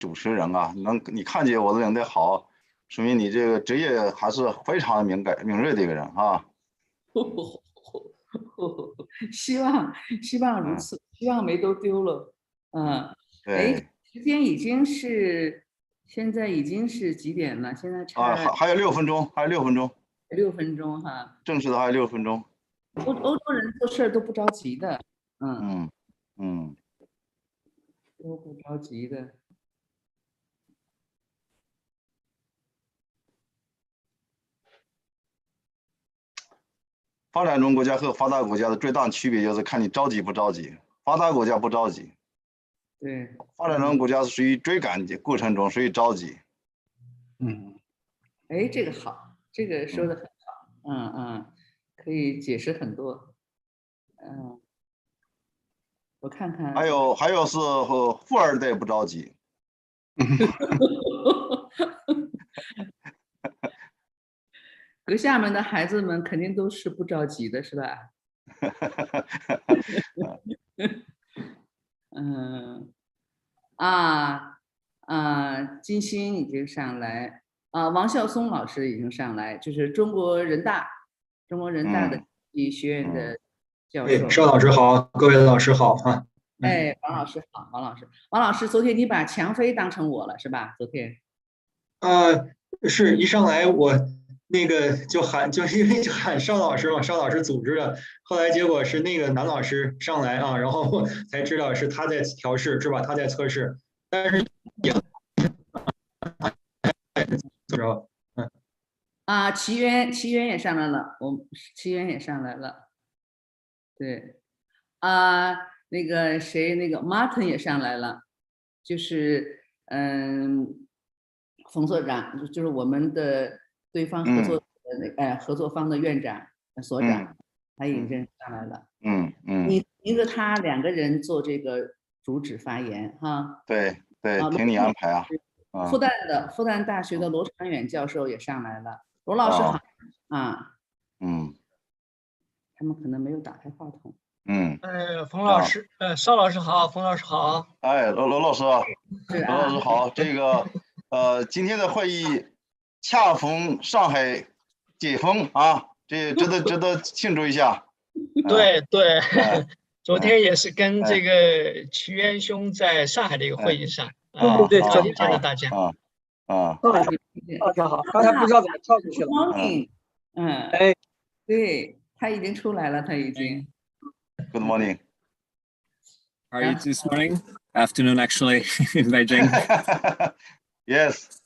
主持人啊，你看见我的领队好，说明你这个职业还是非常敏锐的一个人啊。希望如此，希望没都丢了。对。时间现在已经是几点了？现在还有6分钟，还有6分钟。6分钟哈。正式的还有6分钟。欧洲人做事都不着急的，都不着急的。发展中国家和发达国家的最大区别就是看你着急不着急。发达国家不着急，对，发展中国家是属于追赶过程中，属于着急。这个好，这个说的很好，可以解释很多。我看看。还有是富二代不着急。阁下们的孩子们肯定都是不着急的，是吧？金星已经上来王孝松老师已经上来，就是中国人大的学院的教授。邵老师好，各位老师好啊。王老师好，王老师，昨天你把强飞当成我了是吧？昨天。是一上来我那个就因为就喊邵老师嘛，邵老师组织的，后来结果是那个男老师上来啊，然后才知道是他在调试是吧？他在测试，但是也怎么着？奇缘也上来了，奇缘也上来了，对，那个谁，那个 Martin 也上来了，就是冯所长，就是我们的对方合作合作方的院长、所长，他已经上来了。你和他2个人做这个主旨发言哈。对，听你安排啊。复旦大学的罗长远教授也上来了，罗老师好他们可能没有打开话筒。冯老师，邵老师好，冯老师好。罗老师，罗老师好。这个今天的会议恰逢上海解封啊，这值得庆祝一下。对，昨天也是跟这个齐渊兄在上海的一个会议上对，昨天见到大家。大家好，刚才不知道怎么跳出去了。对，他已经出来了，他已经。Good morning. How are you this morning? Afternoon, actually, in Beijing. Yes.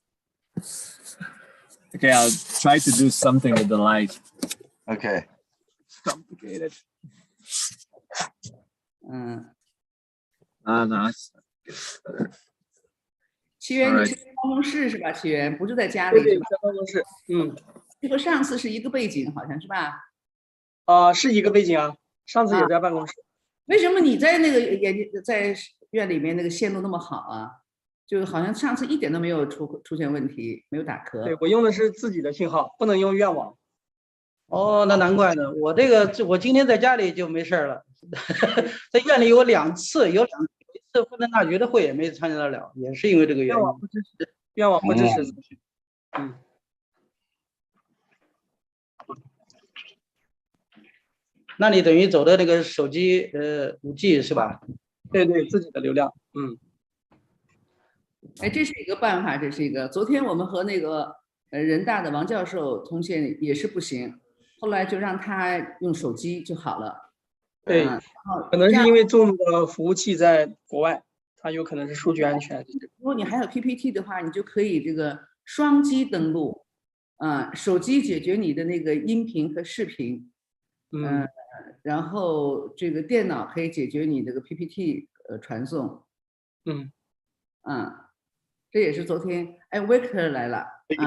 Okay, I'll try to do something with the light. Okay. It's complicated. No. 齐源，你去办公室是吧？齐源不是在家里是吧？在办公室。这和上次是一个背景，好像是吧？是一个背景啊，上次也在办公室。为什么你在那个在院里面那个线路那么好啊？就好像上次一点都没有出现问题，没有打磕。对，我用的是自己的信号，不能用院网。那难怪呢。我今天在家里就没事了，在院里有2次，有一次复旦大学的会也没参加得了，也是因为这个原因。院网不支持。那你等于走的那个手机5G 是吧？对，自己的流量。这是一个办法，这是一个。昨天我们和那个人大的王教授通线也是不行，后来就让他用手机就好了。对，可能是因为 Zoom 的服务器在国外，它有可能是数据安全。如果你还有 PPT 的话，你就可以这个双机登录，手机解决你的那个音频和视频，然后这个电脑可以解决你这个 PPT 传送。这也是昨天Victor 来了。Hi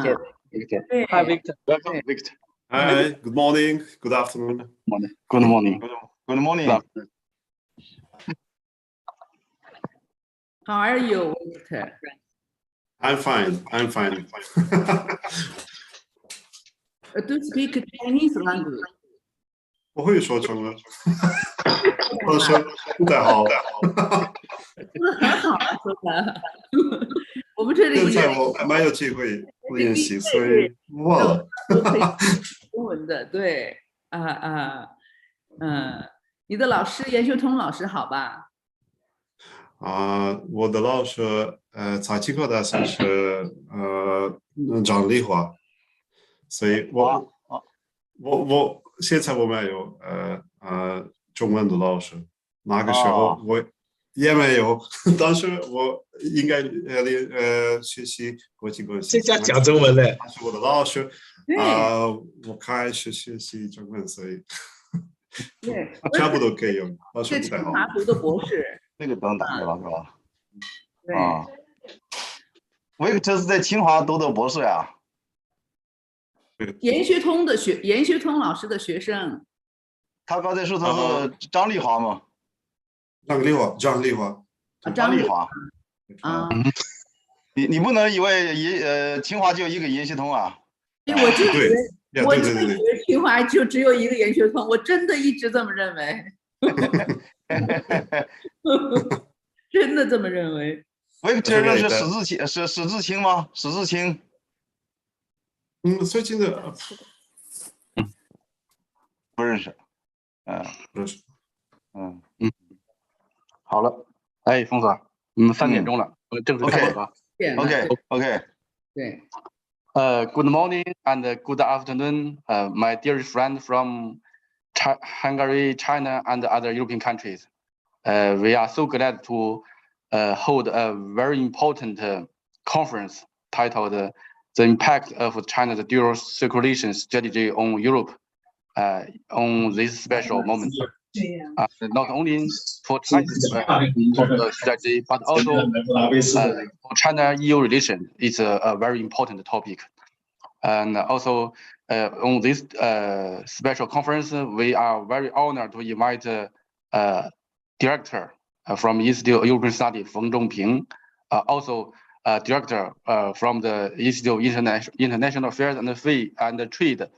Victor. Welcome Victor. Hi. Good morning. Good afternoon. Good morning. Good morning. How are you, Victor? I'm fine. Do you speak Chinese language? 我会说中文。老师不太好。说的很好啊，说的。我们这里现在我没有机会练习，所以忘了。都可以中文的，对，你的老师严学通老师好吧？我的老师在这个大学是张丽华，所以我现在我没有中文的老师，那个时候我也没有，但是我应该学习国际关系。这家讲中文的，他是我的老师我开始学习中文，所以对，差不多可以用，但是不太好。清华读的博士，这个灯打开了是吧？对，我这是在清华读的博士呀。严学通老师的学生。他刚才说他是张丽华吗？张丽华。张丽华。你不能以为清华就一个严学通啊？我就觉得，我就觉对得清华就只有一个严学通，我真的一直这么认为，真的这么认为。我这人是史志清吗？史志清。最近的不认识。不认识。好了，哎，冯总，3点钟了，我正式开始吧。OK。对。Good morning and good afternoon, my dear friend from Hungary, China, and other European countries. We are so glad to hold a very important conference titled "The Impact of China's Dual Circulation Strategy on Europe" on this special moment. Not only for China's strategy, but also for China-EU relations, it's a very important topic. And also on this special conference, we are very honored to invite director from Institute of European Studies, Feng Zhongping, also director from the Institute of International Affairs and Trade,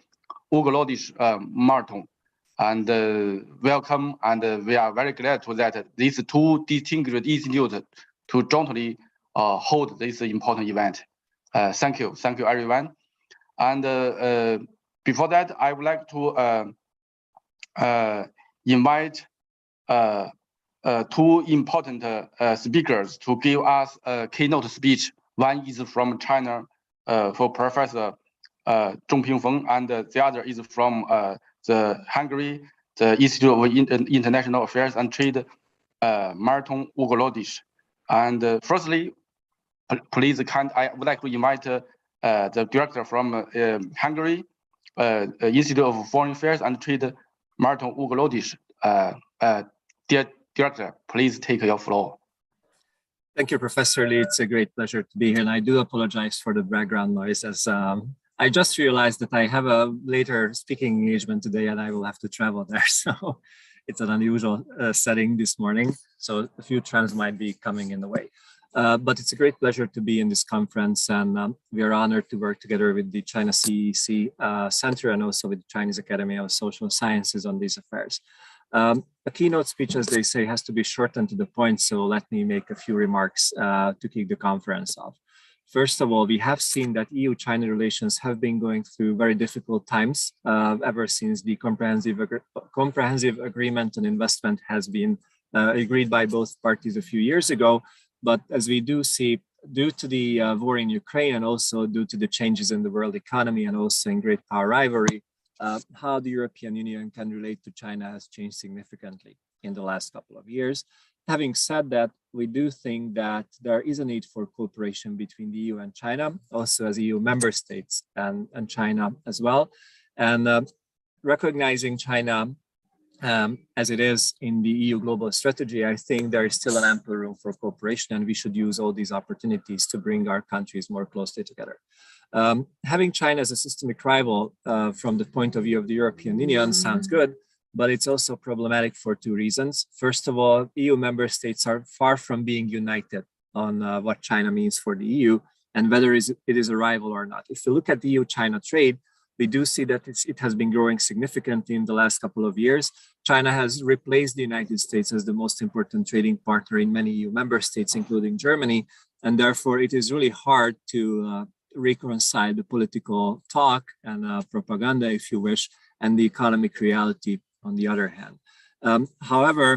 Ugolodish Marton. And welcome, and we are very glad to that these two distinguished institutes to jointly hold this important event. Thank you everyone. And before that, I would like to invite two important speakers to give us a keynote speech. One is from China for Professor Zhongping Feng, and the other is from the Hungary, the Institute of International Affairs and Trade, Marton Ugolodish. And firstly, please, I would like to invite the director from Hungary, Institute of Foreign Affairs and Trade, Marton Ugolodish. Dear director, please take your floor. Thank you, Professor Lee. It's a great pleasure to be here, and I do apologize for the background noise, as I just realized that I have a later speaking engagement today and I will have to travel there. So it's an unusual setting this morning. So a few trams might be coming in the way. But it's a great pleasure to be in this conference, and we are honored to work together with the China-CEE Center and also with the Chinese Academy of Social Sciences on these affairs. A keynote speech, as they say, has to be short and to the point, so let me make a few remarks to kick the conference off. First of all, we have seen that EU-China relations have been going through very difficult times ever since the comprehensive agreement on investment has been agreed by both parties a few years ago. But as we do see, due to the war in Ukraine and also due to the changes in the world economy and also in great power rivalry, how the European Union can relate to China has changed significantly in the last couple of years. Having said that, we do think that there is a need for cooperation between the EU and China, also as EU member states and China as well. And recognizing China as it is in the EU global strategy, I think there is still an ample room for cooperation, and we should use all these opportunities to bring our countries more closely together. Having China as a systemic rival from the point of view of the European Union sounds good, but it's also problematic for two reasons. First of all, EU member states are far from being united on what China means for the EU and whether it is a rival or not. If you look at the EU-China trade, We do see that it has been growing significantly in the last couple of years. China has replaced the United States as the most important trading partner in many EU member states, including Germany. And therefore, it is really hard to reconcile the political talk and propaganda, if you wish, and the economic reality on the other hand. However,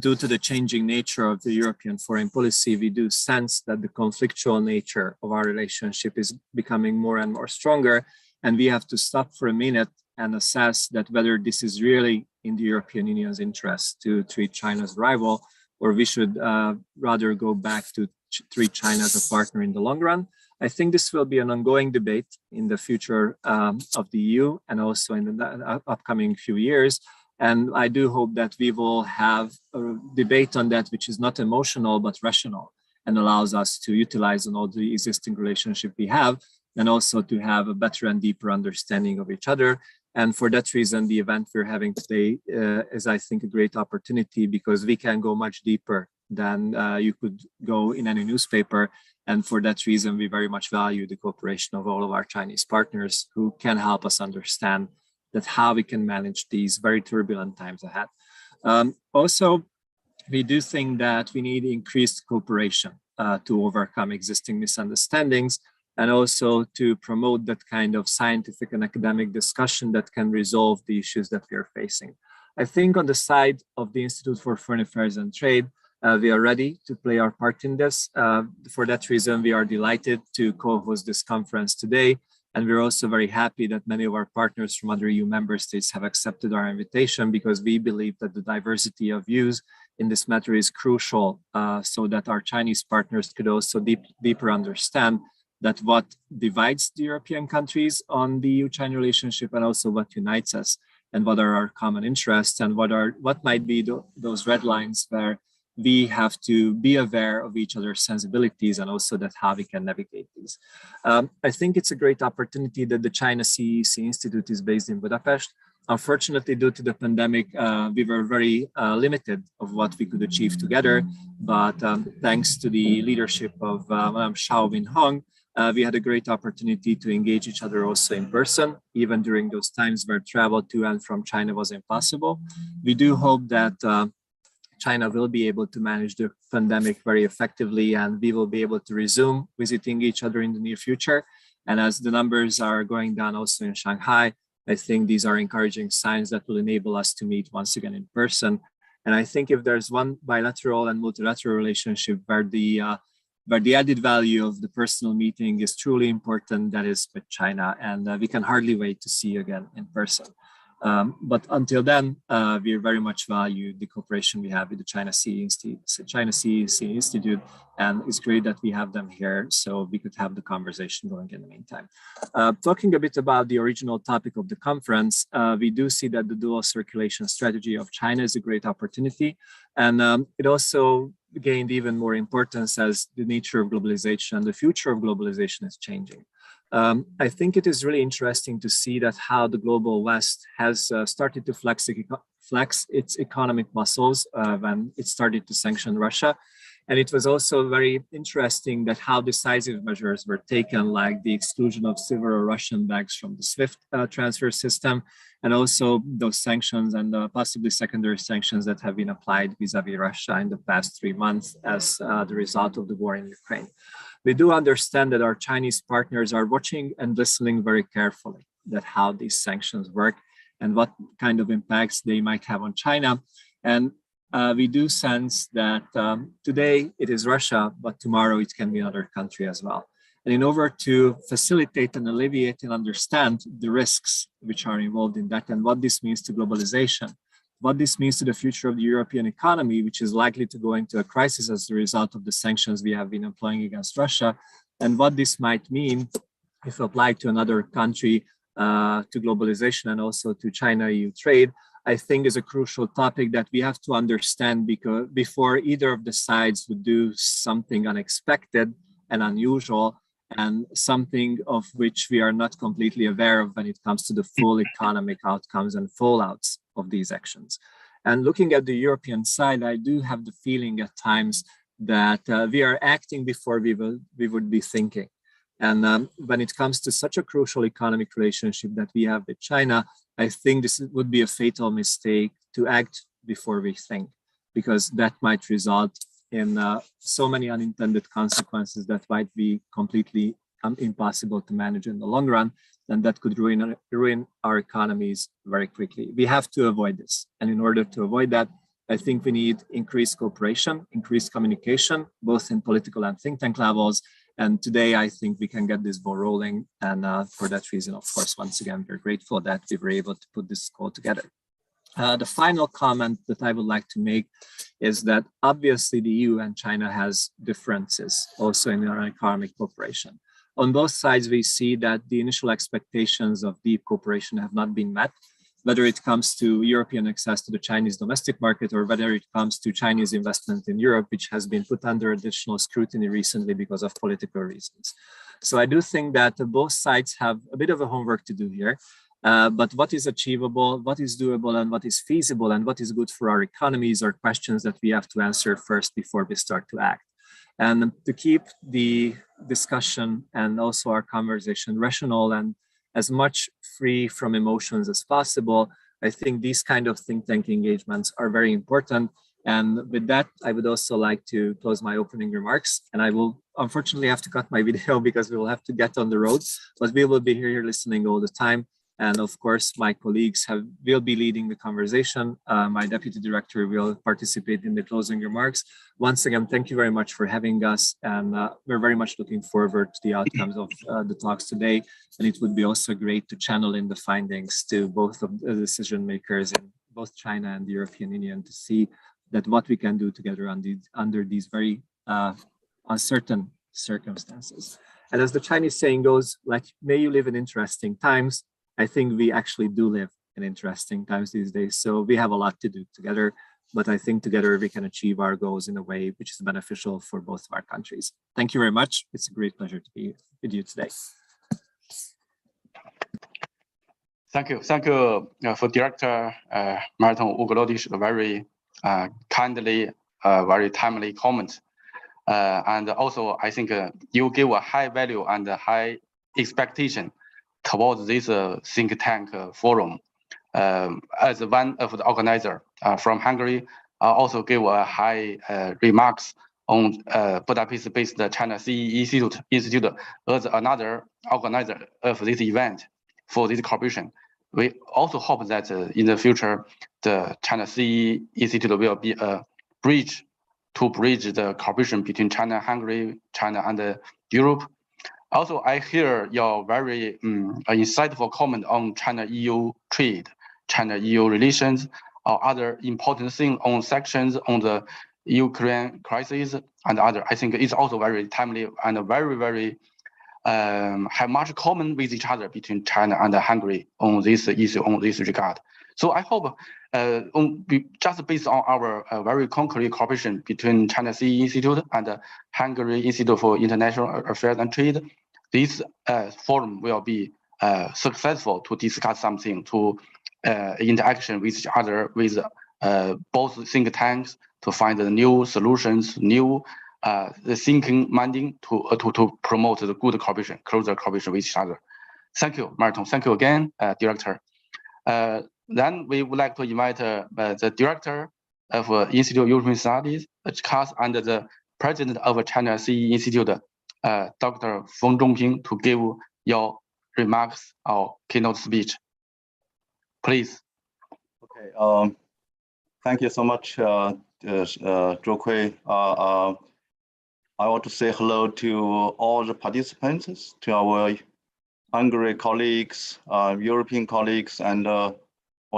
due to the changing nature of the European foreign policy, we do sense that the conflictual nature of our relationship is becoming more and more stronger. And we have to stop for a minute and assess that whether this is really in the European Union's interest to treat China as a rival, or we should rather go back to treat China as a partner in the long run. I think this will be an ongoing debate in the future of the EU and also in the upcoming few years. And I do hope that we will have a debate on that, which is not emotional, but rational, and allows us to utilize on all the existing relationship we have, and also to have a better and deeper understanding of each other. And for that reason, the event we're having today is, I think, a great opportunity, because we can go much deeper than you could go in any newspaper. And for that reason, we very much value the cooperation of all of our Chinese partners who can help us understand that how we can manage these very turbulent times ahead. Also, we do think that we need increased cooperation to overcome existing misunderstandings, and also to promote that kind of scientific and academic discussion that can resolve the issues that we are facing. I think on the side of the Institute for Foreign Affairs and Trade, we are ready to play our part in this. For that reason, we are delighted to co-host this conference today. And we're also very happy that many of our partners from other EU member states have accepted our invitation, because we believe that the diversity of views in this matter is crucial, so that our Chinese partners could also deeper understand that what divides the European countries on the EU-China relationship, and also what unites us, and what are our common interests, and what might be those red lines where we have to be aware of each other's sensibilities, and also that how we can navigate these. I think it's a great opportunity that the China-CEE Institute is based in Budapest. Unfortunately, due to the pandemic, we were very limited of what we could achieve together. But thanks to the leadership of Madame Xiao Winhong, we had a great opportunity to engage each other also in person, even during those times where travel to and from China was impossible. We do hope that China will be able to manage the pandemic very effectively, and we will be able to resume visiting each other in the near future. And as the numbers are going down also in Shanghai, I think these are encouraging signs that will enable us to meet once again in person. And I think if there's one bilateral and multilateral relationship where the added value of the personal meeting is truly important, that is with China. And we can hardly wait to see you again in person. But until then, we very much value the cooperation we have with the China-CEE Institute, and it's great that we have them here so we could have the conversation going in the meantime. Talking a bit about the original topic of the conference, we do see that the dual circulation strategy of China is a great opportunity, and it also gained even more importance as the nature of globalization and the future of globalization is changing. I think it is really interesting to see that how the global West has started to flex its economic muscles when it started to sanction Russia. And it was also very interesting that how decisive measures were taken, like the exclusion of several Russian banks from the SWIFT transfer system, and also those sanctions and possibly secondary sanctions that have been applied vis-a-vis Russia in the past 3 months as the result of the war in Ukraine. We do understand that our Chinese partners are watching and listening very carefully that how these sanctions work and what kind of impacts they might have on China. And we do sense that today it is Russia, but tomorrow it can be another country as well. And in order to facilitate and alleviate and understand the risks which are involved in that and what this means to globalization, what this means to the future of the European economy, which is likely to go into a crisis as a result of the sanctions we have been employing against Russia, and what this might mean if applied to another country, to globalization and also to China-EU trade, I think is a crucial topic that we have to understand, because before either of the sides would do something unexpected and unusual, and something of which we are not completely aware of when it comes to the full economic outcomes and fallouts of these actions. And looking at the European side, I do have the feeling at times that we are acting before we would be thinking. And when it comes to such a crucial economic relationship that we have with China, I think this would be a fatal mistake to act before we think, because that might result in so many unintended consequences that might be completely impossible to manage in the long run, and that could ruin our economies very quickly. We have to avoid this. And in order to avoid that, I think we need increased cooperation, increased communication, both in political and think tank levels. And today, I think we can get this ball rolling. And for that reason, of course, once again, we're grateful that we were able to put this call together. The final comment that I would like to make is that obviously the EU and China has differences also in our economic cooperation. On both sides, we see that the initial expectations of deep cooperation have not been met, whether it comes to European access to the Chinese domestic market or whether it comes to Chinese investment in Europe, which has been put under additional scrutiny recently because of political reasons. So I do think that both sides have a bit of a homework to do here. But what is achievable, what is doable, and what is feasible, and what is good for our economies are questions that we have to answer first before we start to act. And to keep the discussion and also our conversation rational and as much free from emotions as possible, I think these kind of think tank engagements are very important. And with that, I would also like to close my opening remarks. And I will unfortunately have to cut my video because we will have to get on the road, but we will be here listening all the time. And of course, my colleagues will be leading the conversation. My deputy director will participate in the closing remarks. Once again, thank you very much for having us. And we're very much looking forward to the outcomes of the talks today. And it would be also great to channel in the findings to both of the decision makers in both China and the European Union to see that what we can do together under these very uncertain circumstances. And as the Chinese saying goes, like, may you live in interesting times. I think we actually do live in interesting times these days. So we have a lot to do together, but I think together we can achieve our goals in a way which is beneficial for both of our countries. Thank you very much. It's a great pleasure to be with you today. Thank you for Director Martin Uglodi's very kindly, very timely comment. And also, I think you give a high value and a high expectation towards this think tank forum. As one of the organizer from Hungary, I also give a high remarks on Budapest-based China-CEE Institute as another organizer of this event for this cooperation. We also hope that in the future, the China-CEE Institute will be a bridge to bridge the cooperation between China, Hungary, China, and Europe. Also, I hear your very insightful comment on China-EU trade, China-EU relations, or other important things on sections on the Ukraine crisis and other. I think it's also very timely and very, very have much common with each other between China and Hungary on this issue, on this regard. So I hope just based on our very concrete cooperation between China-CEE Institute and Hungary Institute for International Affairs and Trade, this forum will be successful to discuss something, to interaction with each other, with both think tanks to find the new solutions, new the thinking minding to promote the good cooperation, closer cooperation with each other. Thank you, Martin. Thank you again, Director. Then we would like to invite the Director of Institute of European Studies, CAS, and the President of China-CEE Institute, Dr. Feng Zhongping, to give your remarks or keynote speech. Please. Okay. Thank you so much, Zhou Kui. I want to say hello to all the participants, to our Hungary colleagues, European colleagues, and our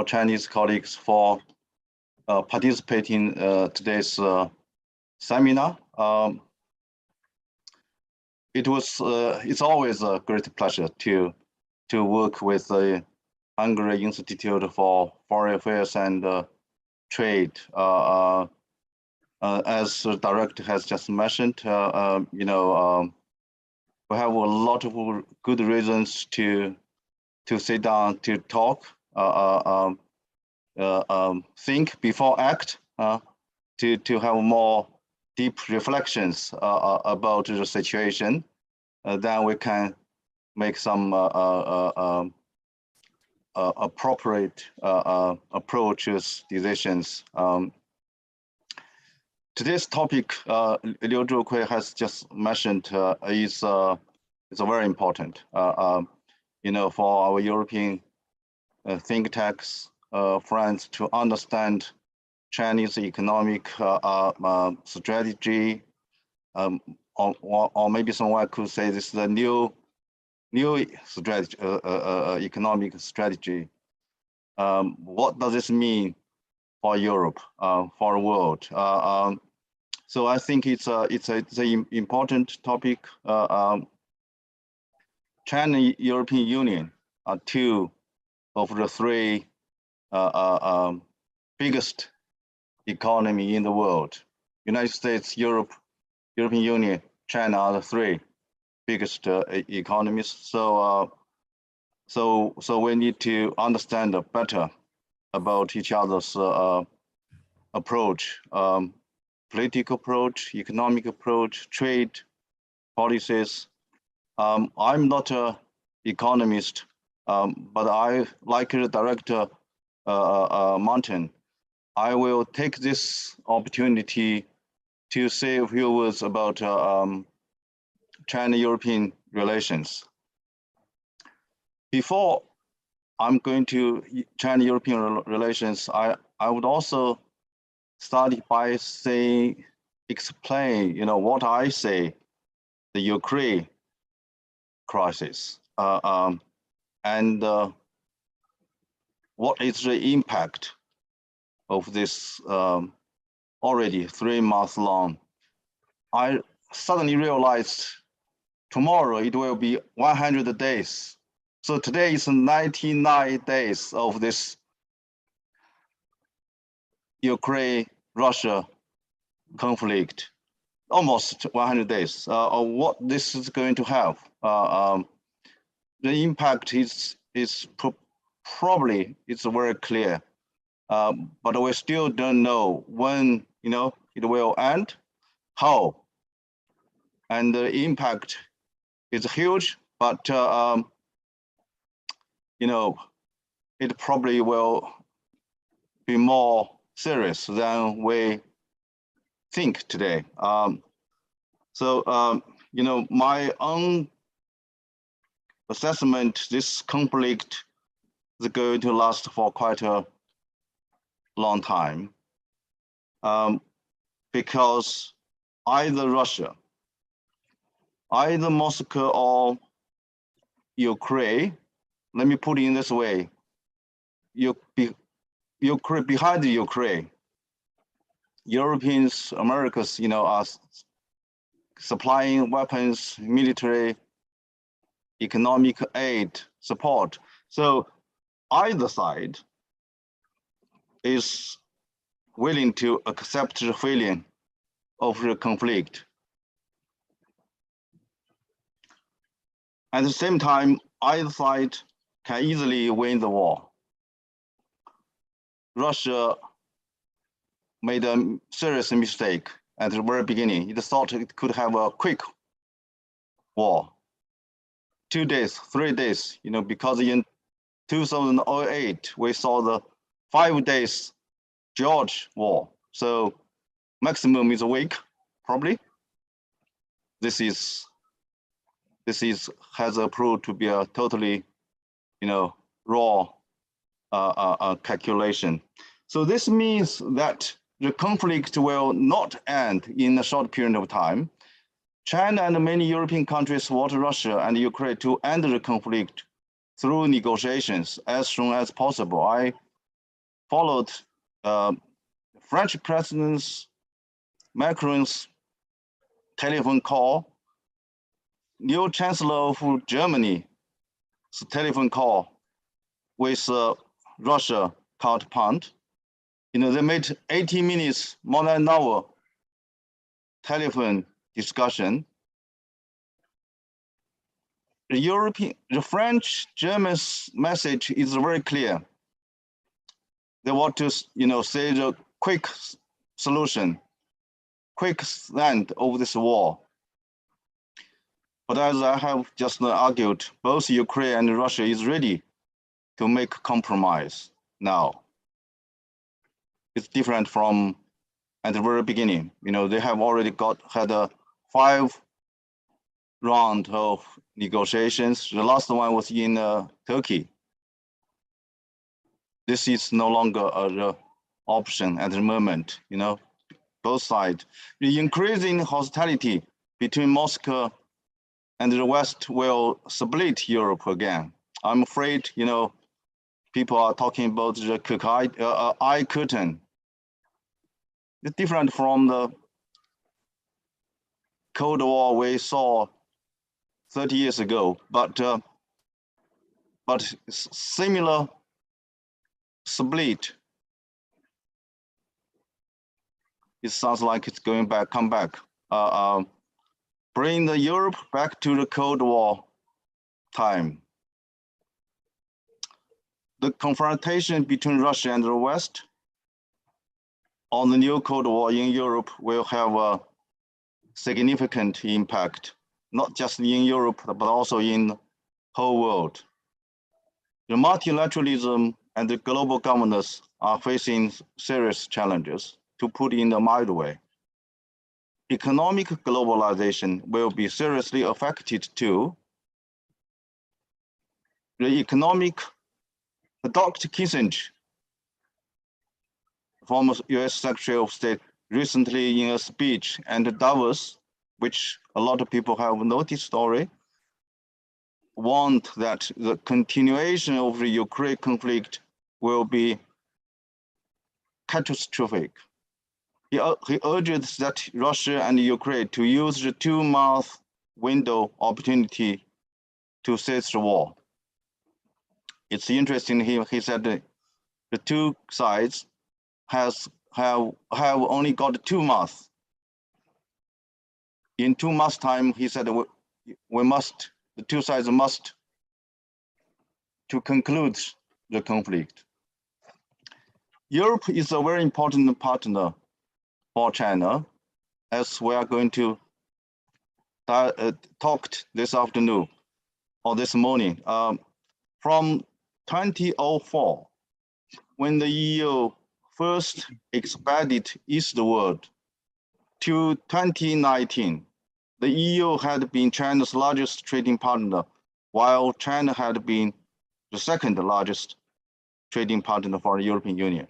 Chinese colleagues for participating today's seminar. It's always a great pleasure to work with the Hungary Institute for Foreign Affairs and Trade. As the director has just mentioned, we have a lot of good reasons to sit down, to talk, think before act, to have more deep reflections about the situation. then we can make some appropriate approaches, decisions. Today's topic, Liu Zhukui has just mentioned, is very important. For our European think tanks friends to understand Chinese economic strategy, or maybe someone could say this is a new strategy, economic strategy. What does this mean for Europe, for the world? So I think it's an important topic. China and European Union are two of the three biggest economy in the world. United States, Europe, European Union, China are the three biggest economies. So we need to understand better about each other's approach, political approach, economic approach, trade policies. I'm not an economist, but I, like the director Martin, I will take this opportunity to say a few words about China-European relations. Before I'm going to China-European relations, I would also start by explain, what I say, the Ukraine crisis, and what is the impact of this already 3 months long. I suddenly realized tomorrow it will be 100 days. So today is 99 days of this Ukraine-Russia conflict, almost 100 days of what this is going to have. The impact is probably it's very clear, but we still don't know when it will end, how, and the impact is huge. But it probably will be more serious than we think today. My own assessment, this conflict is going to last for quite a long time, because either Russia, either Moscow or Ukraine, let me put it in this way, Ukraine, behind the Ukraine, Europeans, Americans, are supplying weapons, military, economic aid, support. So either side is willing to accept the feeling of the conflict. At the same time, either side can easily win the war. Russia made a serious mistake at the very beginning. It thought it could have a quick war, 2 days, 3 days, because in 2008, we saw the 5 days George war. So maximum is a week, probably. This has proved to be a totally, raw calculation. So this means that the conflict will not end in a short period of time. China and many European countries want Russia and Ukraine to end the conflict through negotiations as soon as possible. I followed French President Macron's telephone call, new Chancellor of Germany's telephone call with Russia counterpart. They made 80 minutes, more than an hour telephone discussion. The French, German message is very clear. They want to, say the quick solution, quick end of this war. But as I have just argued, both Ukraine and Russia is ready to make compromise now. It's different from at the very beginning. You know, they have already had a 5 round of negotiations. The last one was in Turkey. This is no longer an option at the moment, you know, both sides. The increasing hostility between Moscow and the West will split Europe again. I'm afraid, you know, people are talking about the eye curtain. It's different from the Cold War we saw 30 years ago, but similar split. It sounds like it's going back, come back. Bring the Europe back to the Cold War time. The confrontation between Russia and the West on the new Cold War in Europe will have a significant impact, not just in Europe, but also in the whole world. The multilateralism and the global governance are facing serious challenges, to put in a mild way. Economic globalization will be seriously affected too. Dr. Kissinger, former US Secretary of State, recently in a speech at Davos, which a lot of people have noticed already, warned that the continuation of the Ukraine conflict will be catastrophic. He urged that Russia and Ukraine to use the 2-month window opportunity to cease the war. It's interesting, he said that the two sides have only got 2 months. In 2 months' time, he said the two sides must to conclude the conflict. Europe is a very important partner for China, as we are going to talk this afternoon or this morning. From 2004, when the EU first expanded eastward, to 2019, the EU had been China's largest trading partner, while China had been the second largest trading partner for the European Union.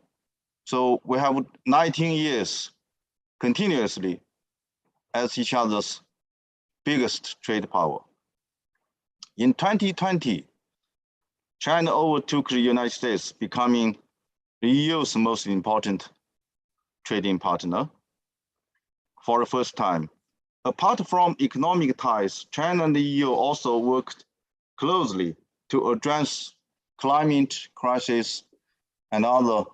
So we have 19 years continuously as each other's biggest trade power. In 2020, China overtook the United States, becoming the EU's most important trading partner for the first time. Apart from economic ties, China and the EU also worked closely to address climate crisis and other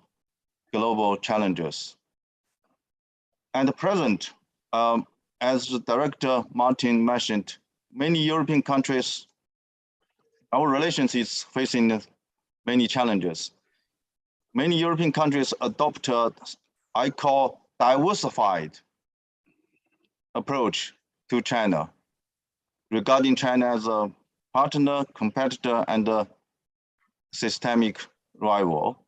global challenges. And at present, as the Director Martin mentioned, many European countries, our relations is facing many challenges. Many European countries adopt I call diversified approach to China, regarding China as a partner, competitor, and a systemic rival.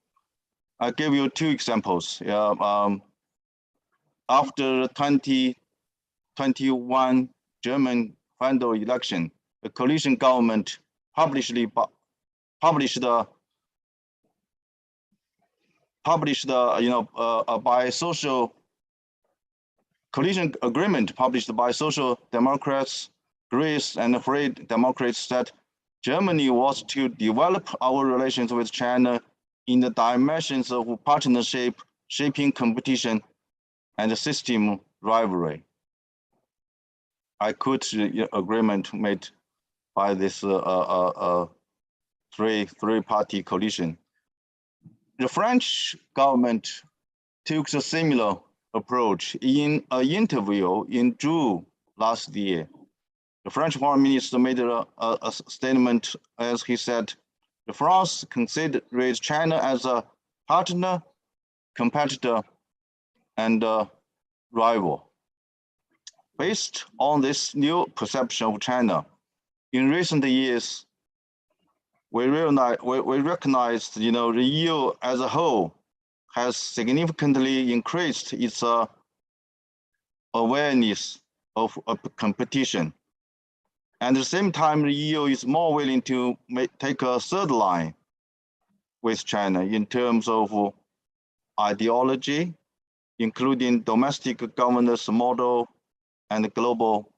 I'll give you 2 examples. After the 2021 German final election, the coalition government published a bi-social coalition agreement published by Social Democrats, Greece, and Free Democrats that Germany was to develop our relations with China in the dimensions of partnership, shaping competition, and system rivalry. I quote the agreement made by this three-party coalition. The French government took a similar approach in an interview in June last year. The French foreign minister made a statement as he said, France considers China as a partner, competitor, and rival. Based on this new perception of China, in recent years, we recognized, the EU as a whole has significantly increased its awareness of competition. And at the same time, the EU is more willing to take a third line with China in terms of ideology, including domestic governance model and global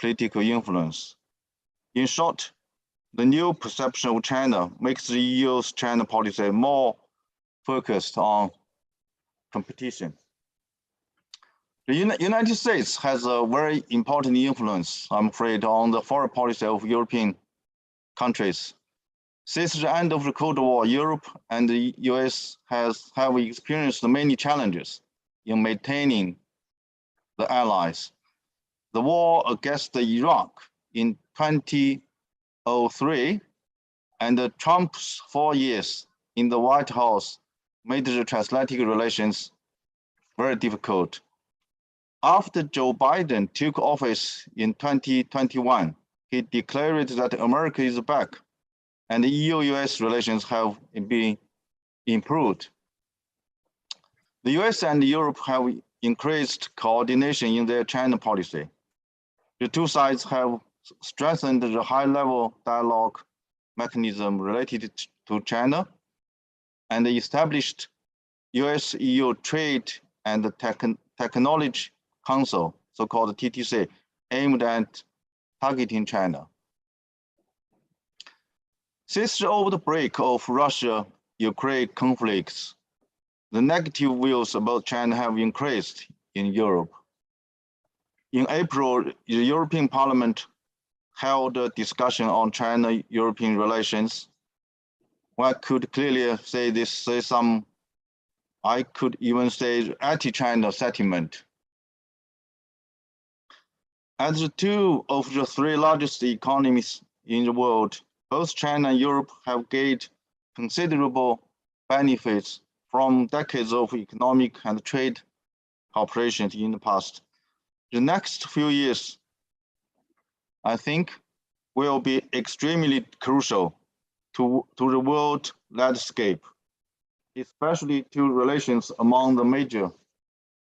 political influence. In short, the new perception of China makes the EU's China policy more focused on competition. The United States has a very important influence, I'm afraid, on the foreign policy of European countries. Since the end of the Cold War, Europe and the US have experienced many challenges in maintaining the allies. The war against Iraq in 2003 and Trump's 4 years in the White House made the transatlantic relations very difficult. After Joe Biden took office in 2021, he declared that America is back and the EU-US relations have been improved. The US and Europe have increased coordination in their China policy. The two sides have strengthened the high-level dialogue mechanism related to China and established US-EU Trade and Technology Council, so-called TTC, aimed at targeting China. Since the outbreak of Russia-Ukraine conflicts, the negative views about China have increased in Europe. In April, the European Parliament held a discussion on China-European relations. One could clearly say I could even say anti-China sentiment. As the two of the three largest economies in the world, both China and Europe have gained considerable benefits from decades of economic and trade cooperation in the past. The next few years, I think, will be extremely crucial to the world landscape, especially to relations among the major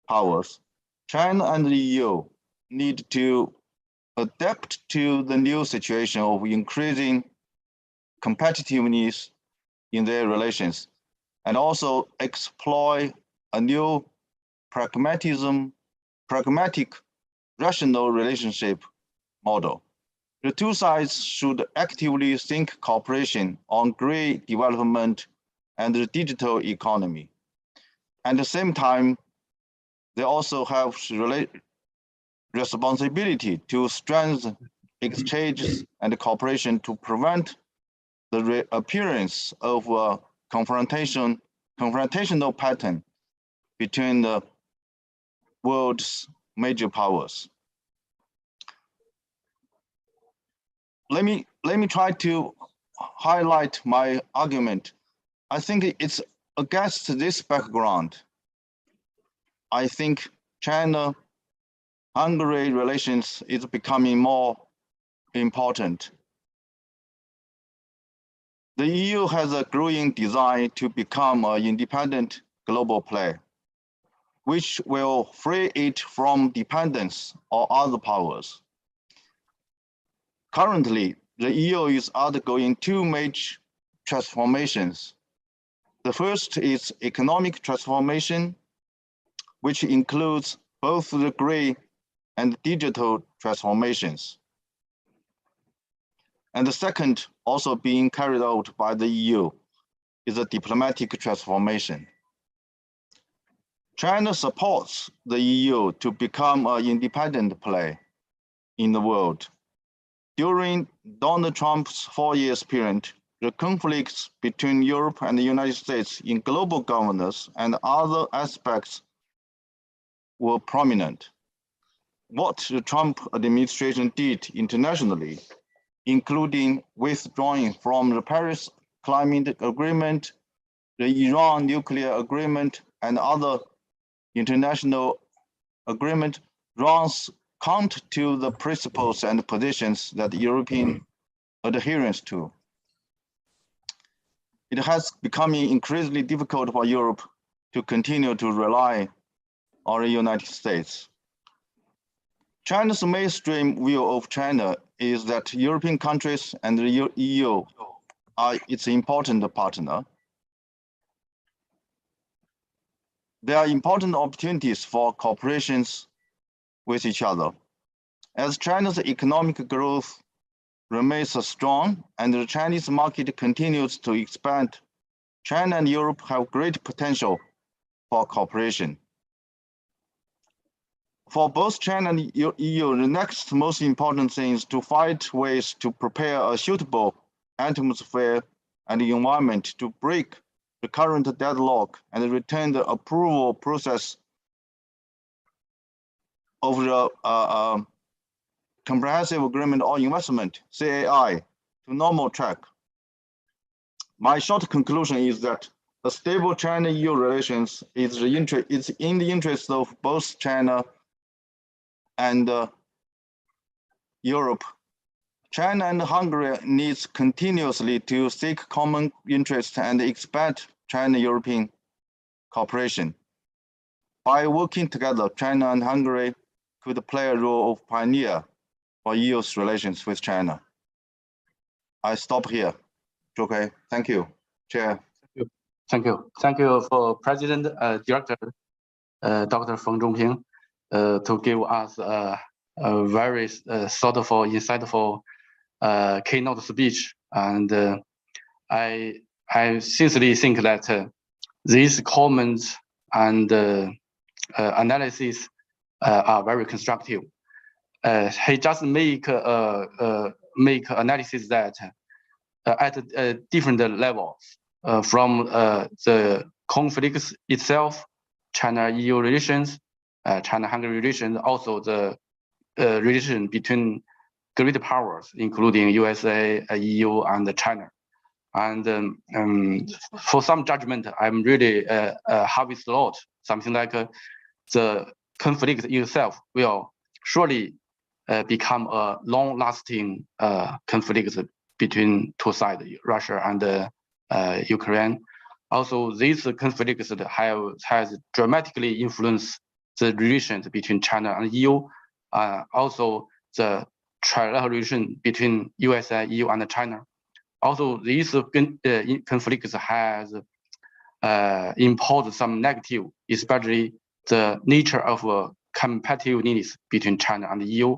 powers. China and the EU need to adapt to the new situation of increasing competitiveness in their relations and also exploit a new pragmatic, rational relationship model. The two sides should actively think cooperation on green development and the digital economy. At the same time, they also have responsibility to strengthen exchanges and cooperation to prevent the reappearance of a confrontational pattern between the world's major powers. Let me try to highlight my argument. I think it's against this background. I think China-Hungary relations is becoming more important. The EU has a growing desire to become an independent global player, which will free it from dependence on other powers. Currently, the EU is undergoing two major transformations. The first is economic transformation, which includes both the green and digital transformations. And the second, also being carried out by the EU, is a diplomatic transformation. China supports the EU to become an independent player in the world. During Donald Trump's 4-year period, the conflicts between Europe and the United States in global governance and other aspects were prominent. What the Trump administration did internationally, including withdrawing from the Paris Climate Agreement, the Iran nuclear agreement, and other international agreements, runs counter to the principles and positions that European adherence to. It has become increasingly difficult for Europe to continue to rely on the United States. China's mainstream view of China is that European countries and the EU are its important partner. There are important opportunities for cooperation with each other. As China's economic growth remains strong and the Chinese market continues to expand, China and Europe have great potential for cooperation. For both China and EU, the next most important thing is to find ways to prepare a suitable atmosphere and environment to break the current deadlock and return the approval process of the Comprehensive Agreement on Investment, CAI, to normal track. My short conclusion is that a stable China-EU relations is in the interest of both China and Europe. China and Hungary needs continuously to seek common interests and expand China-European cooperation. By working together, China and Hungary could play a role of pioneer for EU's relations with China. I stop here. Okay, thank you, Chair. Thank you for President, Director, Dr. Feng Zhongping, to give us a very thoughtful, insightful keynote speech. And I sincerely think that these comments and analysis are very constructive. He just make analysis that at different levels, from the conflicts itself, China-EU relations, China-Hungary relations, also the relation between great powers, including USA, EU, and China. And for some judgment, I'm really harvest a lot, something like the conflict itself will surely become a long-lasting conflict between two sides, Russia and Ukraine. Also, these conflicts has dramatically influenced the relations between China and EU. Also, the trilateral relation between USA, EU, and China. Also, these conflicts has imposed some negative, especially the nature of competitiveness between China and the EU.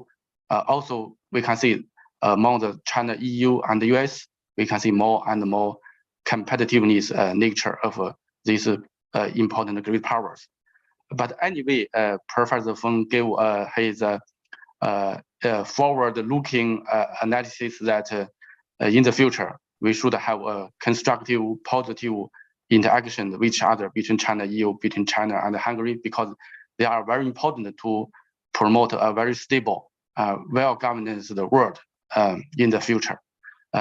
Also, we can see among the China, EU, and the US, we can see more and more competitiveness nature of these important great powers. But anyway, Professor Feng gave his forward-looking analysis that in the future, we should have a constructive, positive interaction with each other between China, EU, between China and Hungary, because they are very important to promote a very stable, well-governed world in the future.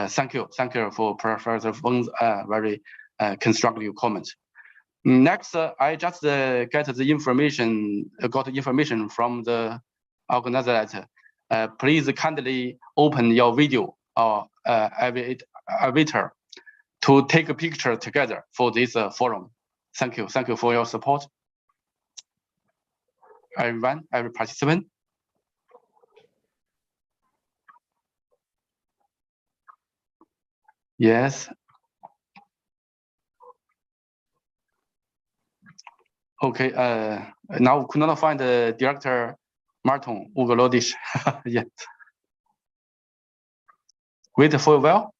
Thank you for Professor Feng's very constructive comments. Next, I just got the information from the organizer. Please kindly open your video or elevator to take a picture together for this forum. Thank you for your support. Everyone, every participant. Yes. Okay. Now could not find the director Martin Ugalodish yet. Wait for a while.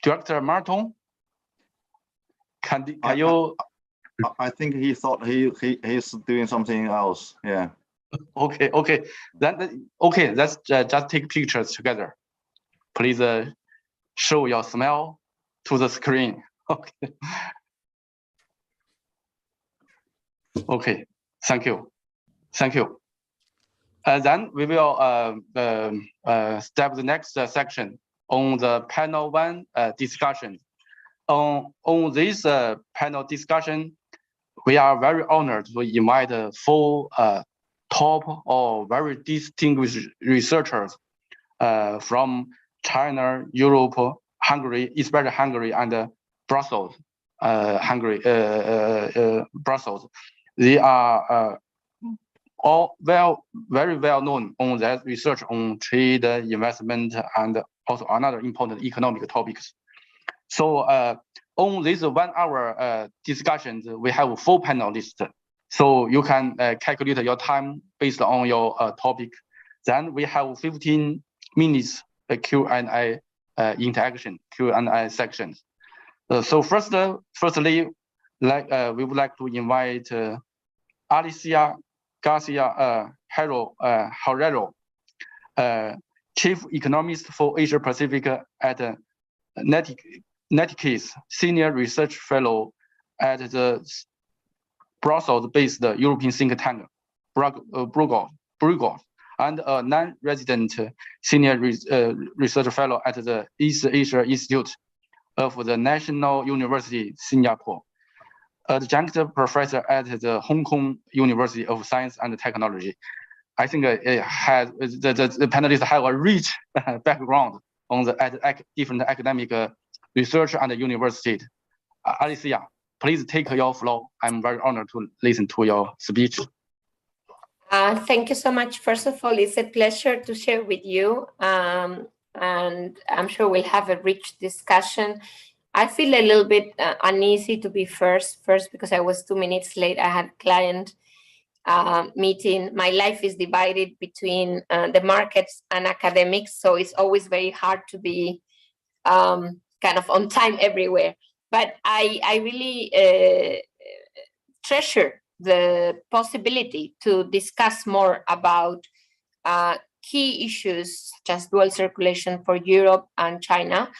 Director Martin, are you? I think he thought he's doing something else. Yeah. Okay. Let's just take pictures together. Please show your smile to the screen. Okay. Okay. Thank you. Then we will step the next section on the panel 1 discussion. On this panel discussion, we are very honored to invite 4 top or very distinguished researchers from China, Europe, Hungary, especially Hungary and Brussels. Brussels. They are all very well known on that research on trade, investment, and also another important economic topics. So on this 1 hour discussions, we have 4 panelists. So you can calculate your time based on your topic. Then we have 15 minutes Q&A interaction, Q&A sections. So firstly, we would like to invite Alicia Garcia Herrero, Chief Economist for Asia Pacific at Netcase, Senior Research Fellow at the Brussels-based European think tank, Bruegel, and a non-resident Senior Research Fellow at the East Asia Institute of the National University, Singapore, adjunct professor at the Hong Kong University of Science and Technology. I think it has the panelists have a rich background on the different academic research and university. Alicia, please take your floor. I'm very honored to listen to your speech. Thank you so much. First of all, it's a pleasure to share with you, and I'm sure we'll have a rich discussion. I feel a little bit uneasy to be first because I was 2 minutes late. I had a client meeting. My life is divided between the markets and academics, so it's always very hard to be kind of on time everywhere. But I really treasure the possibility to discuss more about key issues such as dual circulation for Europe and China.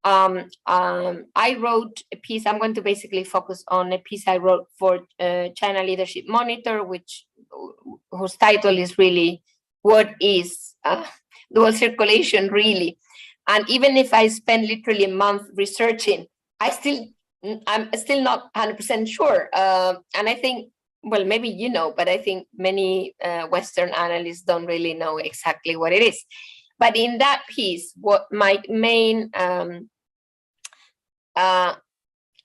I wrote a piece. I'm going to basically focus on a piece I wrote for China Leadership Monitor, whose title is really "What is dual circulation really?" And even if I spend literally a month researching, I'm still not 100% sure. And I think, well, maybe you know, but I think many Western analysts don't really know exactly what it is. But in that piece, what my main kind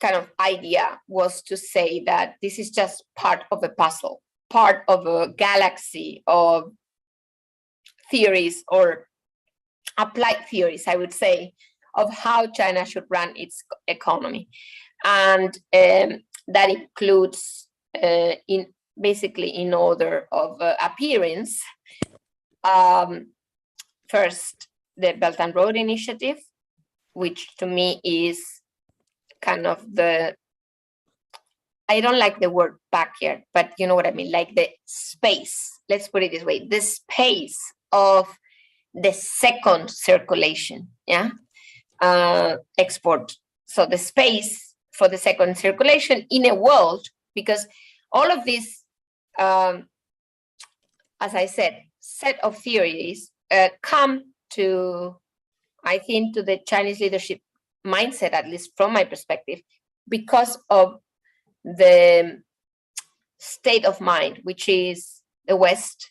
of idea was to say that this is just part of a puzzle, part of a galaxy of theories or applied theories, I would say, of how China should run its economy. And that includes basically in order of appearance, first, the Belt and Road Initiative, which to me is kind of I don't like the word backyard, but you know what I mean, like the space, let's put it this way, the space of the second circulation, export. So the space for the second circulation in a world, because all of these, as I said, set of theories come to, I think, to the Chinese leadership mindset, at least from my perspective, because of the state of mind, which is the West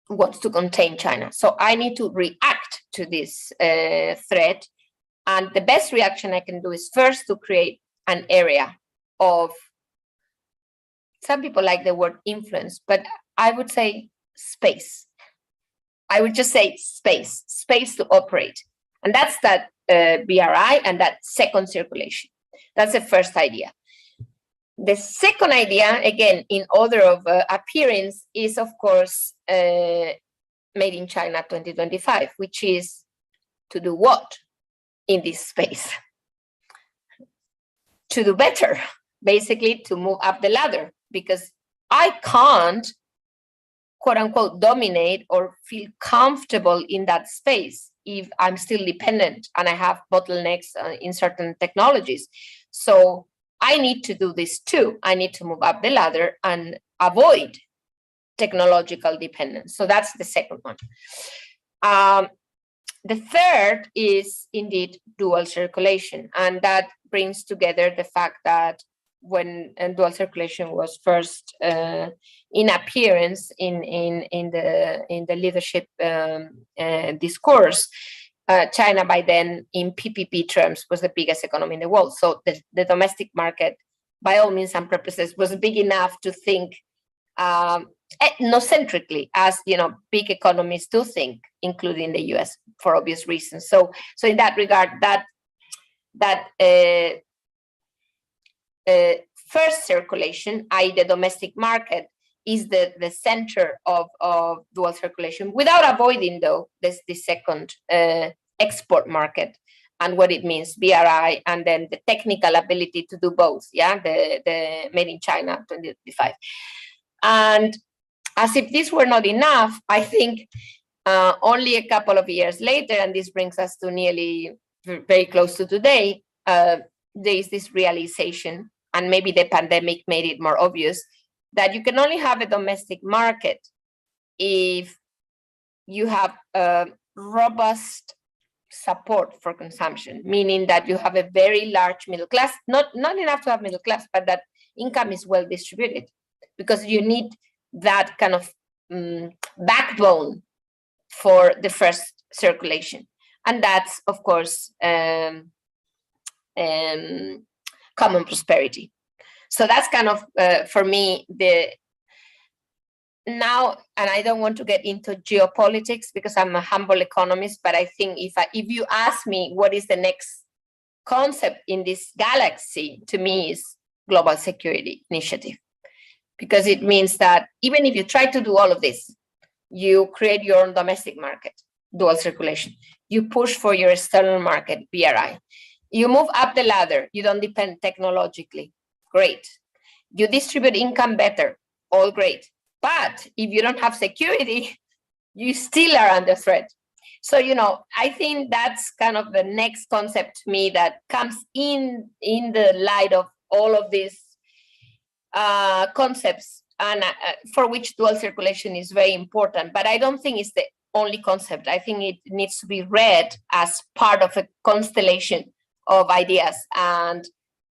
wants to contain China. So I need to react to this threat. And the best reaction I can do is first to create an area of, some people like the word influence, but I would say space. I would just say space to operate. And that's that BRI and that second circulation. That's the first idea. The second idea, again, in order of appearance, is of course Made in China 2025, which is to do what in this space? To do better, basically to move up the ladder, because I can't, quote unquote, dominate or feel comfortable in that space if I'm still dependent and I have bottlenecks in certain technologies. So I need to do this too. I need to move up the ladder and avoid technological dependence. So that's the second one. The third is indeed dual circulation. And that brings together the fact that when dual circulation was first in appearance in the leadership discourse. China by then, in PPP terms, was the biggest economy in the world. So the domestic market, by all means and purposes, was big enough to think ethnocentrically, as big economies do think, including the US, for obvious reasons. So in that regard, that first circulation, i.e. the domestic market, is the center of dual circulation, without avoiding, though, the second export market and what it means, BRI, and then the technical ability to do both, the Made in China 2025. And as if this were not enough, I think only a couple of years later, and this brings us to nearly very close to today, there is this realization, and maybe the pandemic made it more obvious, that you can only have a domestic market if you have robust support for consumption, meaning that you have a very large middle class, not enough to have middle class, but that income is well distributed, because you need that kind of backbone for the first circulation. And that's, of course, common prosperity. So that's kind of, for me, now, and I don't want to get into geopolitics because I'm a humble economist, but I think if you ask me what is the next concept in this galaxy, to me is global security initiative. Because it means that even if you try to do all of this, you create your own domestic market, dual circulation. You push for your external market, BRI. You move up the ladder. You don't depend technologically. Great. You distribute income better. All great. But if you don't have security, you still are under threat. So, I think that's kind of the next concept to me that comes in the light of all of these concepts, and for which dual circulation is very important. But I don't think it's the only concept. I think it needs to be read as part of a constellation of ideas. And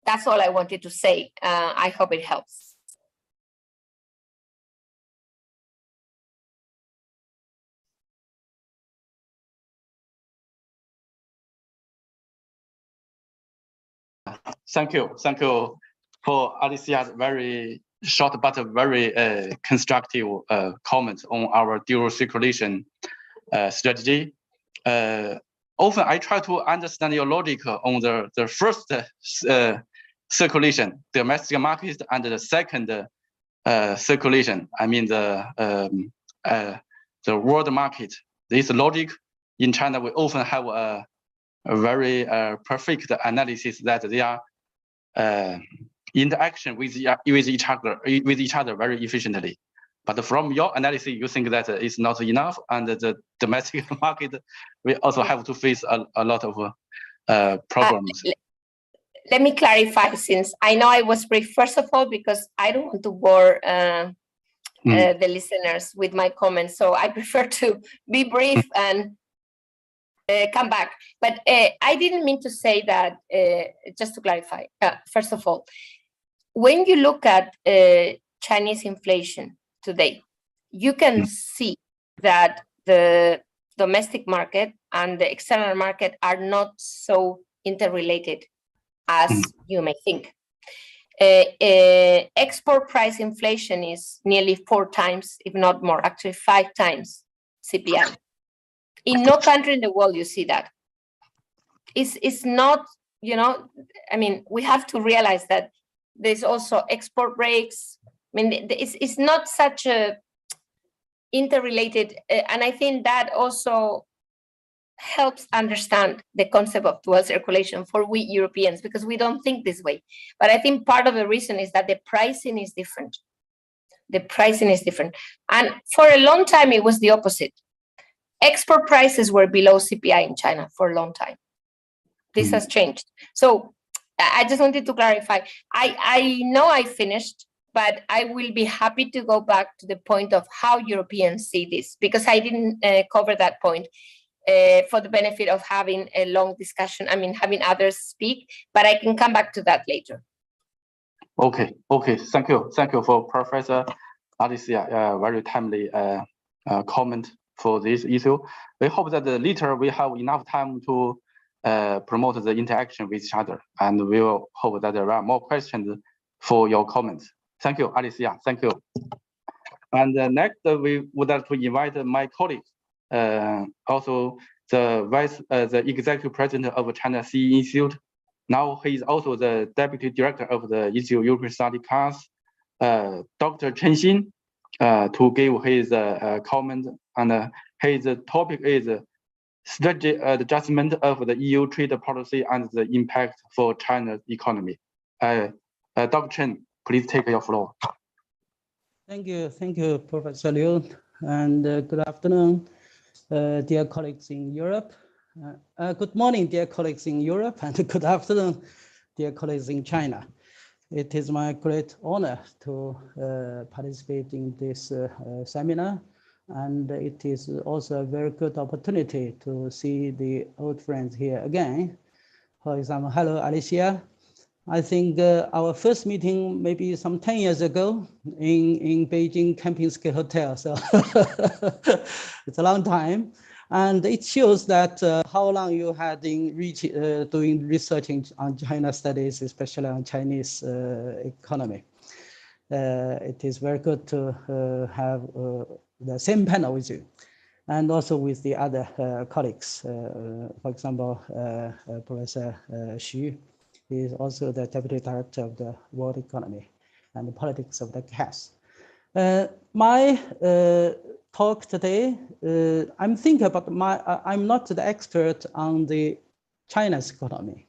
that's all I wanted to say. I hope it helps. Thank you for Alicia's very short but very constructive comments on our dual circulation strategy. Often I try to understand your logic on the first circulation, domestic market, and the second circulation. I mean the world market. This logic in China, we often have a very perfect analysis that they are interaction with each other very efficiently. But from your analysis, you think that it's not enough, and the domestic market we also have to face a lot of problems. Let me clarify, since I know I was brief. First of all, because I don't want to bore the listeners with my comments, so I prefer to be brief and come back. But I didn't mean to say that, just to clarify, first of all, when you look at Chinese inflation today, you can see that the domestic market and the external market are not so interrelated as you may think. Export price inflation is nearly 4 times, if not more, actually 5 times CPI. In no country in the world you see that. It's not, I mean, we have to realize that there's also export breaks. I mean, it's not such a interrelated, and I think that also helps understand the concept of dual circulation for we Europeans, because we don't think this way. But I think part of the reason is that the pricing is different. The pricing is different. And for a long time, it was the opposite. Export prices were below CPI in China for a long time. This has changed. So I just wanted to clarify. I know I finished, but I will be happy to go back to the point of how Europeans see this, because I didn't cover that point for the benefit of having a long discussion, I mean, having others speak, but I can come back to that later. Okay. Thank you for Professor Alicia. Very timely comment for this issue. We hope that later we have enough time to promote the interaction with each other, and we will hope that there are more questions for your comments. Thank you, Alicia. Thank you. And next, we would like to invite my colleague, also the executive president of China-CEE Institute. Now he is also the deputy director of the Institute of European Study class, Dr. Chen Xin, to give his comment. And his topic is strategy adjustment of the EU trade policy and the impact for China's economy. Dr. Chen, please take your floor. Thank you, Professor Liu, and good afternoon, dear colleagues in Europe. Good morning, dear colleagues in Europe, and good afternoon, dear colleagues in China. It is my great honor to participate in this seminar, and it is also a very good opportunity to see the old friends here again. For example, hello, Alicia. I think our first meeting maybe some 10 years ago in Beijing Kempinski Hotel. So it's a long time. And it shows that how long you had been doing research on China studies, especially on Chinese economy. It is very good to have the same panel with you, and also with the other colleagues. For example, Professor Xu. He is also the deputy director of the World Economy and the Politics of the CAS. My talk today, I'm thinking about I'm not the expert on the China's economy.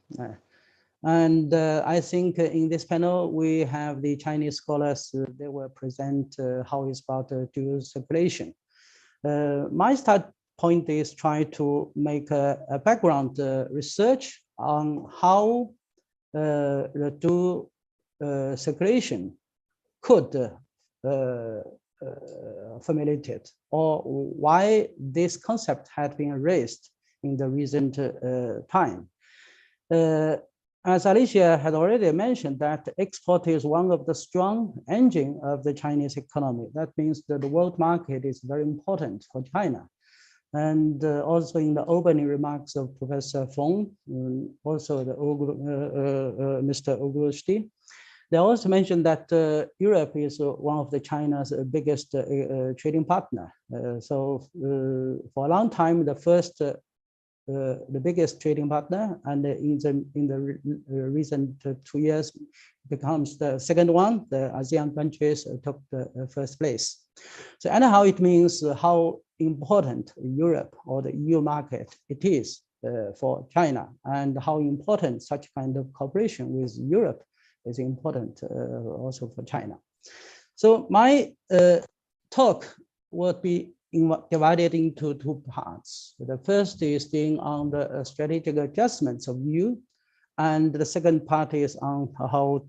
And I think in this panel, we have the Chinese scholars, they will present how it's about dual circulation. My start point is try to make a background research on how the dual circulation could formulated, or why this concept had been raised in the recent time. As Alicia had already mentioned, that export is one of the strong engine of the Chinese economy. That means that the world market is very important for China. And also in the opening remarks of Professor Feng, also the Mr. Oglushti, they also mentioned that Europe is one of the China's biggest trading partner. So for a long time, the biggest trading partner, and in the recent 2 years becomes the second one. The ASEAN countries took the first place. So anyhow, it means how important Europe or the EU market it is for China, and how important such kind of cooperation with Europe is important also for China. So my talk would be divided into 2 parts. The first is being on the strategic adjustments of EU, and the second part is on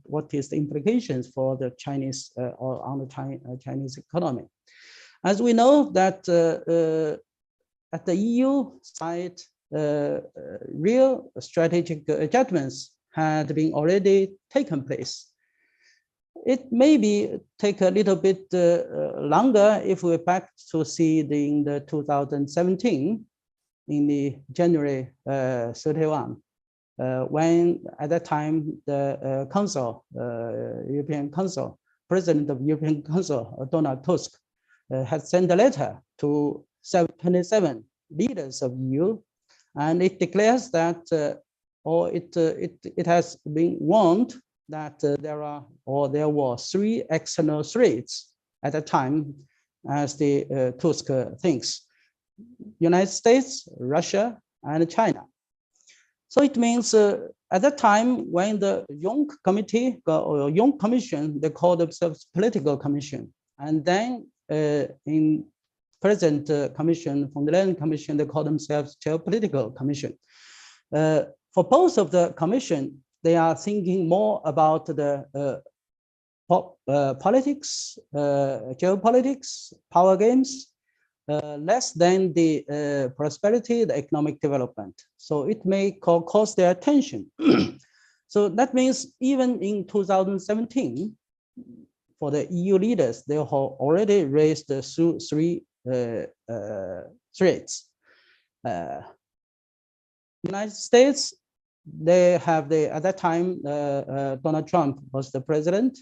what is the implications for the Chinese or on the Chinese economy. As we know that at the EU side, real strategic adjustments had been already taken place. It maybe take a little bit longer if we're back to see in the 2017, in the January 31, when at that time the Council, European Council, President of European Council, Donald Tusk, had sent a letter to 27 leaders of EU, and it declares that, or it has been warned that there were 3 external threats at the time, as the Tusk thinks: United States, Russia, and China. So it means at that time when the Young Committee or Young Commission, they call themselves political commission, and then in present commission, von der Leyen Commission, they call themselves geopolitical commission. For both of the commission, they are thinking more about the politics, geopolitics, power games, less than the prosperity, the economic development. So it may cause their attention. So that means even in 2017, for the EU leaders, they have already raised the three threats. United States, they have at that time, Donald Trump was the president.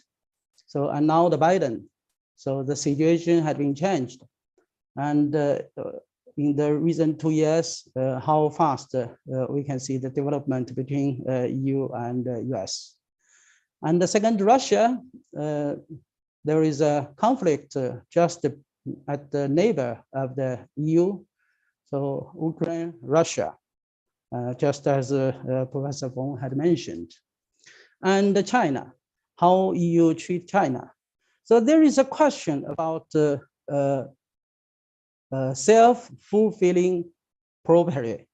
So, and now the Biden. So the situation had been changed. And in the recent 2 years, how fast we can see the development between EU and US. And the second, Russia, there is a conflict just at the neighbor of the EU. So Ukraine, Russia, just as Professor Fong had mentioned. And China, how EU treat China. So there is a question about self-fulfilling prophecy.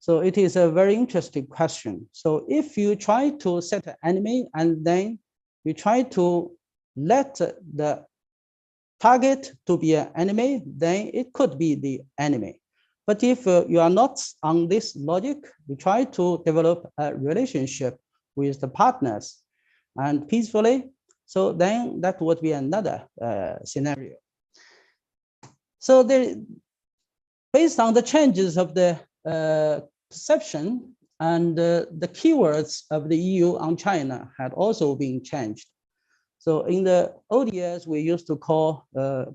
So it is a very interesting question. So if you try to set an enemy and then you try to let the target to be an enemy, then it could be the enemy. But if you are not on this logic, you try to develop a relationship with the partners and peacefully, so then that would be another scenario. So based on the changes of the perception and the keywords of the EU on China had also been changed. So in the old years, we used to call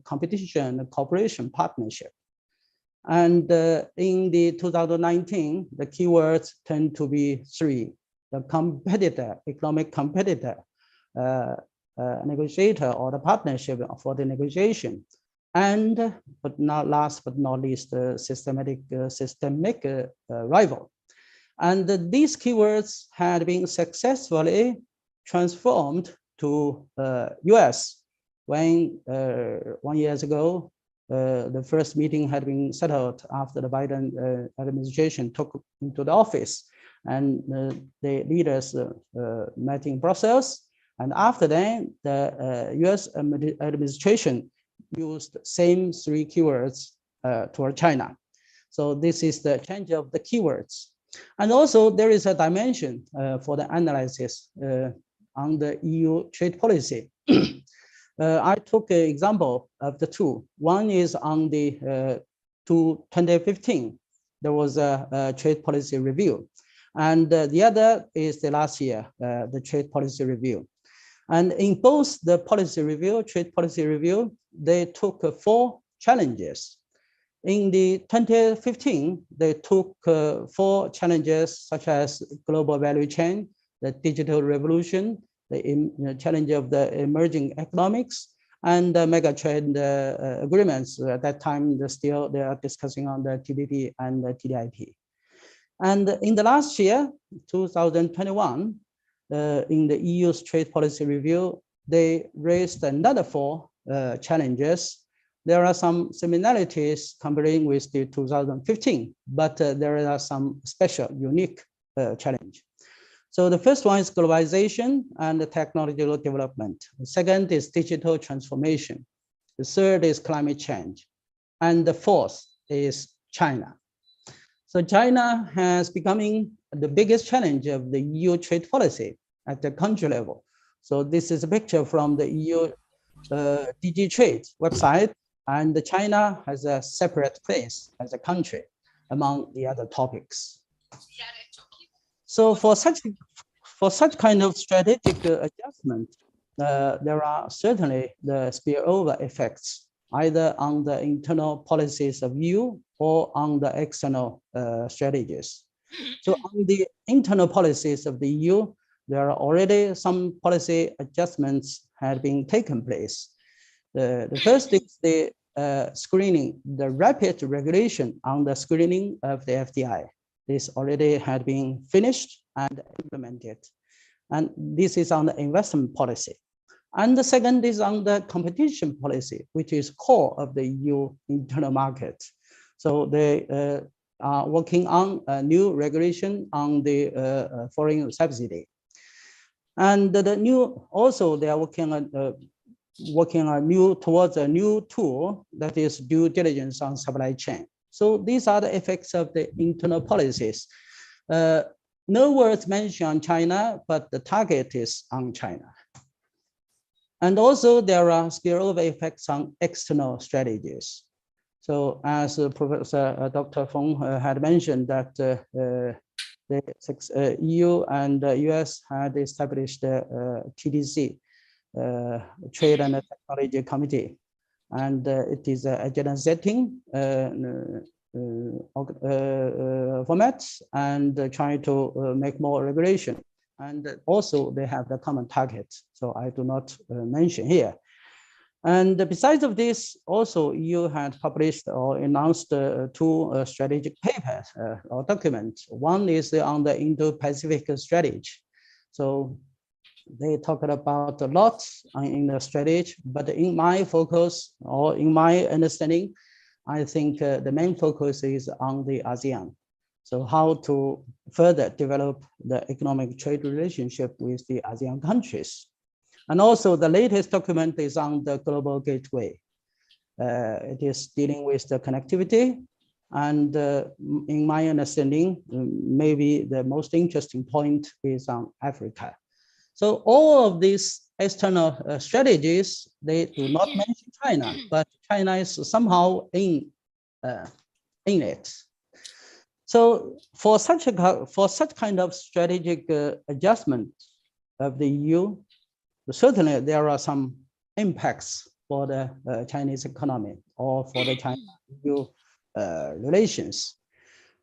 competition, cooperation, partnership. And in the 2019, the keywords tend to be three: the competitor, economic competitor, negotiator, or the partnership for the negotiation. And but not least, systemic rival. And these keywords had been successfully transformed to US when 1 year ago, the first meeting had been settled after the Biden administration took into the office, and the leaders met in Brussels. And after that, the US administration used same three keywords toward China. So this is the change of the keywords. And also there is a dimension for the analysis on the EU trade policy. I took an example of the two. One is on the 2015, there was a trade policy review. And the other is the last year, the trade policy review. And in both the policy review, trade policy review, they took 4 challenges. In the 2015, they took 4 challenges such as global value chain, the digital revolution, the challenge of the emerging economics, and the mega trade agreements. At that time, they are discussing on the TPP and the TDIP. And in the last year, 2021, in the EU's trade policy review, they raised another 4 challenges. There are some similarities comparing with the 2015, but there are some special, unique challenge. So the first one is globalization and the technological development. The second is digital transformation. The third is climate change. And the fourth is China. So China has becoming the biggest challenge of the EU trade policy at the country level. So this is a picture from the EU DG Trade website, and China has a separate place as a country among the other topics. So for such kind of strategic adjustment, there are certainly the spillover effects, either on the internal policies of EU or on the external strategies. So on the internal policies of the EU, there are already some policy adjustments had been taken place. The first is the screening, the rapid regulation on the screening of the FDI. This already had been finished and implemented. And this is on the investment policy. And the second is on the competition policy, which is core of the EU internal market. So they are working on a new regulation on the foreign subsidy. And the new, also they are working on towards a new tool that is due diligence on supply chain. So these are the effects of the internal policies. no words mentioned on China, but the target is on China. And also there are spillover effects on external strategies. So as Professor Dr. Feng had mentioned that the EU and US had established TDC, Trade and Technology Committee, and it is a agenda setting format and trying to make more regulation. And also they have the common target, so I do not mention here. And besides of this, also EU had published or announced two strategic papers or documents. One is on the Indo-Pacific strategy. So they talked about a lot in the strategy, but in my focus or in my understanding, I think the main focus is on the ASEAN. So how to further develop the economic trade relationship with the ASEAN countries. And also the latest document is on the global gateway. It is dealing with the connectivity. And in my understanding, maybe the most interesting point is on Africa. So all of these external strategies, they do not mention China, but China is somehow in it. So for such kind of strategic adjustment of the EU, certainly there are some impacts for the Chinese economy or for the China-EU relations.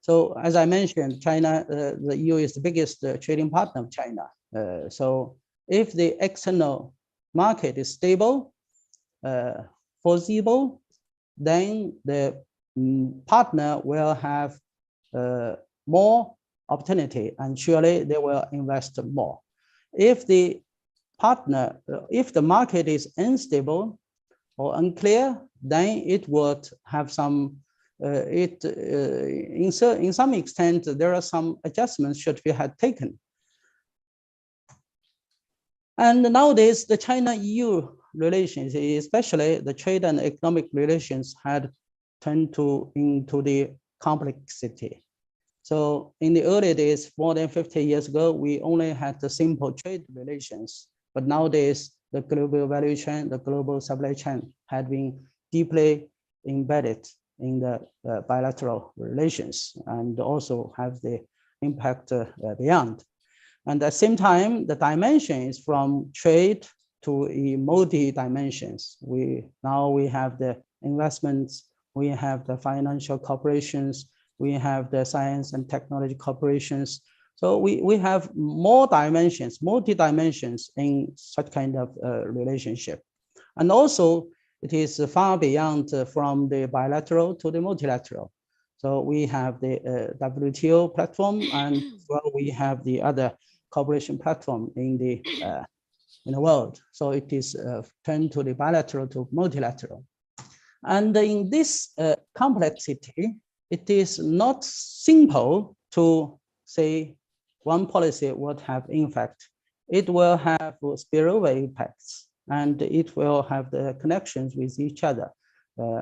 So as I mentioned, China, the EU is the biggest trading partner of China. So if the external market is stable, foreseeable, then the partner will have more opportunity and surely they will invest more. If the partner, if the market is unstable or unclear, then it would have some, in some extent, there are some adjustments should be had taken. And nowadays, the China-EU relations, especially the trade and economic relations, had turned into the complexity. So in the early days, more than 50 years ago, we only had the simple trade relations. But nowadays, the global value chain, the global supply chain had been deeply embedded in the bilateral relations and also have the impact beyond. And at the same time, the dimensions from trade to multi-dimensions. Now we have the investments, we have the financial corporations, we have the science and technology corporations. So we have more dimensions, multi-dimensions in such kind of relationship. And also it is far beyond from the bilateral to the multilateral. So we have the WTO platform and well, we have the other cooperation platform in the world. So it is turned to the bilateral to multilateral. And in this complexity, it is not simple to say one policy would have impact. It will have spillover impacts and it will have the connections with each other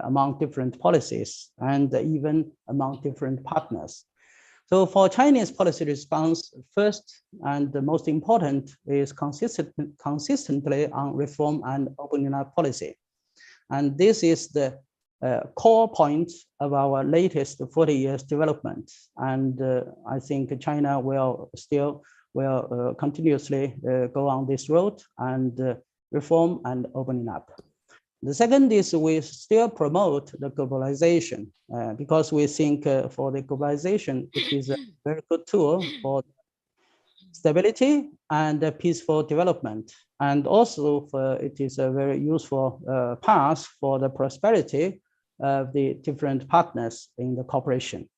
among different policies and even among different partners. So for Chinese policy response, first and the most important is consistently on reform and opening up policy. And this is the core point of our latest 40 years development. And I think China will continuously go on this road and reform and opening up. The second is we still promote the globalization because we think for the globalization, it is a very good tool for stability and peaceful development. And also it is a very useful path for the prosperity of the different partners in the cooperation.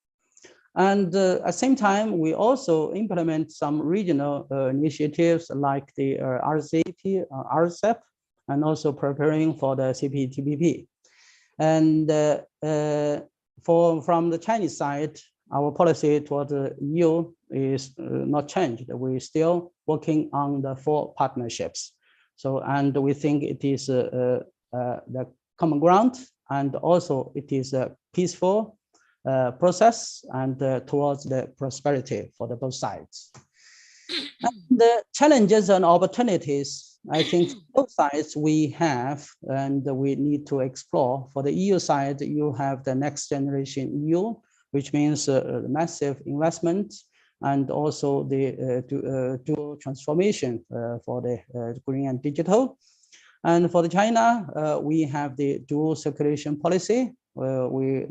And at the same time, we also implement some regional initiatives like the RCEP, RCEP, and also preparing for the CPTPP. And from the Chinese side, our policy toward the EU is not changed. We're still working on the 4 partnerships. So, and we think it is the common ground, and also it is peaceful, process and towards the prosperity for the both sides. And the challenges and opportunities, I think both sides we have and we need to explore. For the EU side, you have the next generation EU, which means massive investment and also the dual transformation for the green and digital. And for the China, we have the dual circulation policy. We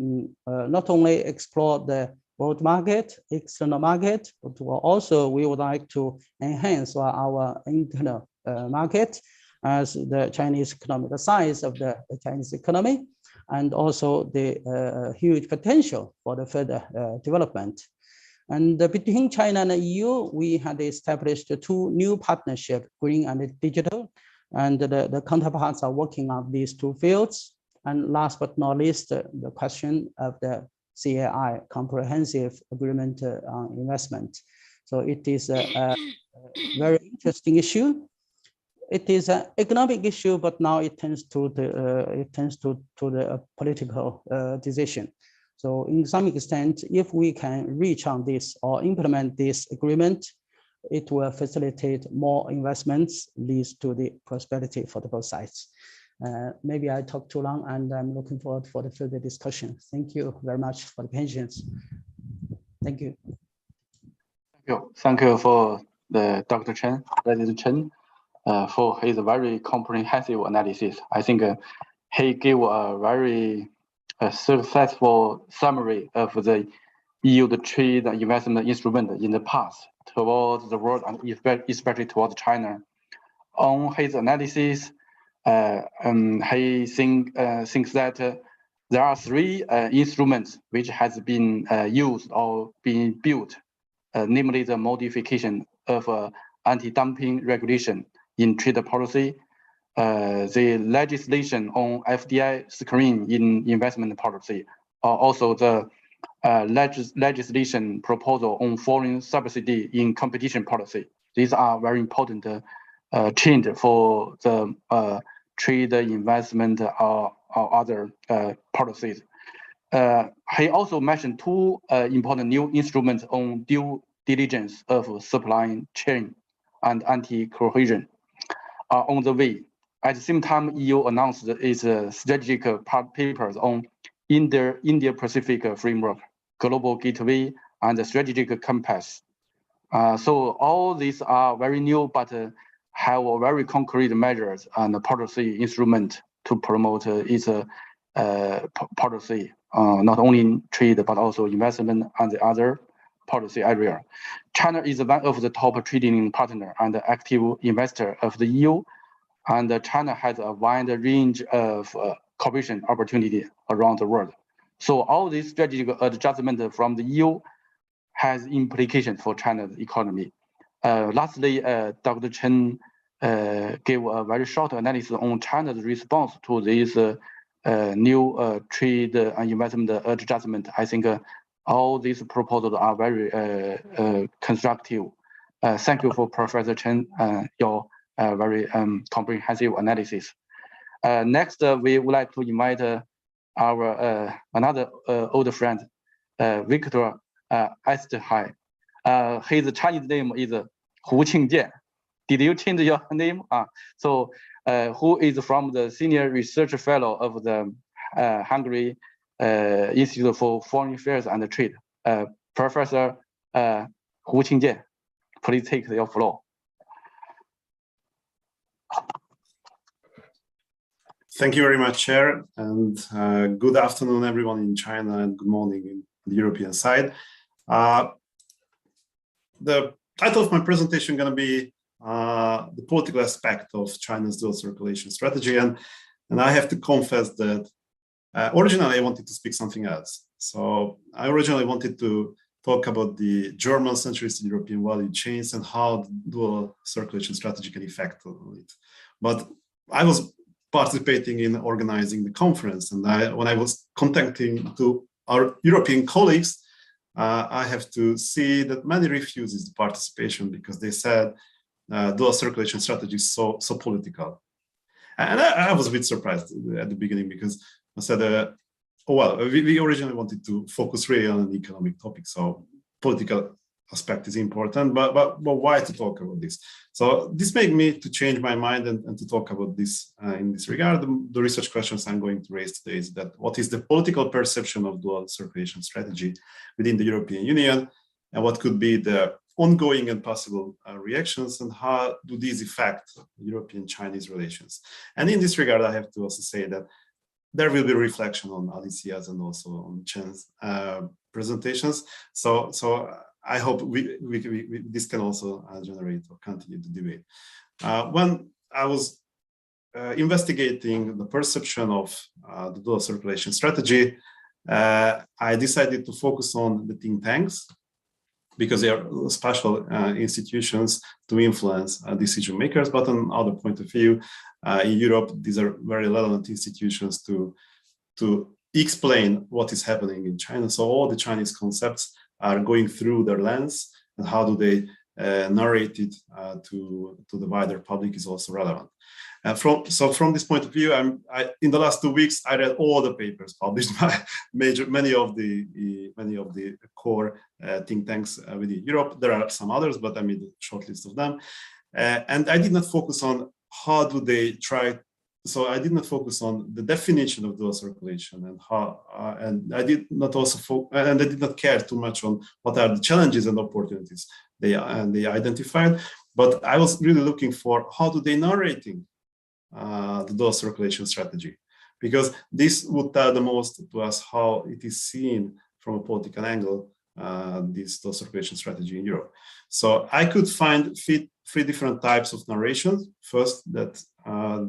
not only explore the world market, external market, but also we would like to enhance our internal market as the Chinese economic, the size of the Chinese economy, and also the huge potential for the further development. And between China and the EU, we had established 2 new partnerships, green and digital, and the counterparts are working on these 2 fields. And last but not least, the question of the CAI, Comprehensive Agreement on Investment. So it is a very interesting issue. It is an economic issue, but now it tends to the political decision. So in some extent, if we can reach on this or implement this agreement, it will facilitate more investments, leads to the prosperity for the both sides. Maybe I talked too long, and I'm looking forward for the further discussion. Thank you very much for the patience. Thank you. Thank you for the Dr. Chen, President Chen, for his very comprehensive analysis. I think he gave a very successful summary of the EU trade and investment instrument in the past towards the world and especially towards China. On his analysis, he thinks that there are 3 instruments which has been used or been built, namely the modification of anti-dumping regulation in trade policy, the legislation on FDI screen in investment policy, also the legislation proposal on foreign subsidy in competition policy. These are very important change for the trade, investment, or other policies. He also mentioned 2 important new instruments on due diligence of supply chain and anti-coercion are on the way. At the same time, EU announced its strategic papers on Indo-Pacific framework, global gateway, and the strategic compass. So all these are very new, but have a very concrete measures and policy instrument to promote its policy, not only in trade, but also investment and the other policy area. China is one of the top trading partner and active investor of the EU, and China has a wide range of cooperation opportunity around the world. So all this strategic adjustment from the EU has implications for China's economy. Lastly, Dr. Chen gave a very short analysis on China's response to this new trade and investment adjustment. I think all these proposals are very constructive. Thank you for Professor Chen, your very comprehensive analysis. Next, we would like to invite our another old friend, Victor Esthai. His Chinese name is Hu Qingjian. Did you change your name? So who is from the Senior Research Fellow of the Hungary Institute for Foreign Affairs and Trade. Professor Hu Qingjian, please take your floor. Thank you very much, Chair, and good afternoon, everyone in China, and good morning in the European side. The title of my presentation is going to be the political aspect of China's dual circulation strategy, and I have to confess that originally I wanted to speak something else. So I originally wanted to talk about the German centrist European value chains and how the dual circulation strategy can affect it. But I was participating in organizing the conference, and when I was contacting to our European colleagues, I have to see that many refuses the participation because they said dual circulation strategy is so political. And I was a bit surprised at the beginning because I said well, we originally wanted to focus really on an economic topic, so political aspect is important, but why to talk about this? So this made me to change my mind and to talk about this in this regard. The research questions I'm going to raise today is that what is the political perception of dual circulation strategy within the European Union, and what could be the ongoing and possible reactions, and how do these affect European-Chinese relations? And in this regard, I have to also say that there will be reflection on Alicia's and also on Chen's presentations. So I hope this can also generate or continue the debate. When I was investigating the perception of the dual circulation strategy, I decided to focus on the think tanks, because they are special institutions to influence decision makers. But on other point of view, in Europe, these are very relevant institutions to explain what is happening in China. So all the Chinese concepts are going through their lens, and how do they narrate it to the wider public is also relevant. From this point of view, in the last 2 weeks, I read all the papers published by many of the core think tanks within Europe. There are some others, but I made a short list of them. And I did not focus on how do they try. So I did not focus on the definition of dual circulation and how, and I did not also and I did not care too much on what are the challenges and opportunities they identified. But I was really looking for how do they narrating the dual circulation strategy, because this would tell the most to us how it is seen from a political angle, this dual circulation strategy in Europe. So I could find three different types of narrations. First, that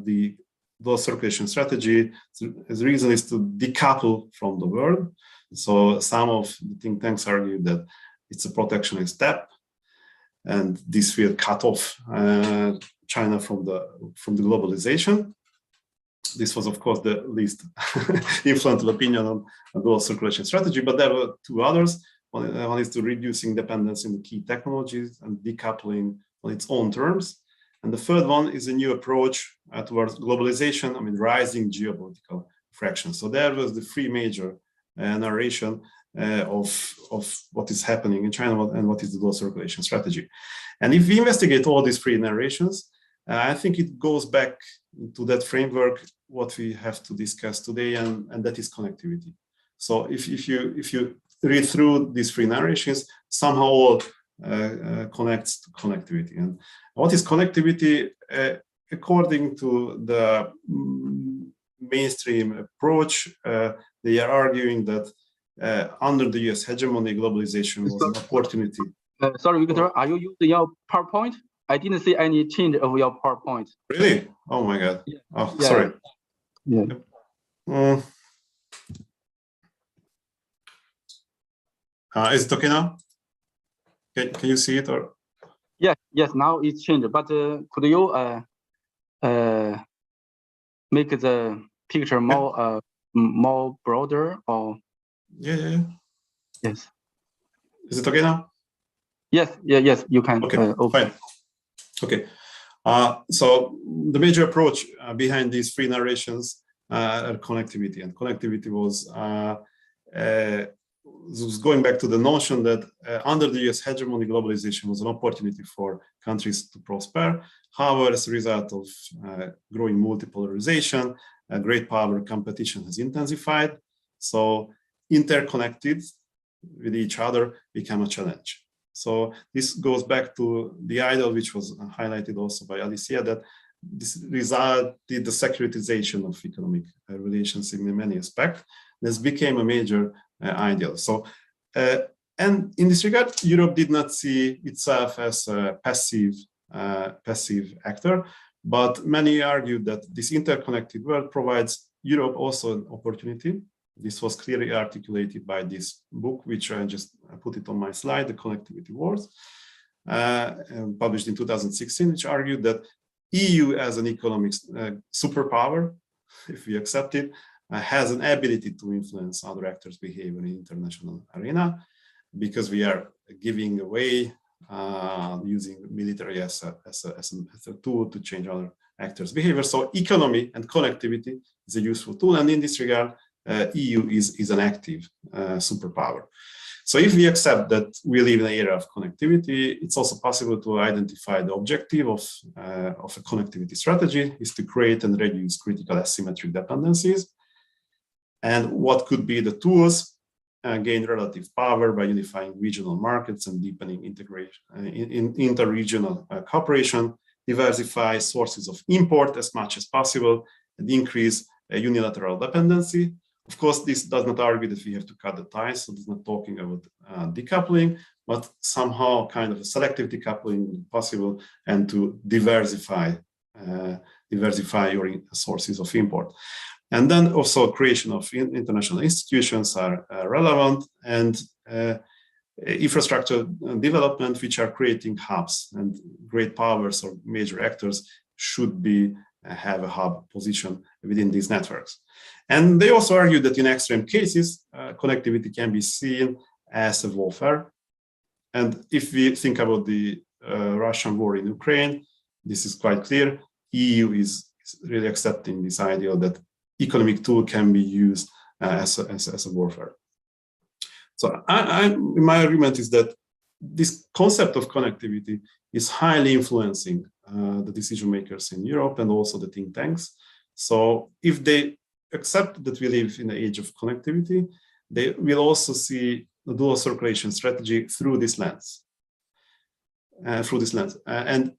the dual circulation strategy, the reason is to decouple from the world. So some of the think tanks argue that it's a protectionist step, and this will cut off China from the globalization. This was, of course, the least influential opinion on dual circulation strategy, but there were two others. One is to reducing dependence in the key technologies and decoupling on its own terms. And the third one is a new approach towards globalization, rising geopolitical fractions. So there was the three major narration of what is happening in China and what is the dual circulation strategy. And if we investigate all these three narrations, I think it goes back to that framework, what we have to discuss today, and that is connectivity. So if you read through these three narrations, somehow all connects to connectivity. And what is connectivity? According to the mainstream approach, they are arguing that under the US hegemony, globalization was an opportunity. Sorry, Victor, are you using your PowerPoint? I didn't see any change of your PowerPoint. Really? Oh my God. Yeah. Oh, yeah. sorry. Yeah. Is it okay now? Can you see it or? Yes, now it's changed. But could you make the picture more more broader or? Yeah. Yes. Is it okay now? Yes, you can. Okay, fine. Okay. So the major approach behind these three narrations are connectivity, and connectivity was going back to the notion that under the US hegemony, globalization was an opportunity for countries to prosper. However, as a result of growing multipolarization, great power competition has intensified. So interconnected with each other become a challenge. So this goes back to the ideal, which was highlighted also by Alicia, that this resulted the securitization of economic relations in many aspects. This became a major ideal. So, and in this regard, Europe did not see itself as a passive actor, but many argued that this interconnected world provides Europe also an opportunity. This was clearly articulated by this book, which I just put it on my slide, The Connectivity Wars, published in 2016, which argued that EU as an economic superpower, if we accept it, has an ability to influence other actors' behavior in the international arena, because we are giving away, using military as a tool to change other actors' behavior. So economy and connectivity is a useful tool. And in this regard, EU is an active superpower. So if we accept that we live in an era of connectivity, it's also possible to identify the objective of a connectivity strategy is to create and reduce critical asymmetric dependencies. And what could be the tools? Gain relative power by unifying regional markets and deepening integration in inter-regional cooperation, diversify sources of import as much as possible, and increase unilateral dependency. Of course, this does not argue that we have to cut the ties, so it's not talking about decoupling, but somehow kind of a selective decoupling possible, and to diversify your sources of import. And then also creation of international institutions are relevant, and infrastructure development, which are creating hubs, and great powers or major actors should have a hub position within these networks. And they also argue that in extreme cases, connectivity can be seen as a warfare. And if we think about the Russian war in Ukraine, this is quite clear. EU is really accepting this idea that economic tool can be used as a warfare. So my argument is that this concept of connectivity is highly influencing the decision makers in Europe and also the think tanks. So if they accept that we live in the age of connectivity, they will also see the dual circulation strategy through this lens. And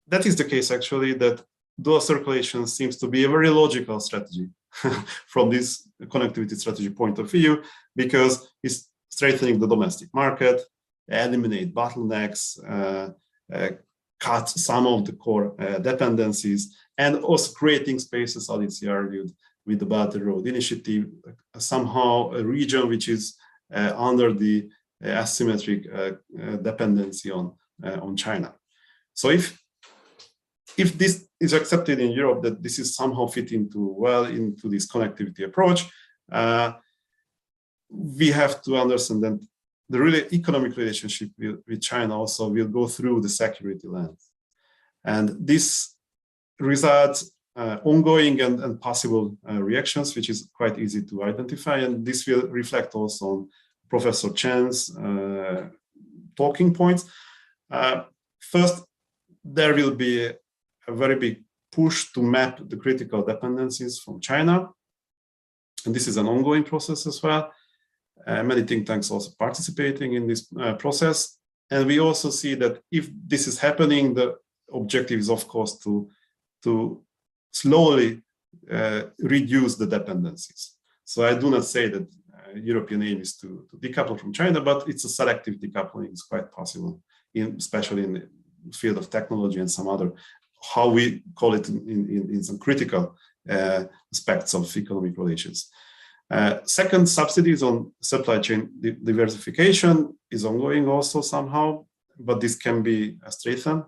that is the case, actually, that dual circulation seems to be a very logical strategy from this connectivity strategy point of view, because it's strengthening the domestic market, eliminate bottlenecks, cut some of the core dependencies, and also creating spaces, Alicia argued, with the Belt and Road Initiative, somehow a region which is under the asymmetric dependency on China. So if this is accepted in Europe, that this is somehow fitting well into this connectivity approach, we have to understand that the really economic relationship with China also will go through the security lens. And this results ongoing and possible reactions, which is quite easy to identify. And this will reflect also on Professor Chen's talking points. First, there will be a very big push to map the critical dependencies from China. And this is an ongoing process as well. Many think tanks also participating in this process. And we also see that if this is happening, the objective is, of course, to slowly reduce the dependencies. So I do not say that European aim is to decouple from China, but it's a selective decoupling. It's quite possible, especially in the field of technology and some other, how we call it in some critical aspects of economic relations. Second, subsidies on supply chain diversification is ongoing also somehow, but this can be strengthened.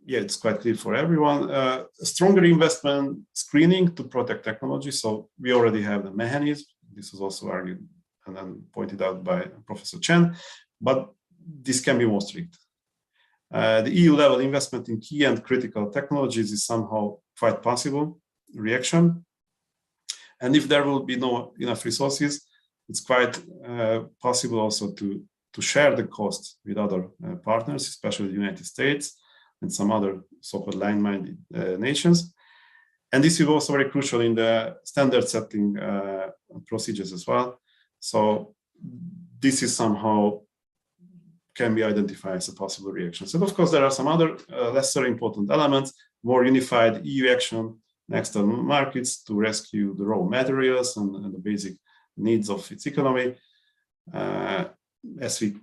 Yeah, it's quite clear for everyone. Stronger investment screening to protect technology. So we already have the mechanism. This was also argued and then pointed out by Professor Chen, but this can be more strict. The EU level investment in key and critical technologies is somehow quite possible reaction. And if there will be no enough resources, it's quite possible also to share the cost with other partners, especially the United States and some other so-called line-minded nations. And this is also very crucial in the standard setting procedures as well. So this is somehow can be identified as a possible reaction. So of course, there are some other lesser important elements, more unified EU action next to markets to rescue the raw materials and the basic needs of its economy. As we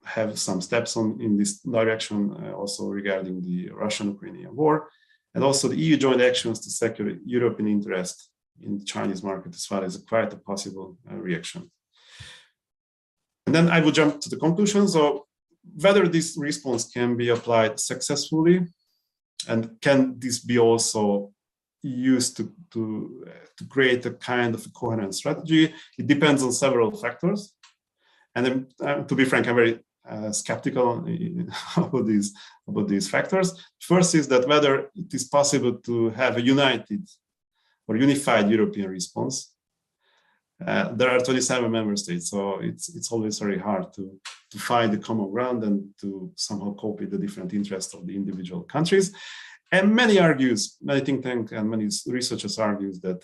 have some steps in this direction, also regarding the Russian-Ukrainian war, and also the EU joint actions to secure European interest in the Chinese market as well as quite a possible reaction. And then I will jump to the conclusion. So whether this response can be applied successfully, and can this be also used to create a kind of a coherent strategy, it depends on several factors. And to be frank, I'm very skeptical about these factors. First is that whether it is possible to have a united or unified European response. There are 27 member states, so it's always very hard to find the common ground and to somehow cope with the different interests of the individual countries. And many think tanks and many researchers argues that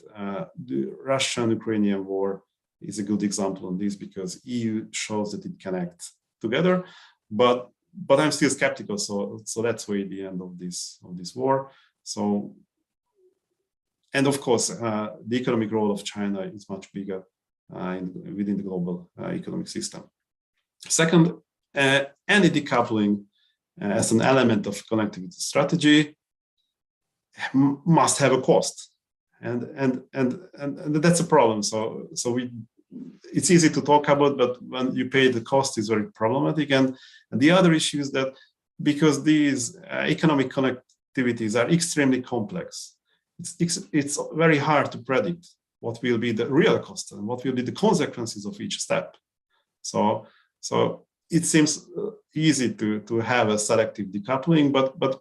the Russian-Ukrainian war is a good example on this, because EU shows that it can act together, but I'm still skeptical. So that's why the end of this war. So, and of course, the economic role of China is much bigger within the global economic system. Second, any decoupling as an element of connectivity strategy must have a cost, and that's a problem. So it's easy to talk about, but when you pay the cost, is very problematic. And the other issue is that because these economic connectivities are extremely complex, it's very hard to predict what will be the real cost and what will be the consequences of each step. So it seems easy to have a selective decoupling, but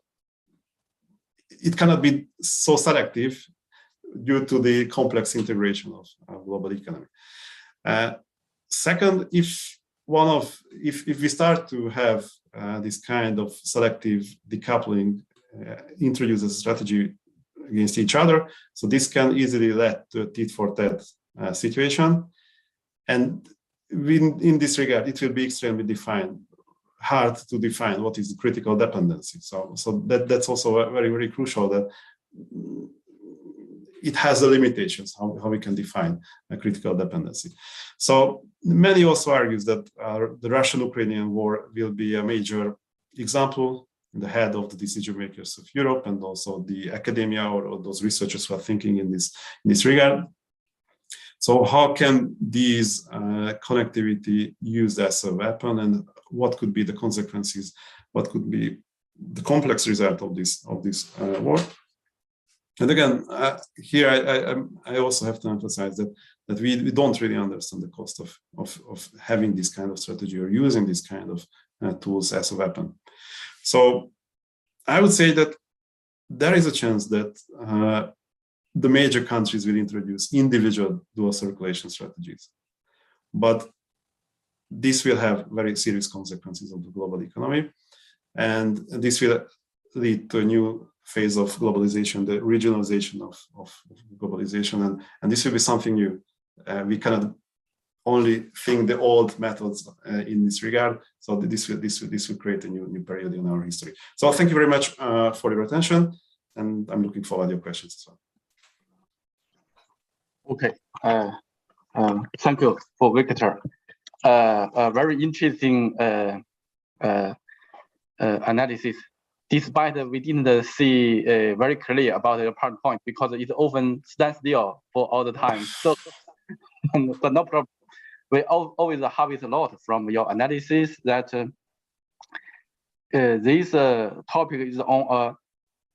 it cannot be so selective due to the complex integration of global economy. Second, if we start to have this kind of selective decoupling introduce a strategy against each other, so this can easily lead to a tit-for-tat situation. And in this regard, it will be extremely hard to define what is the critical dependency. So that's also very, very crucial, that it has the limitations, how we can define a critical dependency. So many also argues that the Russian-Ukrainian war will be a major example in the head of the decision makers of Europe, and also the academia or those researchers who are thinking in this regard. So how can these connectivity used as a weapon, and what could be the consequences? What could be the complex result of this war? And again, here I also have to emphasize that we don't really understand the cost of having this kind of strategy or using this kind of tools as a weapon. So I would say that there is a chance that the major countries will introduce individual dual circulation strategies, but this will have very serious consequences on the global economy, and this will lead to a new phase of globalization, the regionalization of globalization, and this will be something new. We cannot only think the old methods in this regard. So this will create a new period in our history. So thank you very much for your attention, and I'm looking forward to your questions as well. Okay, thank you for Victor. A very interesting analysis. Despite we didn't see very clear about the PowerPoint, because it often stands still for all the time. So, but no problem. We always harvest a lot from your analysis. That this topic is on a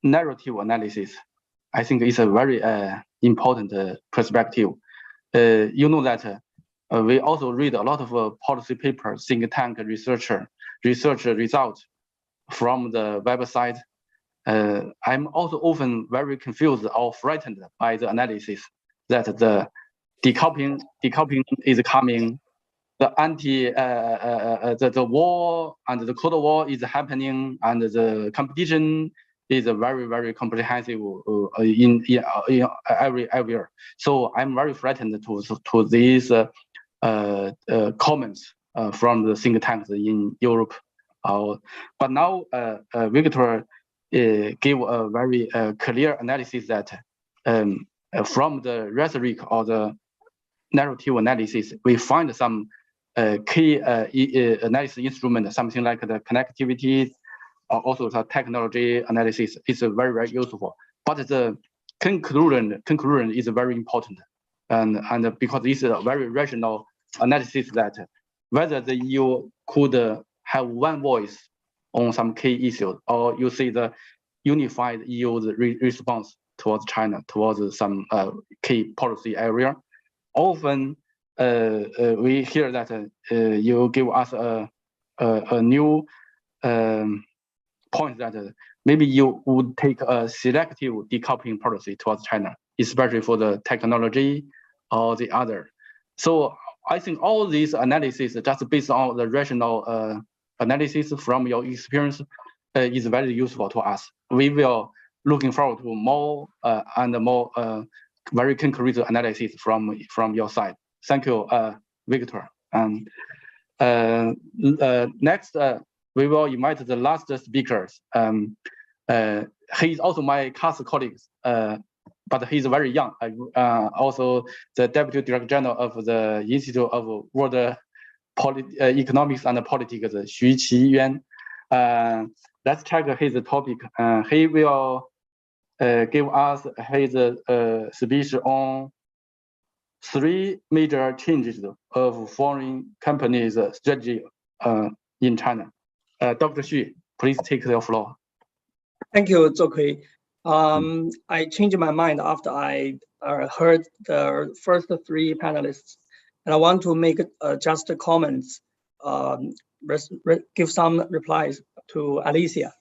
narrative analysis. I think it's a very important perspective. You know that we also read a lot of policy papers, think tank research results from the website. I'm also often very confused or frightened by the analysis that the decoupling is coming, the the war and the Cold War is happening, and the competition is very, very comprehensive in every area. So I'm very frightened to these comments from the think tanks in Europe. But now Victor gave a very clear analysis that from the rhetoric or the narrative analysis, we find some key analysis instrument, something like the connectivity, also the technology analysis is very, very useful. But the conclusion is very important, and because this is a very rational analysis that whether the EU could have one voice on some key issues, or you see the unified EU's response towards China, towards some key policy area. Often we hear that you give us a new point that maybe you would take a selective decoupling policy towards China. especially for the technology or the other. So I think all these analysis just based on the rational analysis from your experience is very useful to us. We will looking forward to more and more very concrete analysis from your side. Thank you, Victor. And next, we will invite the last speakers. He's also my class colleague, but he's very young. Also the Deputy Director General of the Institute of World Economics and Politics, Xu Qiyuan. Let's check his topic. He will give us his speech on 3 major changes of foreign companies' strategy in China. Dr. Xu, please take the floor. Thank you, Zhou. I changed my mind after I heard the first 3 panelists, and I want to make just comments, give some replies to Alicia,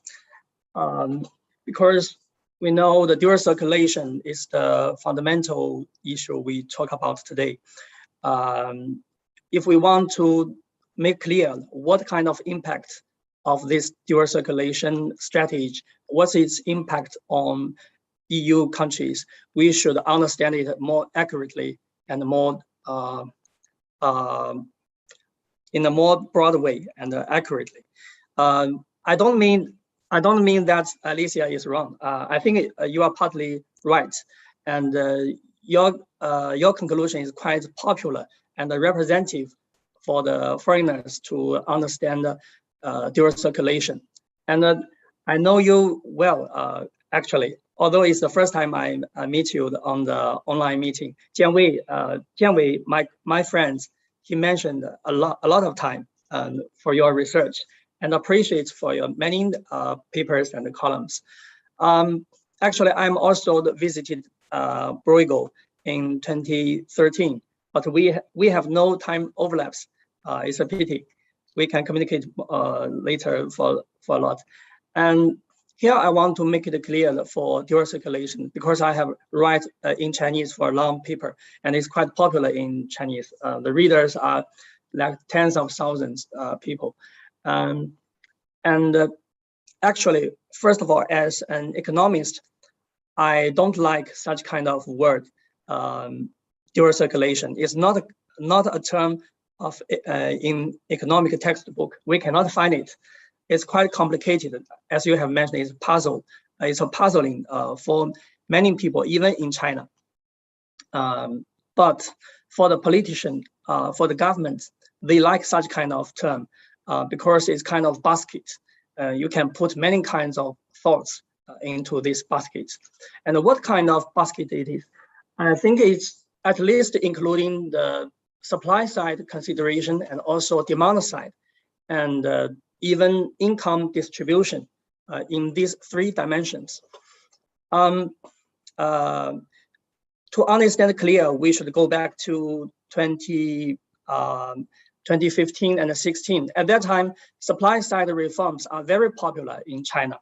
because we know the dual circulation is the fundamental issue we talk about today. If we want to make clear what kind of impact of this dual circulation strategy, what's its impact on EU countries, we should understand it more accurately and more in a more broad way and accurately. I don't mean that Alicia is wrong. I think you are partly right, and your conclusion is quite popular and representative for the foreigners to understand dual circulation. And I know you well, actually, although it's the first time I meet you on the online meeting. Jianwei, my friends, he mentioned a lot of time for your research and appreciates for your many papers and columns. Actually, I'm also visited Bruegel in 2013, but we have no time overlaps. It's a pity. We can communicate later for a lot. And here I want to make it clear for dual circulation, because I have write in Chinese for a long paper, and it's quite popular in Chinese. The readers are like tens of thousands people. Actually, first of all, as an economist, I don't like such kind of word, dual circulation. It's not a term of in economic textbook. We cannot find it. It's quite complicated. As you have mentioned, it's puzzle. It's a puzzling for many people, even in China. But for the politician, for the government, they like such kind of term because it's kind of basket. You can put many kinds of thoughts into this basket. And what kind of basket it is? I think it's at least including the supply side consideration and also demand side, and even income distribution in these 3 dimensions. To understand clear, we should go back to 2015 and 16. At that time, supply side reforms are very popular in China.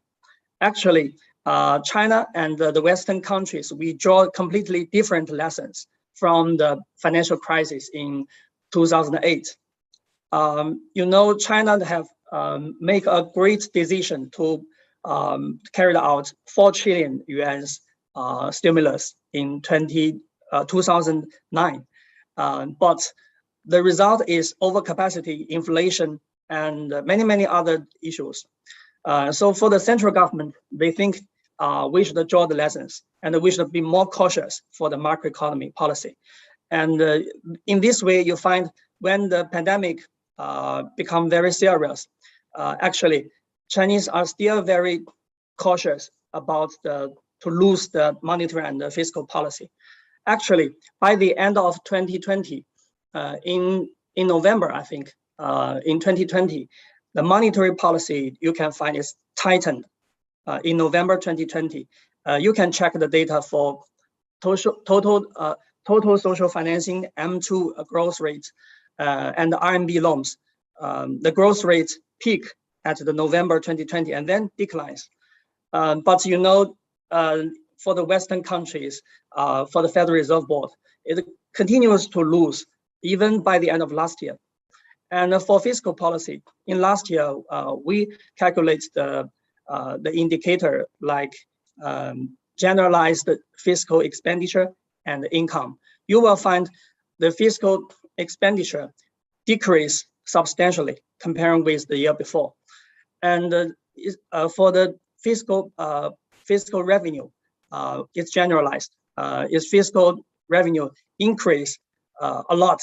Actually, China and the Western countries, we draw completely different lessons from the financial crisis in 2008. You know, China have make a great decision to carry out 4 trillion yuan stimulus in 2009. But the result is overcapacity, inflation, and many other issues. So for the central government, they think we should draw the lessons and we should be more cautious for the macroeconomy policy. And in this way, you find when the pandemic become very serious, actually, Chinese are still very cautious about to lose the monetary and the fiscal policy. Actually, by the end of 2020, in November, I think, in 2020, the monetary policy you can find is tightened. In November 2020, you can check the data for total social financing, M2 growth rate, and the RMB loans. The growth rate peak at the November 2020 and then declines. But you know, for the Western countries, for the Federal Reserve Board, it continues to lose even by the end of last year. And for fiscal policy, in last year, we calculate the indicator like generalized fiscal expenditure and income. You will find the fiscal expenditure decrease substantially comparing with the year before. And for the fiscal revenue, it's generalized. Its fiscal revenue increase a lot,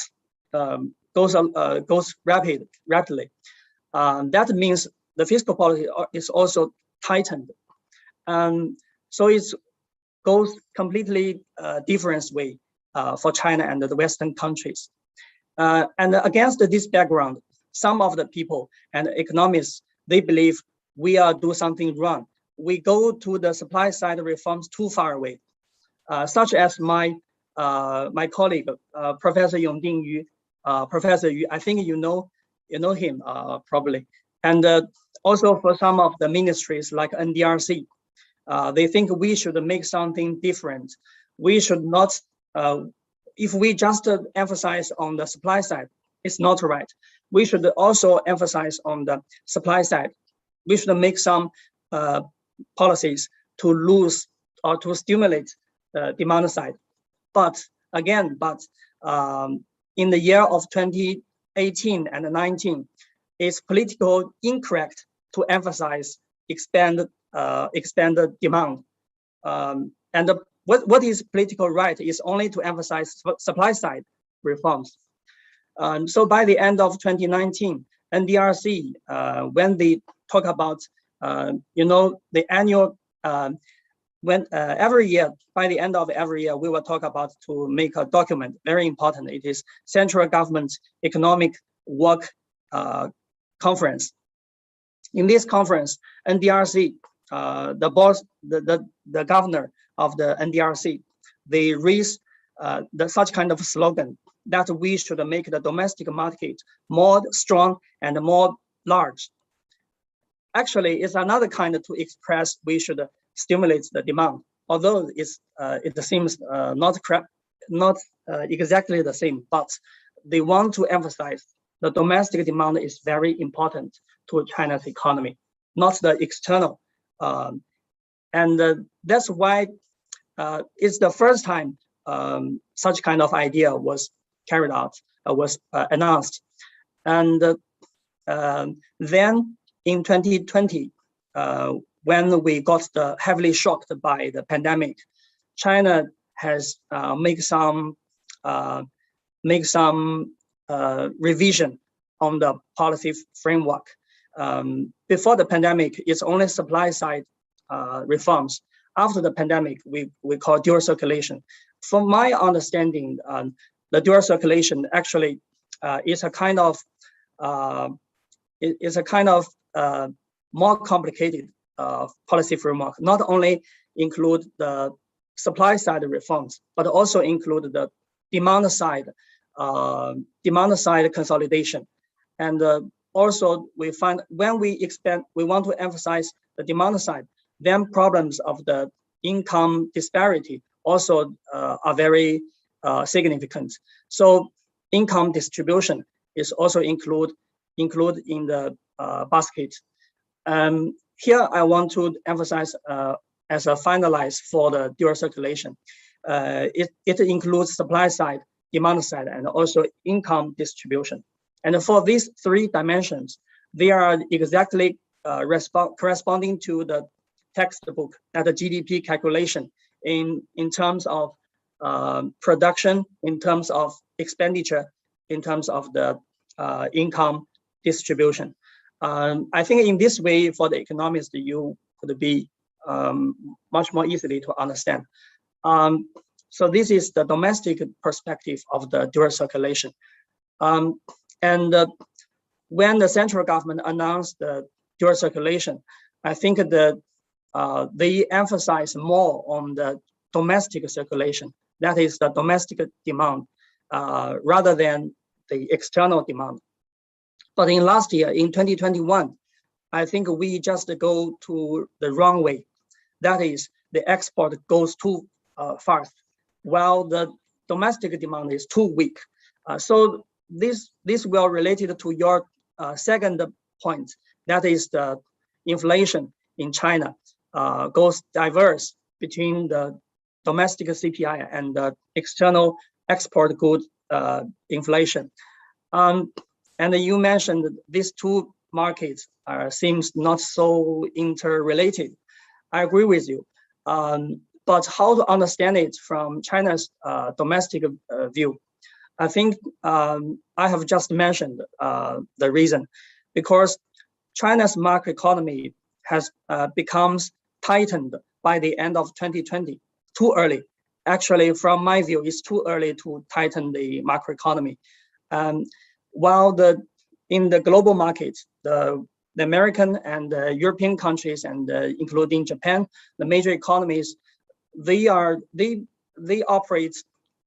goes rapidly. That means the fiscal policy is also tightened. So it goes completely different way for China and the Western countries. And against this background, some of the people and economists, they believe we are doing something wrong. We go to the supply side reforms too far away, such as my colleague, Professor Yongding Yu, Professor Yu, I think you know him probably. And also for some of the ministries like NDRC, they think we should make something different. We should not, if we just emphasize on the supply side, it's not right. We should also emphasize on the supply side. We should make some policies to lose or to stimulate the demand side. But again, in the year of 2018 and 19, it's politically incorrect to emphasize expand the demand. And what is political right is only to emphasize supply side reforms. So by the end of 2019, NDRC, when they talk about, the annual, every year, by the end of every year, we will talk about to make a document, very important. It is Central Government Economic Work Conference. In this conference, NDRC, the boss, the governor of the NDRC, they raise such kind of slogan that we should make the domestic market more strong and more large. Actually, it's another kind to express we should stimulate the demand, although it seems not exactly the same, but they want to emphasize the domestic demand is very important to China's economy, not the external. And that's why it's the first time such kind of idea was carried out, was announced. And then in 2020, when we got heavily shocked by the pandemic, China has make some revision on the policy framework. Before the pandemic, it's only supply side reforms. After the pandemic, we call dual circulation. From my understanding, the dual circulation actually is a kind of more complicated policy framework. Not only include the supply side reforms, but also include the demand side consolidation. And also we find when we expand, we want to emphasize the demand side, then problems of the income disparity also are very significant. So income distribution is also included in the basket. Here I want to emphasize as a finalize for the dual circulation. It includes supply side, demand side, and also income distribution. And for these three dimensions, they are exactly corresponding to the textbook at the GDP calculation in terms of production, in terms of expenditure, in terms of the income distribution. I think in this way, for the economists, you could be much more easily to understand. So this is the domestic perspective of the dual circulation. And when the central government announced the dual circulation, I think that they emphasize more on the domestic circulation, that is the domestic demand, rather than the external demand. But in last year, in 2021, I think we just go to the wrong way. That is, the export goes too fast, while the domestic demand is too weak. So this will related to your second point, that is the inflation in China goes diverse between the domestic CPI and the external export good inflation. And you mentioned these two markets seems not so interrelated. I agree with you. But how to understand it from China's domestic view? I think I have just mentioned the reason, because China's macroeconomy has becomes tightened by the end of 2020, too early. Actually, from my view, it's too early to tighten the macroeconomy. While in the global markets, the American and the European countries, and including Japan, the major economies, they operate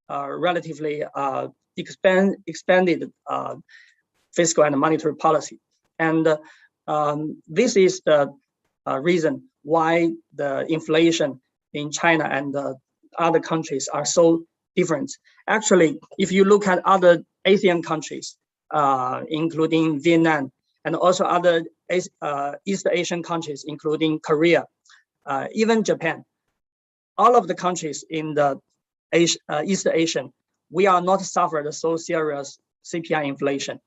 relatively expanded fiscal and monetary policy, and this is the reason why the inflation in China and other countries are so different. Actually, if you look at other Asian countries, including Vietnam, and also other East Asian countries, including Korea, even Japan, all of the countries in the East Asian, we are not suffered so serious CPI inflation.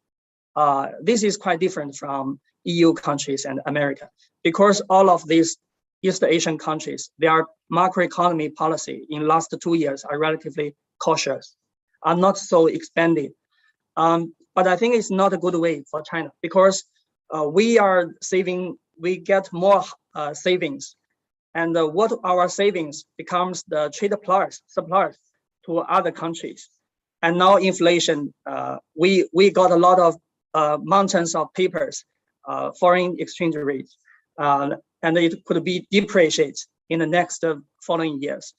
This is quite different from EU countries and America, because all of these East Asian countries, their macroeconomy policy in last 2 years are relatively cautious, are not so expanded. But I think it's not a good way for China, because we are saving, we get more savings, and what our savings becomes the trade supplies to other countries. And now inflation, we got a lot of mountains of papers, foreign exchange rates, and it could be depreciated in the next following years.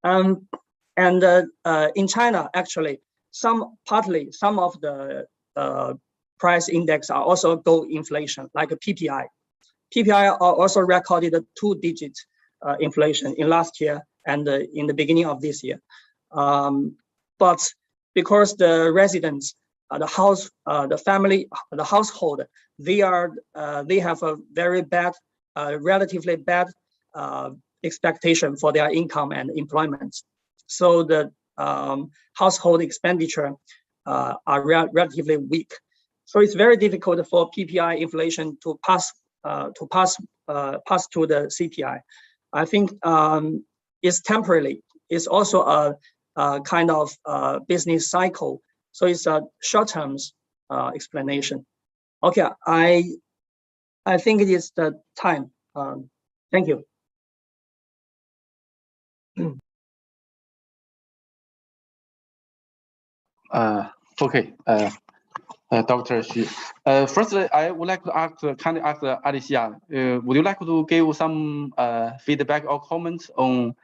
And in China, actually, some of the price index are also gold inflation, like a PPI. PPI are also recorded a 2-digit inflation in last year and in the beginning of this year. But because the residents, the household, they have a very bad, relatively bad expectation for their income and employment. So the household expenditure are relatively weak. So it's very difficult for PPI inflation to pass to the CPI. I think it's temporarily. It's also a kind of business cycle. So it's a short-term explanation. Okay, I think it is the time. Thank you. Okay, Dr. Xu. Firstly, I would like to ask Alicia, would you like to give some feedback or comments on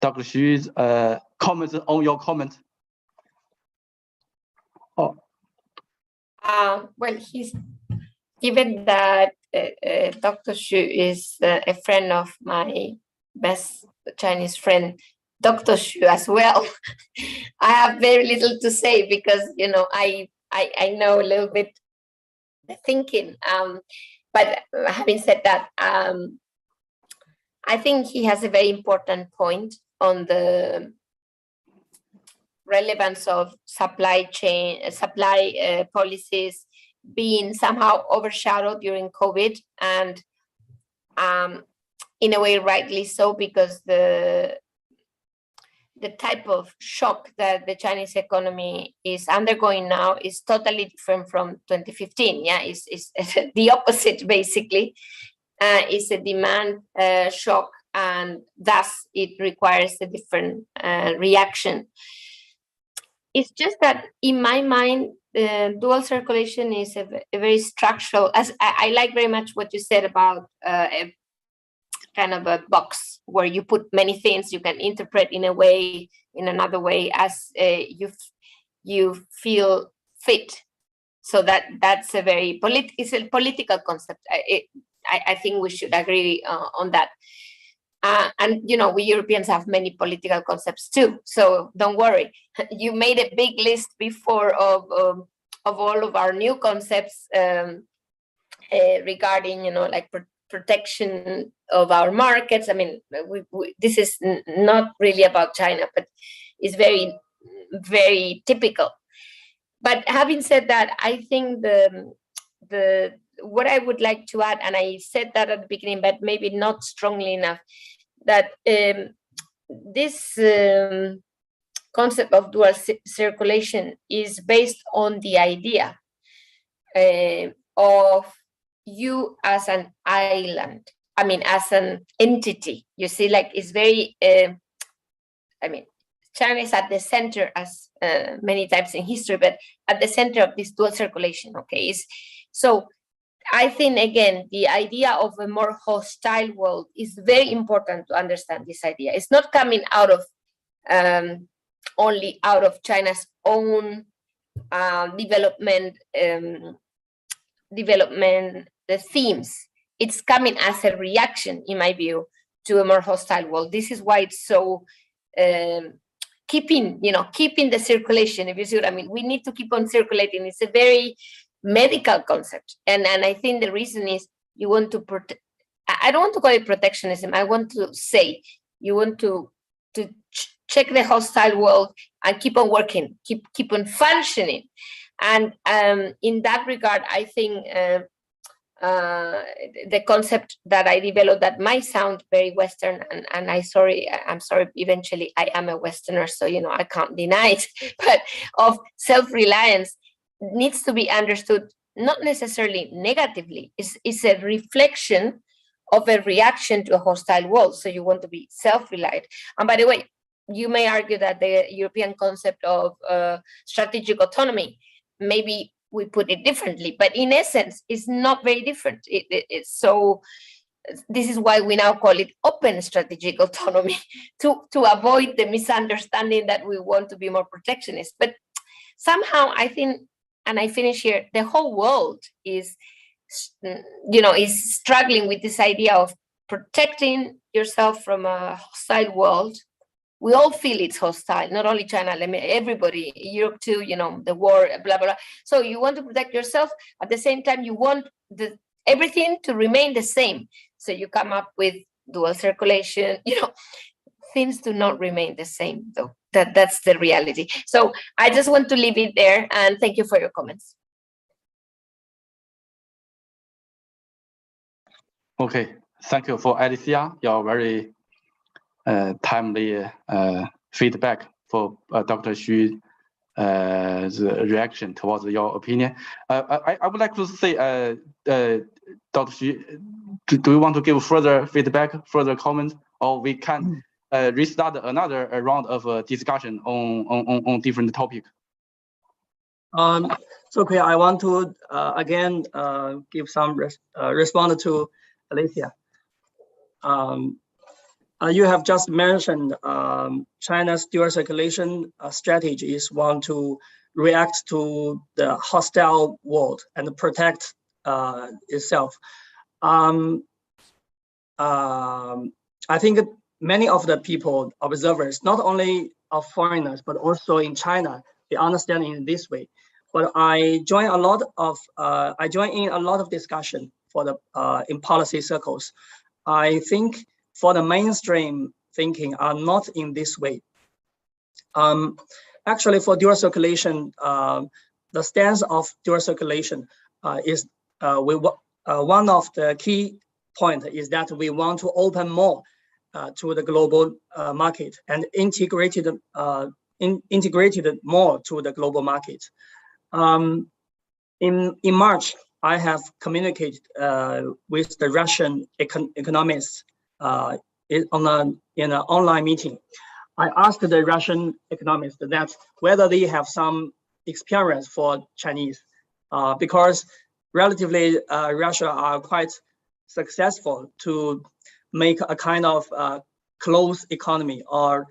Dr. Xu's comments on your comment? Oh. Well, given that Dr. Xu is a friend of my best Chinese friend, Dr. Xu as well, I have very little to say, because I know a little bit the thinking. But having said that, I think he has a very important point on the relevance of supply policies being somehow overshadowed during COVID, and in a way rightly so, because the type of shock that the Chinese economy is undergoing now is totally different from 2015. Yeah, it's the opposite basically. It's a demand shock, and thus it requires a different reaction. It's just that in my mind, dual circulation is a very structural, as I like very much what you said about a kind of a box where you put many things you can interpret in a way, in another way, as you feel fit. So that's a very it's a political concept. I think we should agree on that. And you know, we Europeans have many political concepts too, so don't worry. You made a big list before of all of our new concepts regarding, you know, like protection of our markets. I mean, this is not really about China, but it's very, very typical. But having said that, I think the what I would like to add, and I said that at the beginning, but maybe not strongly enough, that this concept of dual circulation is based on the idea of you as an island, I mean, as an entity. You see, like, it's very, I mean, China is at the center, as many times in history, but at the center of this dual circulation, okay? So I think, again, the idea of a more hostile world is very important to understand this idea. It's not coming out of only out of China's own development, the themes. It's coming as a reaction, in my view, to a more hostile world. This is why it's so keeping the circulation, if you see what I mean. We need to keep on circulating. It's a very medical concept. And I think the reason is you want to protect. I don't want to call it protectionism. I want to say you want to check the hostile world and keep on working, keep on functioning. And in that regard, I think the concept that I developed, that might sound very Western, and I'm sorry, eventually I am a Westerner, so, you know, I can't deny it, but of self-reliance needs to be understood not necessarily negatively. It's a reflection of a reaction to a hostile world. So you want to be self-reliant. And by the way, you may argue that the European concept of strategic autonomy, maybe we put it differently, but in essence, it's not very different. It's so, this is why we now call it open strategic autonomy, to avoid the misunderstanding that we want to be more protectionist. But somehow I think, and I finish here, the whole world is, you know, is struggling with this idea of protecting yourself from a hostile world. We all feel it's hostile, not only China, everybody, Europe too, you know, the war, blah, blah, blah. So you want to protect yourself. At the same time, you want everything to remain the same. So you come up with dual circulation, you know, things do not remain the same, though. That's the reality. So I just want to leave it there, and thank you for your comments. Okay, thank you for Alicia, your very timely feedback for Dr. Xu's reaction towards your opinion. I would like to say, Dr. Xu, do you want to give further feedback, further comments, or we can restart another round of discussion on different topic? So okay, I want to again give some respond to Alicia. You have just mentioned China's dual circulation strategy is one to react to the hostile world and protect itself. I think many of the people, observers, not only of foreigners, but also in China, they understand in this way. But I join in a lot of discussion for the in policy circles. I think for the mainstream thinking are not in this way. Actually, for dual circulation, the stance of dual circulation is one of the key points is that we want to open more to the global market and integrated more to the global market. In March, I have communicated with the Russian economists in an online meeting. I asked the Russian economists that whether they have some experience for Chinese, because relatively Russia are quite successful to make a kind of closed economy or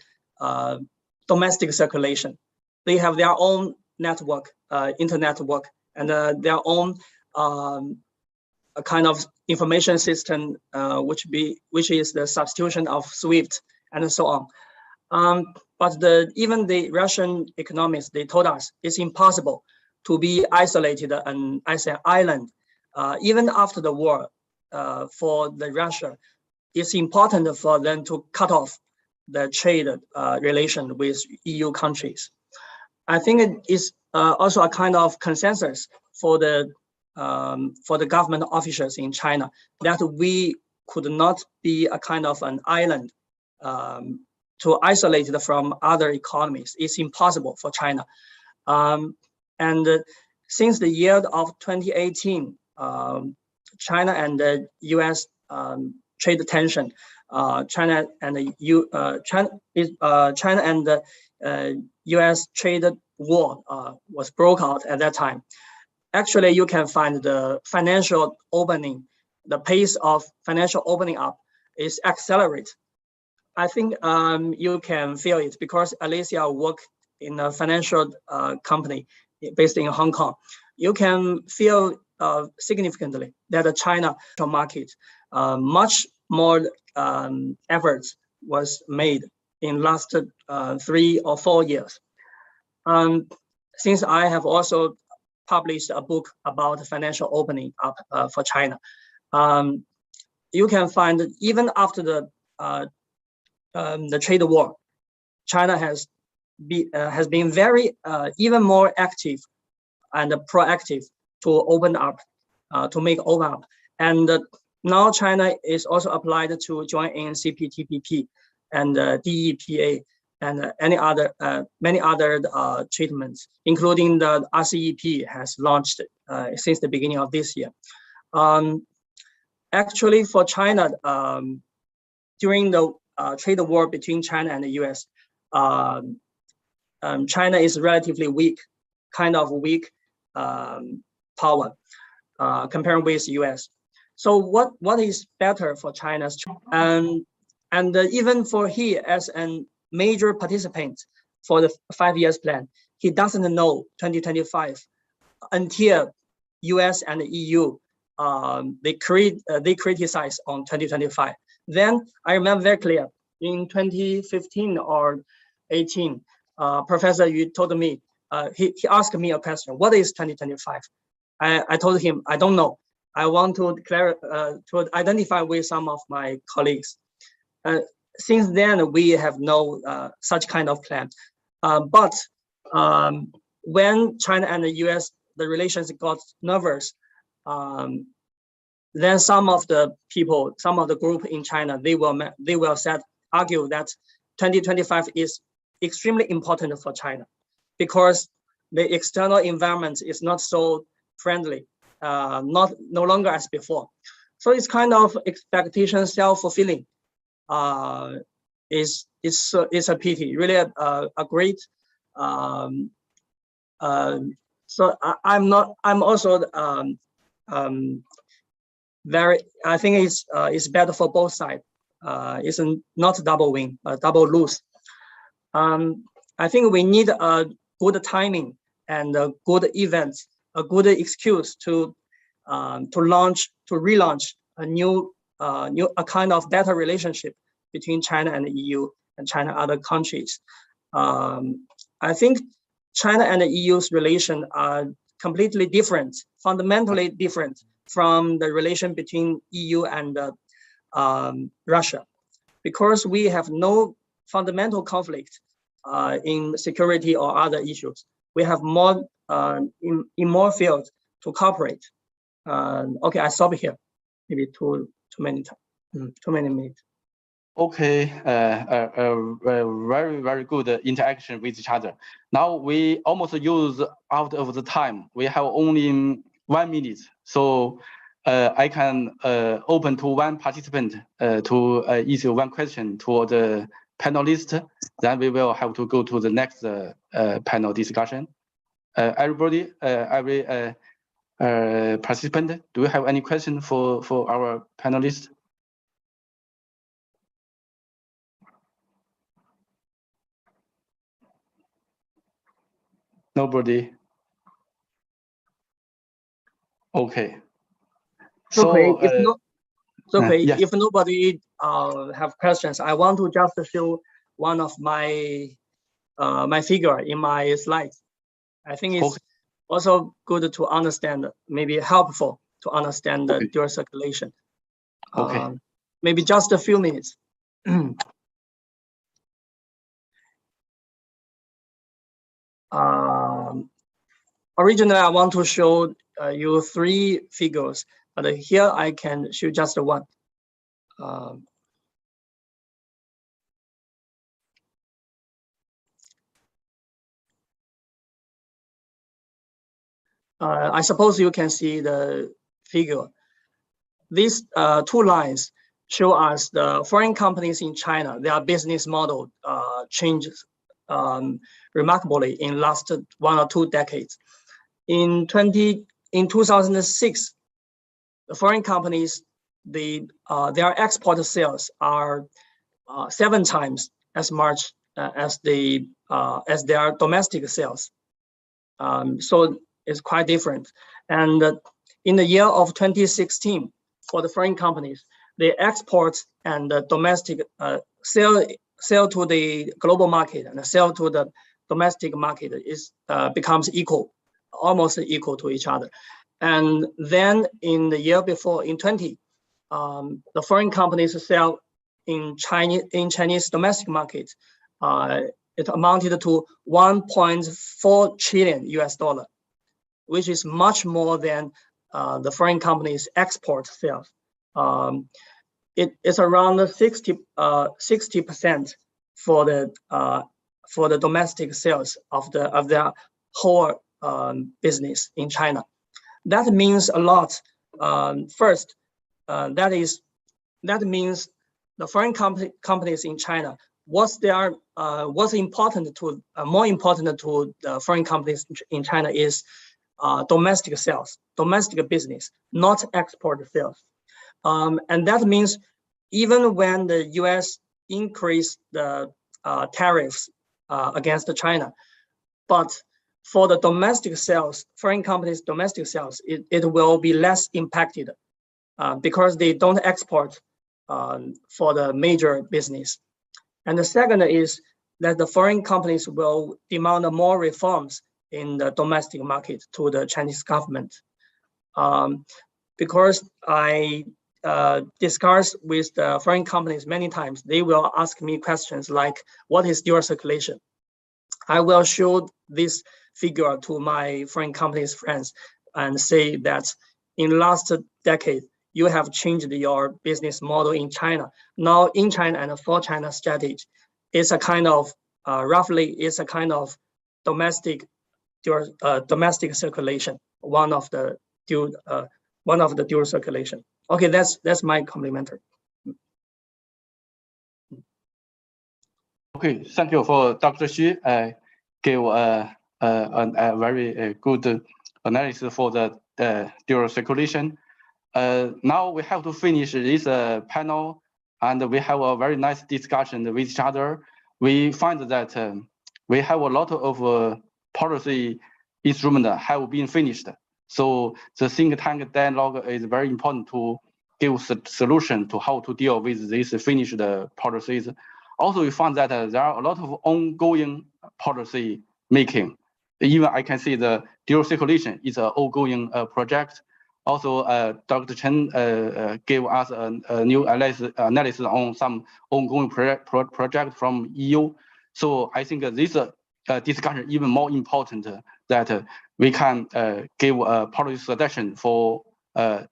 domestic circulation. They have their own network, internet network, and their own a kind of information system, which is the substitution of SWIFT and so on. But even the Russian economists, they told us it's impossible to be isolated and as an island. Even after the war, for the Russia, it's important for them to cut off the trade relation with EU countries. I think it is also a kind of consensus for the government officials in China that we could not be a kind of an island to isolate it from other economies. It's impossible for China. And since the year of 2018, China and the U.S. Trade tension, China and the U.S. trade war was broke out at that time. Actually, you can find the financial opening, the pace of financial opening up is accelerate. I think you can feel it because Alicia worked in a financial company based in Hong Kong. You can feel significantly that the China market much more efforts was made in last 3 or 4 years. Since I have also published a book about financial opening up for China, you can find that even after the trade war, China has been very even more active and proactive to open up, to make open up. And now China is also applied to join in CPTPP and DEPA and many other treatments, including the RCEP has launched since the beginning of this year. Actually, for China, during the trade war between China and the US, China is relatively weak, kind of weak power comparing with US. So what is better for China's and even for he as a major participant for the 5 years plan, he doesn't know 2025 until US and the EU they criticize on 2025. Then I remember very clear in 2015 or 18, Professor Yu told me, he asked me a question, what is 2025? I told him, I don't know. I want to to identify with some of my colleagues. Since then, we have no such kind of plan. But when China and the US, the relations got nervous, then some of the people, some of the group in China, they will argue that 2025 is extremely important for China because the external environment is not so friendly, no longer as before. So it's kind of expectation self-fulfilling. It's a pity, really a great. So I'm also I think it's better for both sides. It's not double win, double lose. I think we need a good timing and a good event, a good excuse to relaunch a kind of better relationship between China and the EU and China and other countries. I think China and the EU's relation are completely different, fundamentally different from the relation between EU and Russia, because we have no fundamental conflict in security or other issues. We have more in more fields to cooperate. Okay, I stop here. Maybe too many minutes. Okay, very good interaction with each other. Now we almost use out of the time. We have only 1 minute, so I can open to one participant to issue one question to the panelist. Then we will have to go to the next panel discussion. Everybody, every participant, do you have any question for our panelists? Nobody. Okay. If nobody have questions, I want to just show one of my my figure in my slides. I think it's also good to understand, maybe helpful to understand the dual circulation. Maybe just a few minutes. Originally, I want to show you 3 figures, but here I can show just one. I suppose you can see the figure. These 2 lines show us the foreign companies in China. Their business model changes remarkably in last 1 or 2 decades. In 2006, the foreign companies, their export sales are 7 times as much as their domestic sales. So it's quite different. And in the year of 2016, for the foreign companies, the exports and the domestic sell to the global market and the sell to the domestic market is becomes equal, almost equal to each other. And then in the year before, in 20, the foreign companies sell in Chinese domestic market. It amounted to 1.4 trillion US dollar, which is much more than the foreign companies' export sales. It is around 60% for the domestic sales of their whole business in China. That means a lot. First, that means the foreign companies in China, what's important to more important to the foreign companies in China is domestic sales, domestic business, not export sales. And that means even when the US increased the tariffs against China, but for the domestic sales, foreign companies' domestic sales, it will be less impacted because they don't export for the major business. And the second is that the foreign companies will demand more reforms in the domestic market to the Chinese government. Because I discussed with the foreign companies many times, they will ask me questions like, what is dual circulation? I will show this figure to my foreign companies friends and say that in last decade, you have changed your business model in China. Now in China and for China strategy, it's a kind of, roughly it's a kind of domestic circulation, one of the dual circulation. Okay, that's my complimentary. Okay, thank you for Dr. Xu. Gave a very good analysis for the dual circulation. Now we have to finish this panel, and we have a very nice discussion with each other. We find that we have a lot of policy instruments have been finished. So the think tank dialogue is very important to give a solution to how to deal with these finished policies. Also, we found that there are a lot of ongoing policy making. Even I can see the dual circulation is an ongoing project. Also, Dr. Chen gave us a new analysis on some ongoing project from EU. So I think this discussion is even more important that we can give a policy suggestion for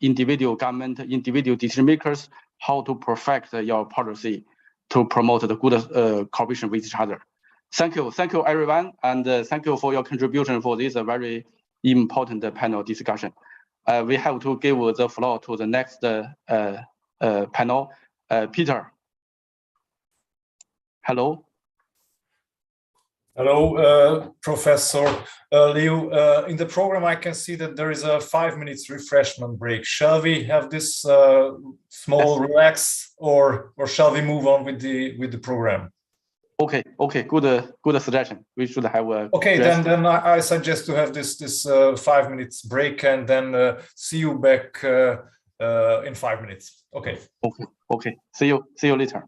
individual government, individual decision makers, how to perfect your policy to promote the good cooperation with each other. Thank you everyone, and thank you for your contribution for this very important panel discussion. We have to give the floor to the next panel. Peter. Hello. Hello, Professor Liu. In the program, I can see that there is a 5 minutes refreshment break. Shall we have this small relax, or shall we move on with the program? Okay. Good suggestion. We should have a. Okay, then I suggest to have this 5 minutes break, and then see you back in 5 minutes. Okay. Okay. See you later.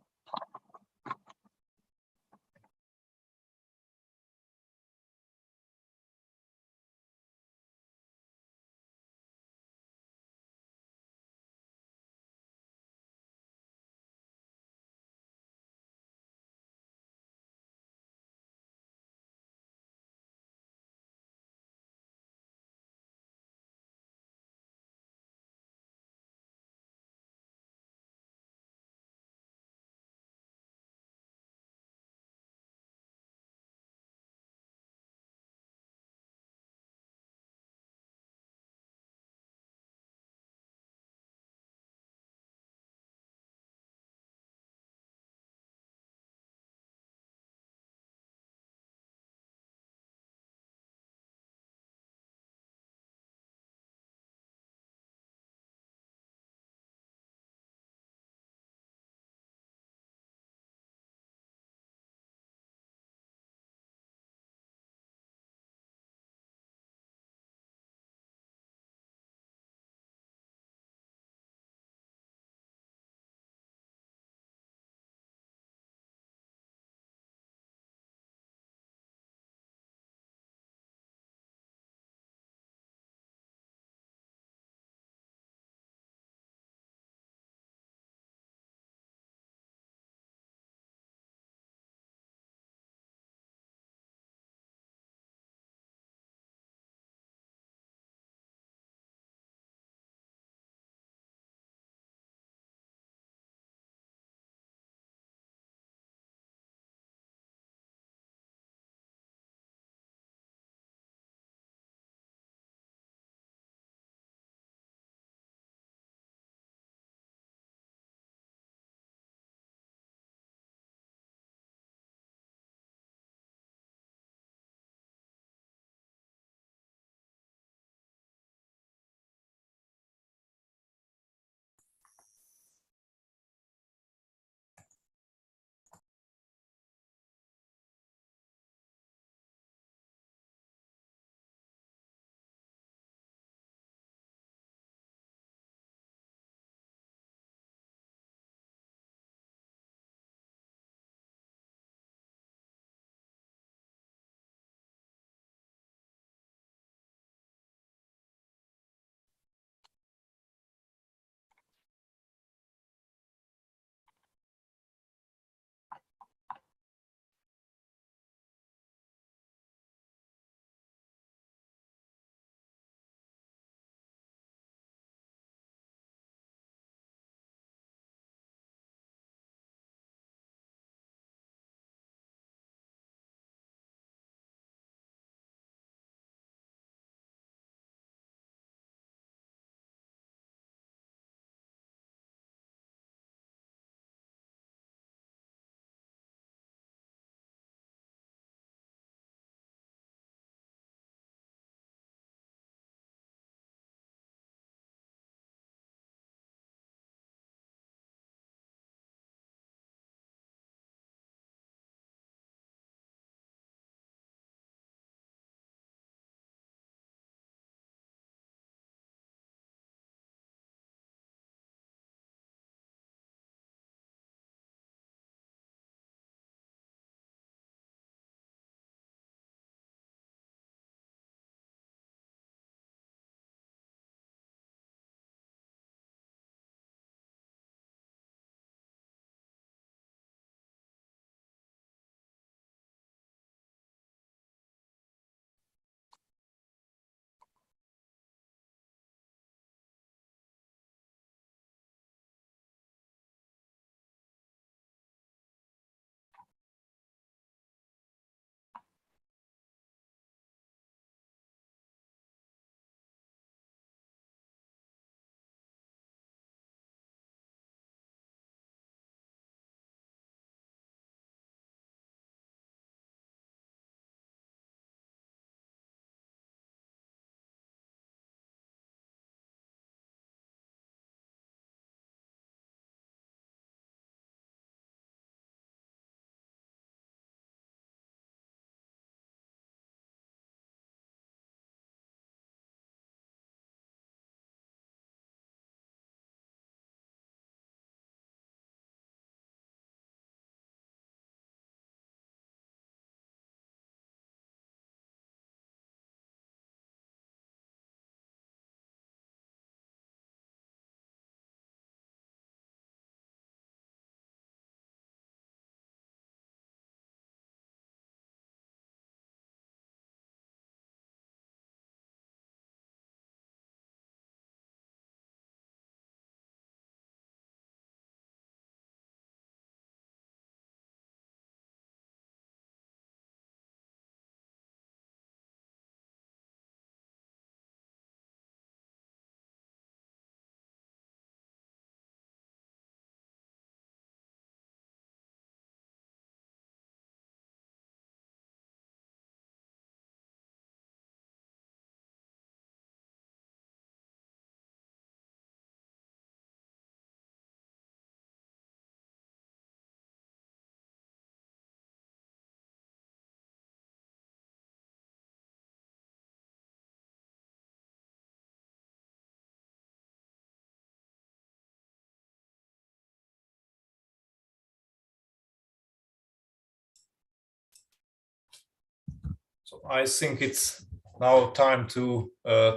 So I think it's now time to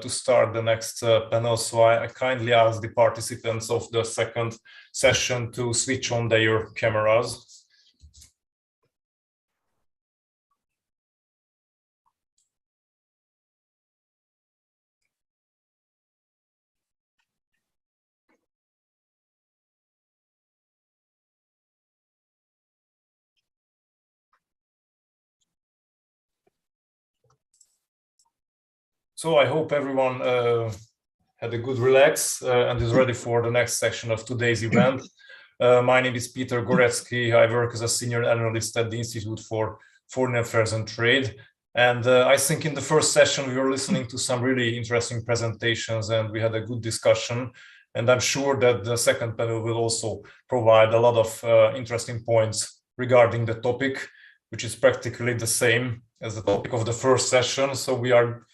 start the next panel. So I kindly ask the participants of the second session to switch on their cameras. So I hope everyone had a good relax and is ready for the next section of today's event. My name is Peter Gorecki. I work as a senior analyst at the Institute for Foreign Affairs and Trade. And I think in the first session, we were listening to some really interesting presentations and we had a good discussion. And I'm sure that the second panel will also provide a lot of interesting points regarding the topic, which is practically the same as the topic of the first session. So we are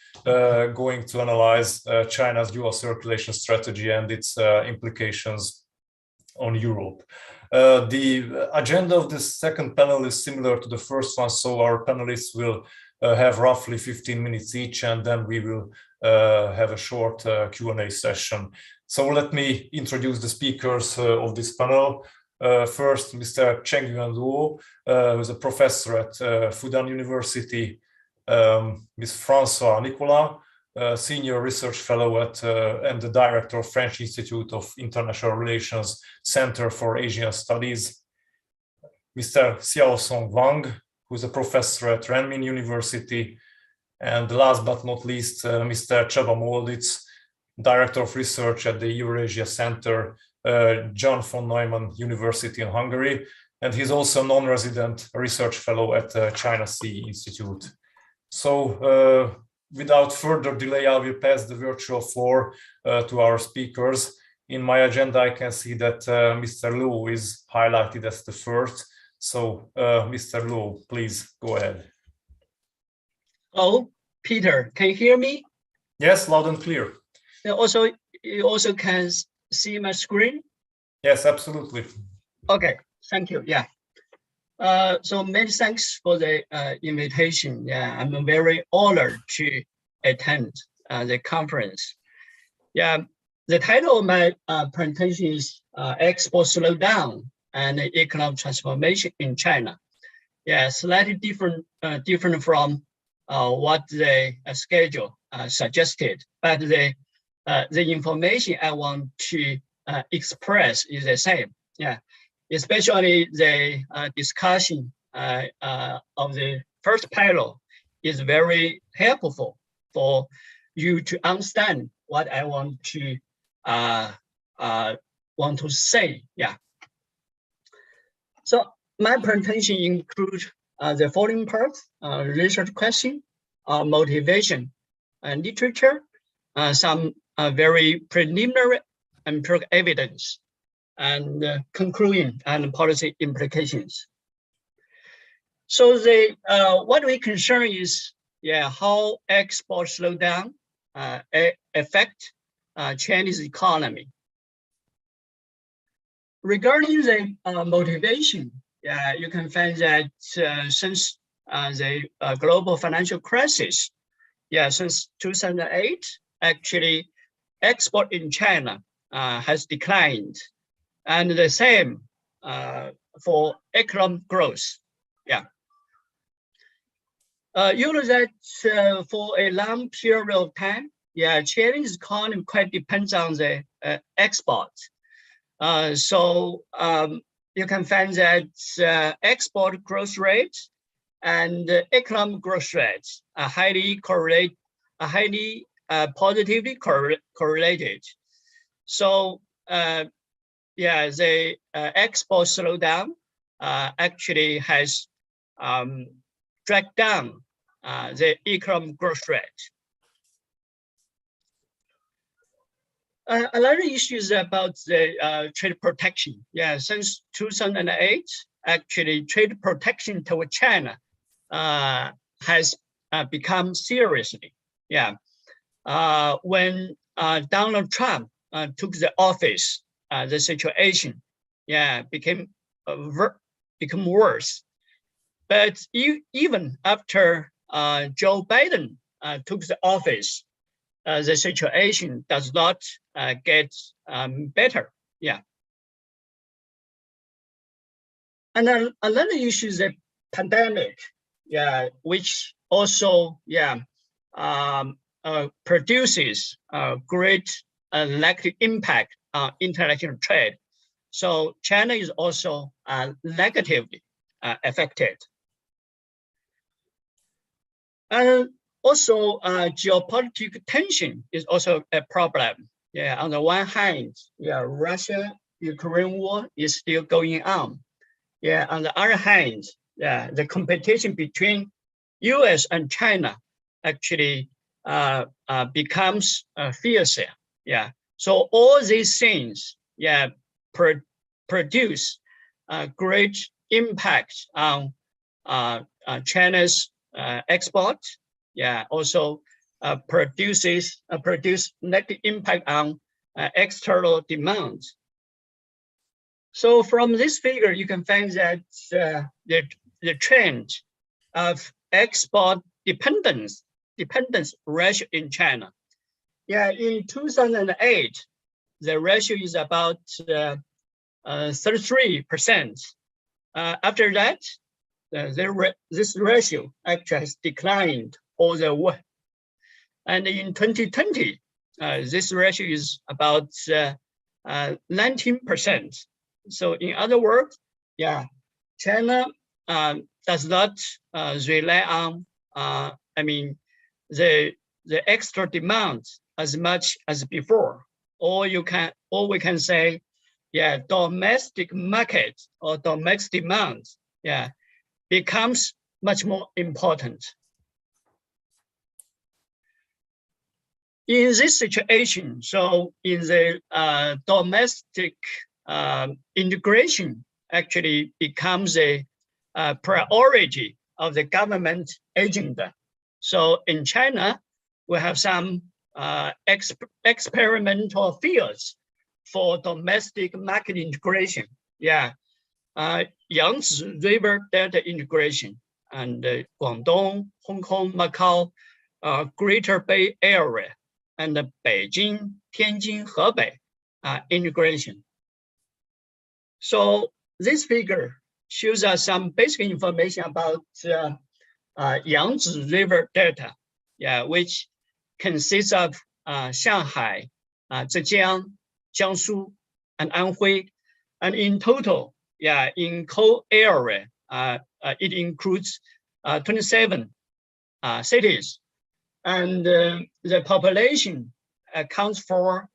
going to analyze China's dual circulation strategy and its implications on Europe. The agenda of this second panel is similar to the first one, so our panelists will have roughly 15 minutes each, and then we will have a short Q&A session. So let me introduce the speakers of this panel. First, Mr. Chengyuan Luo, who is a professor at Fudan University. Ms. François Nicolas, Senior Research Fellow at and the Director of French Institute of International Relations Center for Asian Studies. Mr. Xiaosong Wang, who is a professor at Renmin University. And last but not least, Mr. Csaba Molditz, Director of Research at the Eurasia Center, John von Neumann University in Hungary. And he's also a non-resident research fellow at China-CEE Institute. So without further delay, I will pass the virtual floor to our speakers. In my agenda, I can see that Mr. Luo is highlighted as the first. So Mr. Luo, please go ahead. Hello, Peter, can you hear me? Yes, loud and clear. Also, you also can see my screen? Yes, absolutely. Okay, thank you, yeah. So many thanks for the invitation. Yeah, I'm very honored to attend the conference. Yeah, the title of my presentation is Export Slowdown and Economic Transformation in China. Yeah, slightly different from what the schedule suggested, but the information I want to express is the same. Yeah. Especially the discussion of the first panel is very helpful for you to understand what I want to say. Yeah. So my presentation includes the following parts: research question, motivation, and literature, some very preliminary empirical evidence, and conclusion and policy implications. So the what we concern is how export slowdown affect Chinese economy. Regarding the motivation, you can find that since the global financial crisis, since 2008, actually export in China has declined. And the same for economic growth. Yeah. You know that for a long period of time, Chinese economy quite depends on the export. So you can find that export growth rate and economic growth rates are highly positively correlated. So the export slowdown actually has dragged down the economic growth rate. Another issue is about the trade protection. Since 2008, actually trade protection toward China has become seriously. When Donald Trump took the office, the situation became worse. But even after Joe Biden took the office, the situation does not get better. Yeah. And then another issue is the pandemic, yeah, which also, yeah, produces great negative impact on international trade. So China is also negatively affected. And also geopolitical tension is also a problem. Yeah, on the one hand, yeah, Russia-Ukraine war is still going on. Yeah, on the other hand, yeah, the competition between US and China actually becomes fiercer. Yeah, so all these things, yeah, produce great impact on China's export. Yeah, also produce negative impact on external demand. So from this figure, you can find that the trend of export dependence ratio in China. Yeah, in 2008, the ratio is about 33%. After that, this ratio actually has declined all the way. And in 2020, this ratio is about 19%. So in other words, yeah, China does not rely on, I mean, the extra demand as much as before. Or we can say, yeah, domestic market or domestic demand, yeah, becomes much more important. In this situation, so in the domestic integration actually becomes a priority of the government agenda. So in China, we have some experimental fields for domestic market integration. Yeah, Yangtze River Delta integration and Guangdong, Hong Kong, Macau, Greater Bay Area, and the Beijing, Tianjin, Hebei integration. So this figure shows us some basic information about Yangtze River Delta, yeah, which consists of Shanghai, Zhejiang, Jiangsu, and Anhui. And in total, yeah, in coal area, it includes 27 cities. And the population accounts for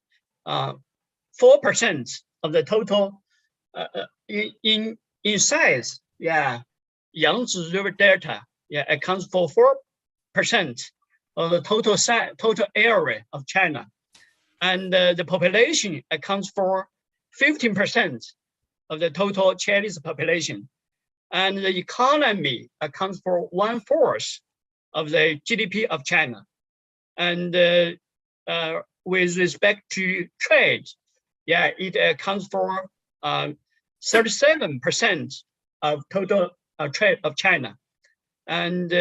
4% of the total. In size, yeah, Yangtze River Delta, yeah, accounts for 4% of the total area of China, and the population accounts for 15% of the total Chinese population, and the economy accounts for 1/4 of the GDP of China, and with respect to trade, yeah, it accounts for 37% of total trade of China. And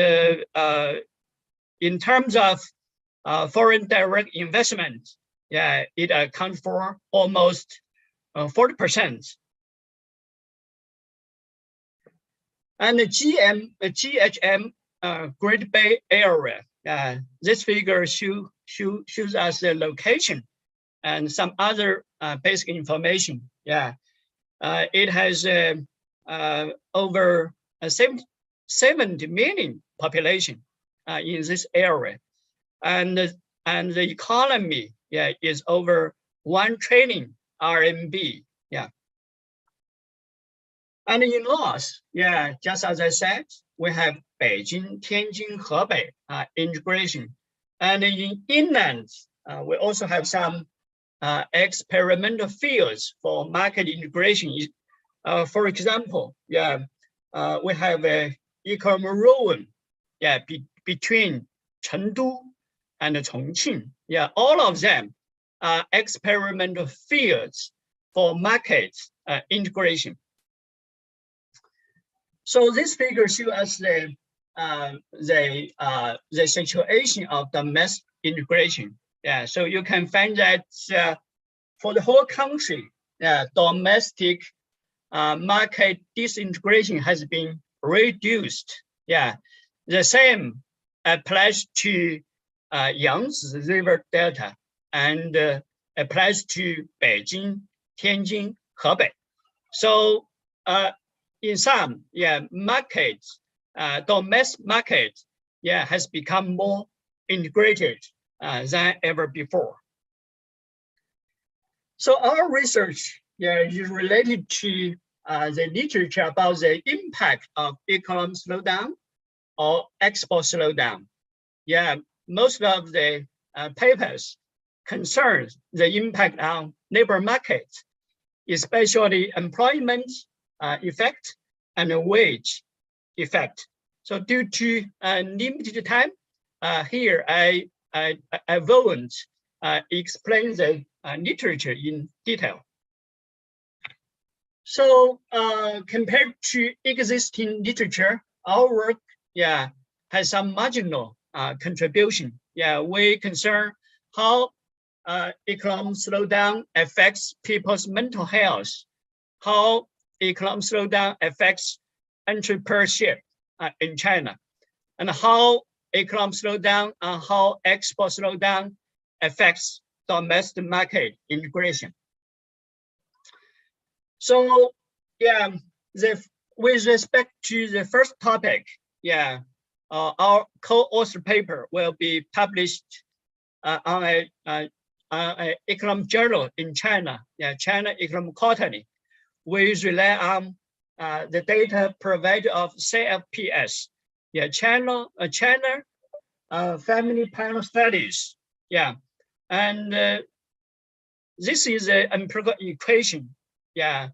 in terms of foreign direct investment, yeah, it accounts for almost 40%. And the GHM, Great Bay Area, this figure shows us the location and some other basic information. Yeah, it has over 70 million population in this area, and the economy, yeah, is over 1 trillion RMB. Yeah, and in north, yeah, just as I said, we have Beijing, Tianjin, Hebei integration, and in inland, we also have some experimental fields for market integration. For example, yeah, we have a eco-marine, yeah, between Chengdu and Chongqing. Yeah, all of them are experimental fields for market integration. So this figure shows us the the situation of domestic integration. Yeah, so you can find that for the whole country, domestic market disintegration has been reduced. Yeah, the same applies to Yangtze River Delta and applies to Beijing, Tianjin, Hebei. So in some, markets, domestic market, has become more integrated than ever before. So our research, is related to the literature about the impact of economic slowdown or export slowdown. Most of the papers concern the impact on labor market, especially employment effect and wage effect. So due to limited time, here I won't explain the literature in detail. So compared to existing literature, our work has some marginal contribution. We concern how economic slowdown affects people's mental health, how economic slowdown affects entrepreneurship in China, and how economic slowdown and how export slowdown affects domestic market integration. So with respect to the first topic, our co-author paper will be published on an economic journal in China, China Economic Quarterly. We rely on the data provided of CFPS, China Family Panel Studies, and this is an empirical equation. The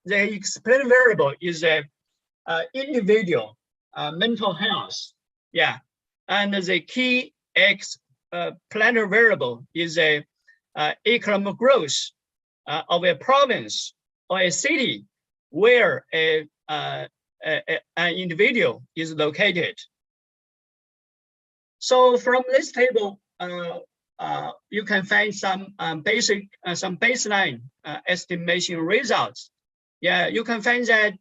explained variable is a individual mental health, and the key explainer variable is a economic growth of a province or a city where an individual is located. So from this table, you can find some some baseline estimation results. You can find that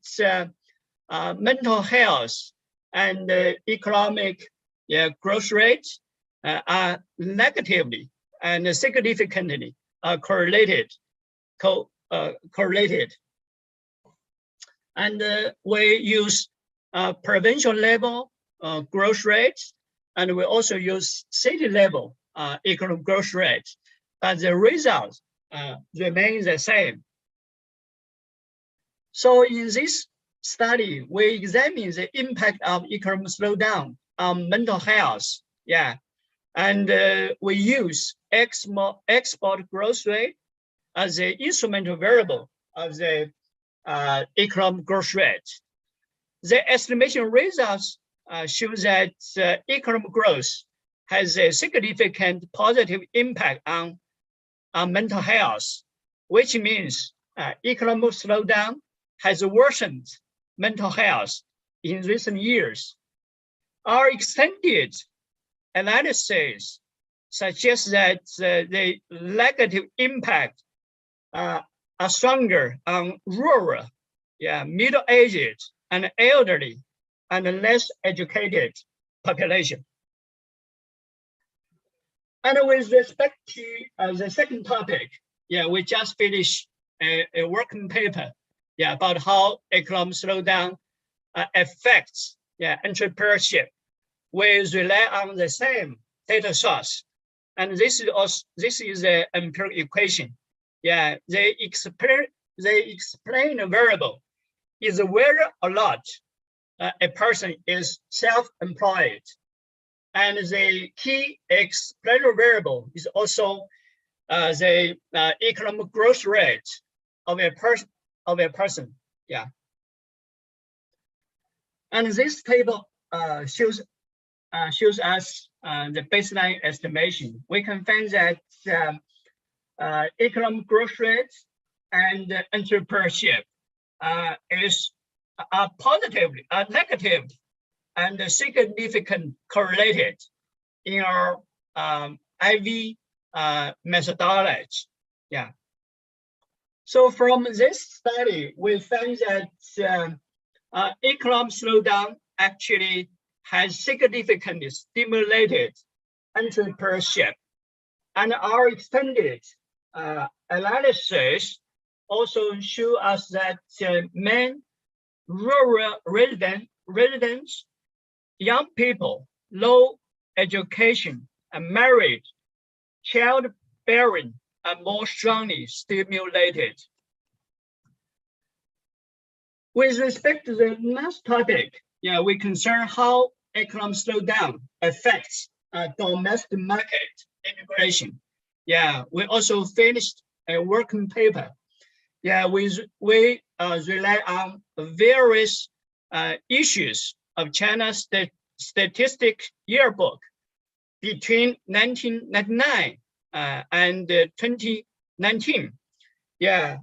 mental health and economic growth rates are negatively and significantly correlated. And we use provincial level growth rates, and we also use city level economic growth rate, but the results remain the same. So in this study, we examine the impact of economic slowdown on mental health, and we use export growth rate as the instrumental variable of the economic growth rate. The estimation results show that economic growth has a significant positive impact on mental health, which means economic slowdown has worsened mental health in recent years. Our extended analysis suggests that the negative impact are stronger on rural, middle-aged and elderly and less educated population. And with respect to the second topic, we just finished a working paper about how economic slowdown affects entrepreneurship. We rely on the same data source, and this is the empirical equation. They explain a variable is whether or not a person is self-employed, and the key explainer variable is also the economic growth rate of a person. And this table shows us the baseline estimation. We can find that economic growth rate and entrepreneurship are negative and significant correlated in our IV methodology. Yeah. So from this study, we found that economic slowdown actually has significantly stimulated entrepreneurship, and our extended analysis also show us that men, rural residents, young people, low education, and married, childbearing are more strongly stimulated. With respect to the last topic, yeah, we concern how economic slowdown affects domestic market integration. Yeah, we also finished a working paper. Yeah, we rely on various issues of China's statistic yearbook between 1999 and 2019. Yeah,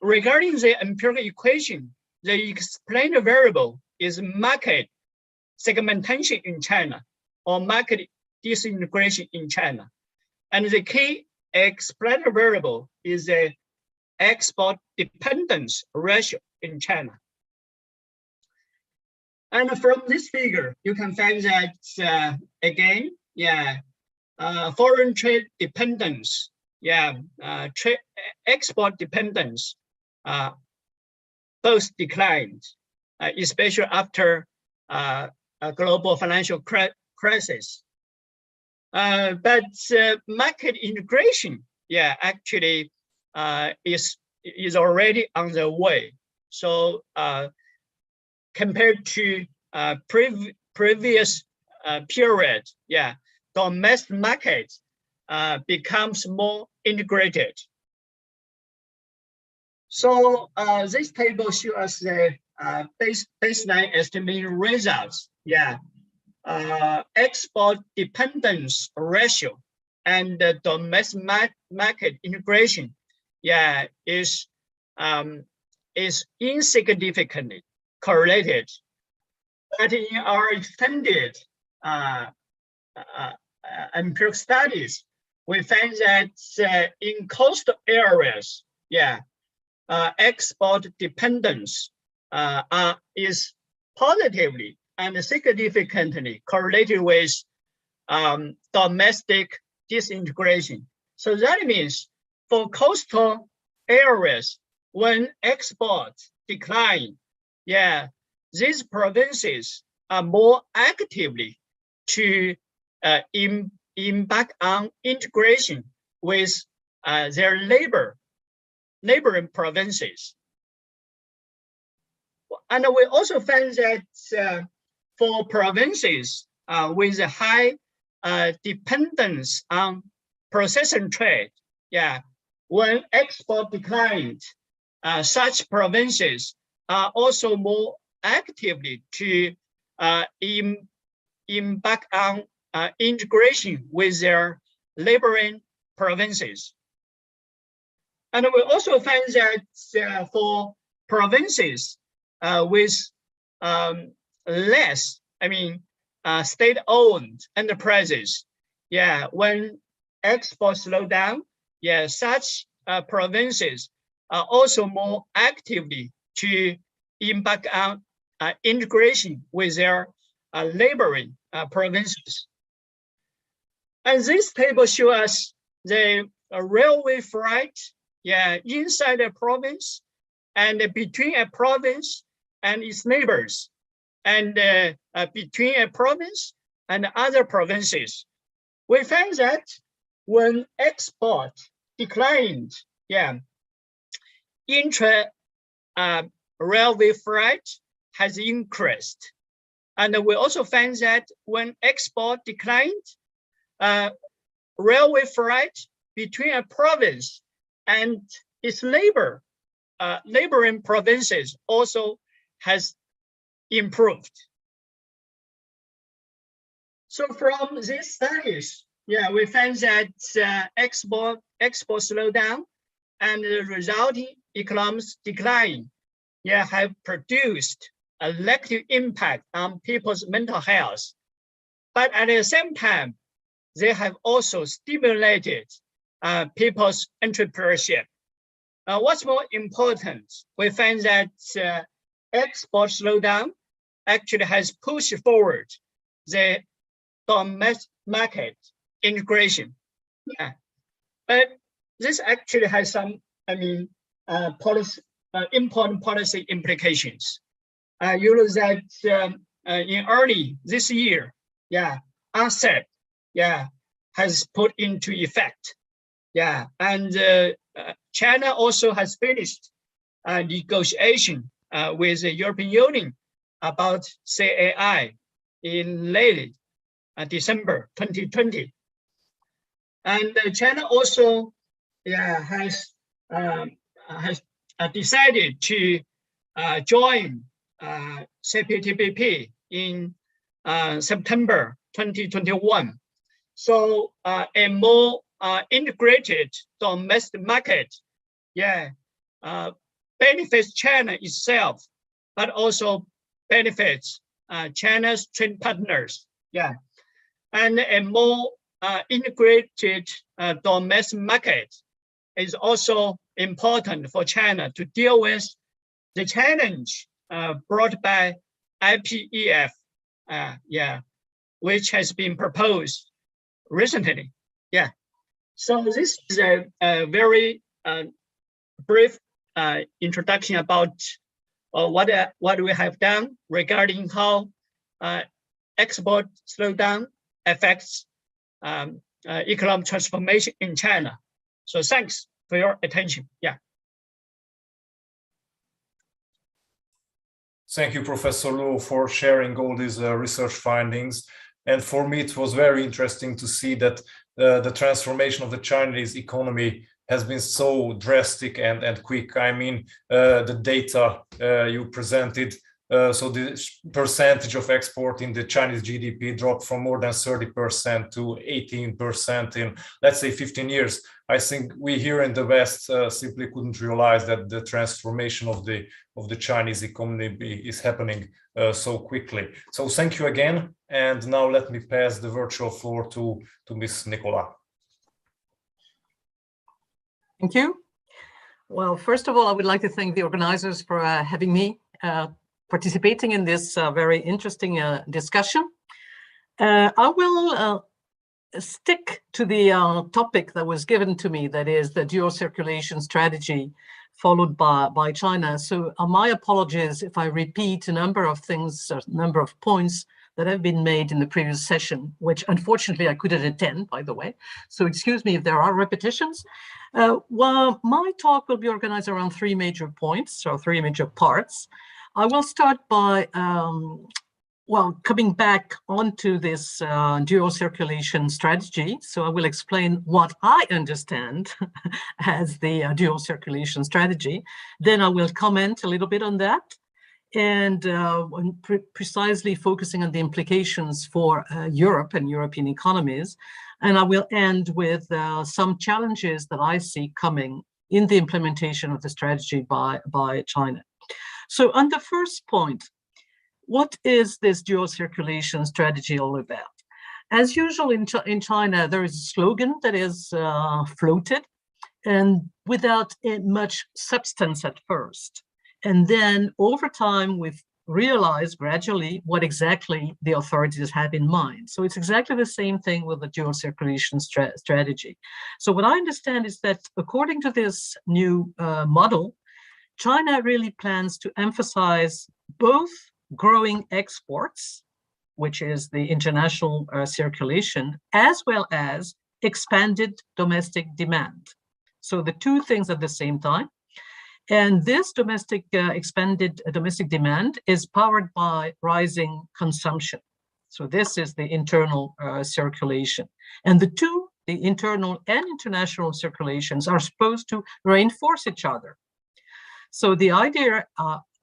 regarding the empirical equation, the explained variable is market segmentation in China or market disintegration in China. And the key explained variable is the export dependence ratio in China. And from this figure, you can find that again, yeah, foreign trade dependence, yeah, export dependence, both declined, especially after a global financial crisis. But market integration, yeah, actually is already on the way. So compared to previous period, yeah, domestic market becomes more integrated. So this table shows us the baseline estimated results. Yeah, export dependence ratio and the domestic market integration, yeah, is insignificantly correlated. But in our extended empirical studies, we find that in coastal areas, yeah, export dependence is positively and significantly correlated with domestic disintegration. So that means for coastal areas, when exports decline, yeah, these provinces are more actively to impact on integration with their neighboring provinces. And we also find that for provinces with a high dependence on processing trade, yeah, when export declined, such provinces are also more actively to impact on integration with their neighboring provinces. And we also find that for provinces with less, state-owned enterprises, yeah, when exports slow down, yeah, such provinces are also more actively to impact on integration with their neighboring provinces. And this table shows us the railway freight, yeah, inside a province and between a province and its neighbors, and between a province and other provinces. We find that when export declined, yeah, intra railway freight has increased. And we also find that when export declined, railway freight between a province and its neighboring provinces also has improved. So from these studies, yeah, we find that export slowdown and the resulting economic decline, yeah, have produced a negative impact on people's mental health. But at the same time, they have also stimulated people's entrepreneurship. What's more important, we find that export slowdown actually has pushed forward the domestic market integration. Yeah. But this actually has some, policy, important policy implications. You know that in early this year, IFAT, has put into effect. And China also has finished negotiation with the European Union about CAI in late December 2020. And China also has decided to join CPTPP in September 2021. So a more integrated domestic market, benefits China itself, but also benefits China's trade partners. And a more integrated domestic market is also important for China to deal with the challenge brought by IPEF, which has been proposed recently. So this is a very brief introduction about what we have done regarding how export slowdown affects economic transformation in China. So thanks for your attention. Thank you, Professor Luo, for sharing all these research findings. And for me, it was very interesting to see that the transformation of the Chinese economy has been so drastic and quick. I mean, the data you presented, so the percentage of export in the Chinese GDP dropped from more than 30% to 18% in, let's say, 15 years. I think we here in the West simply couldn't realize that the transformation of the Chinese economy is happening so quickly. So thank you again. And now let me pass the virtual floor to Ms. Nicola. Thank you. Well, first of all, I would like to thank the organizers for having me participating in this very interesting discussion. I will stick to the topic that was given to me, that is the dual circulation strategy followed by China. So my apologies if I repeat a number of things, a number of points that have been made in the previous session, which unfortunately I couldn't attend, by the way. So excuse me if there are repetitions. Well, my talk will be organized around three major points, or three major parts. I will start by, coming back onto this dual circulation strategy. So I will explain what I understand as the dual circulation strategy. Then I will comment a little bit on that, and precisely focusing on the implications for Europe and European economies. And I will end with some challenges that I see coming in the implementation of the strategy by China. So on the first point, what is this dual circulation strategy all about? As usual in China, there is a slogan that is floated and without much substance at first. And then over time, we've realized gradually what exactly the authorities have in mind. So it's exactly the same thing with the dual circulation strategy. So what I understand is that according to this new model, China really plans to emphasize both growing exports, which is the international circulation, as well as expanded domestic demand. So the two things at the same time. And this expanded domestic demand is powered by rising consumption. So this is the internal circulation. And the two, the internal and international circulations, are supposed to reinforce each other. So the idea,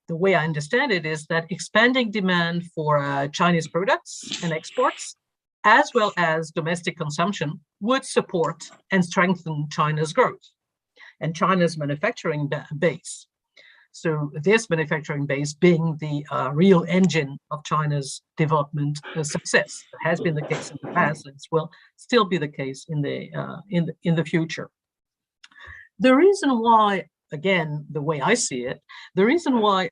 the way I understand it, is that expanding demand for Chinese products and exports, as well as domestic consumption, would support and strengthen China's growth and China's manufacturing base. So this manufacturing base being the real engine of China's development success. It has been the case in the past, and it will still be the case in the future. The reason why, again, the way I see it, the reason why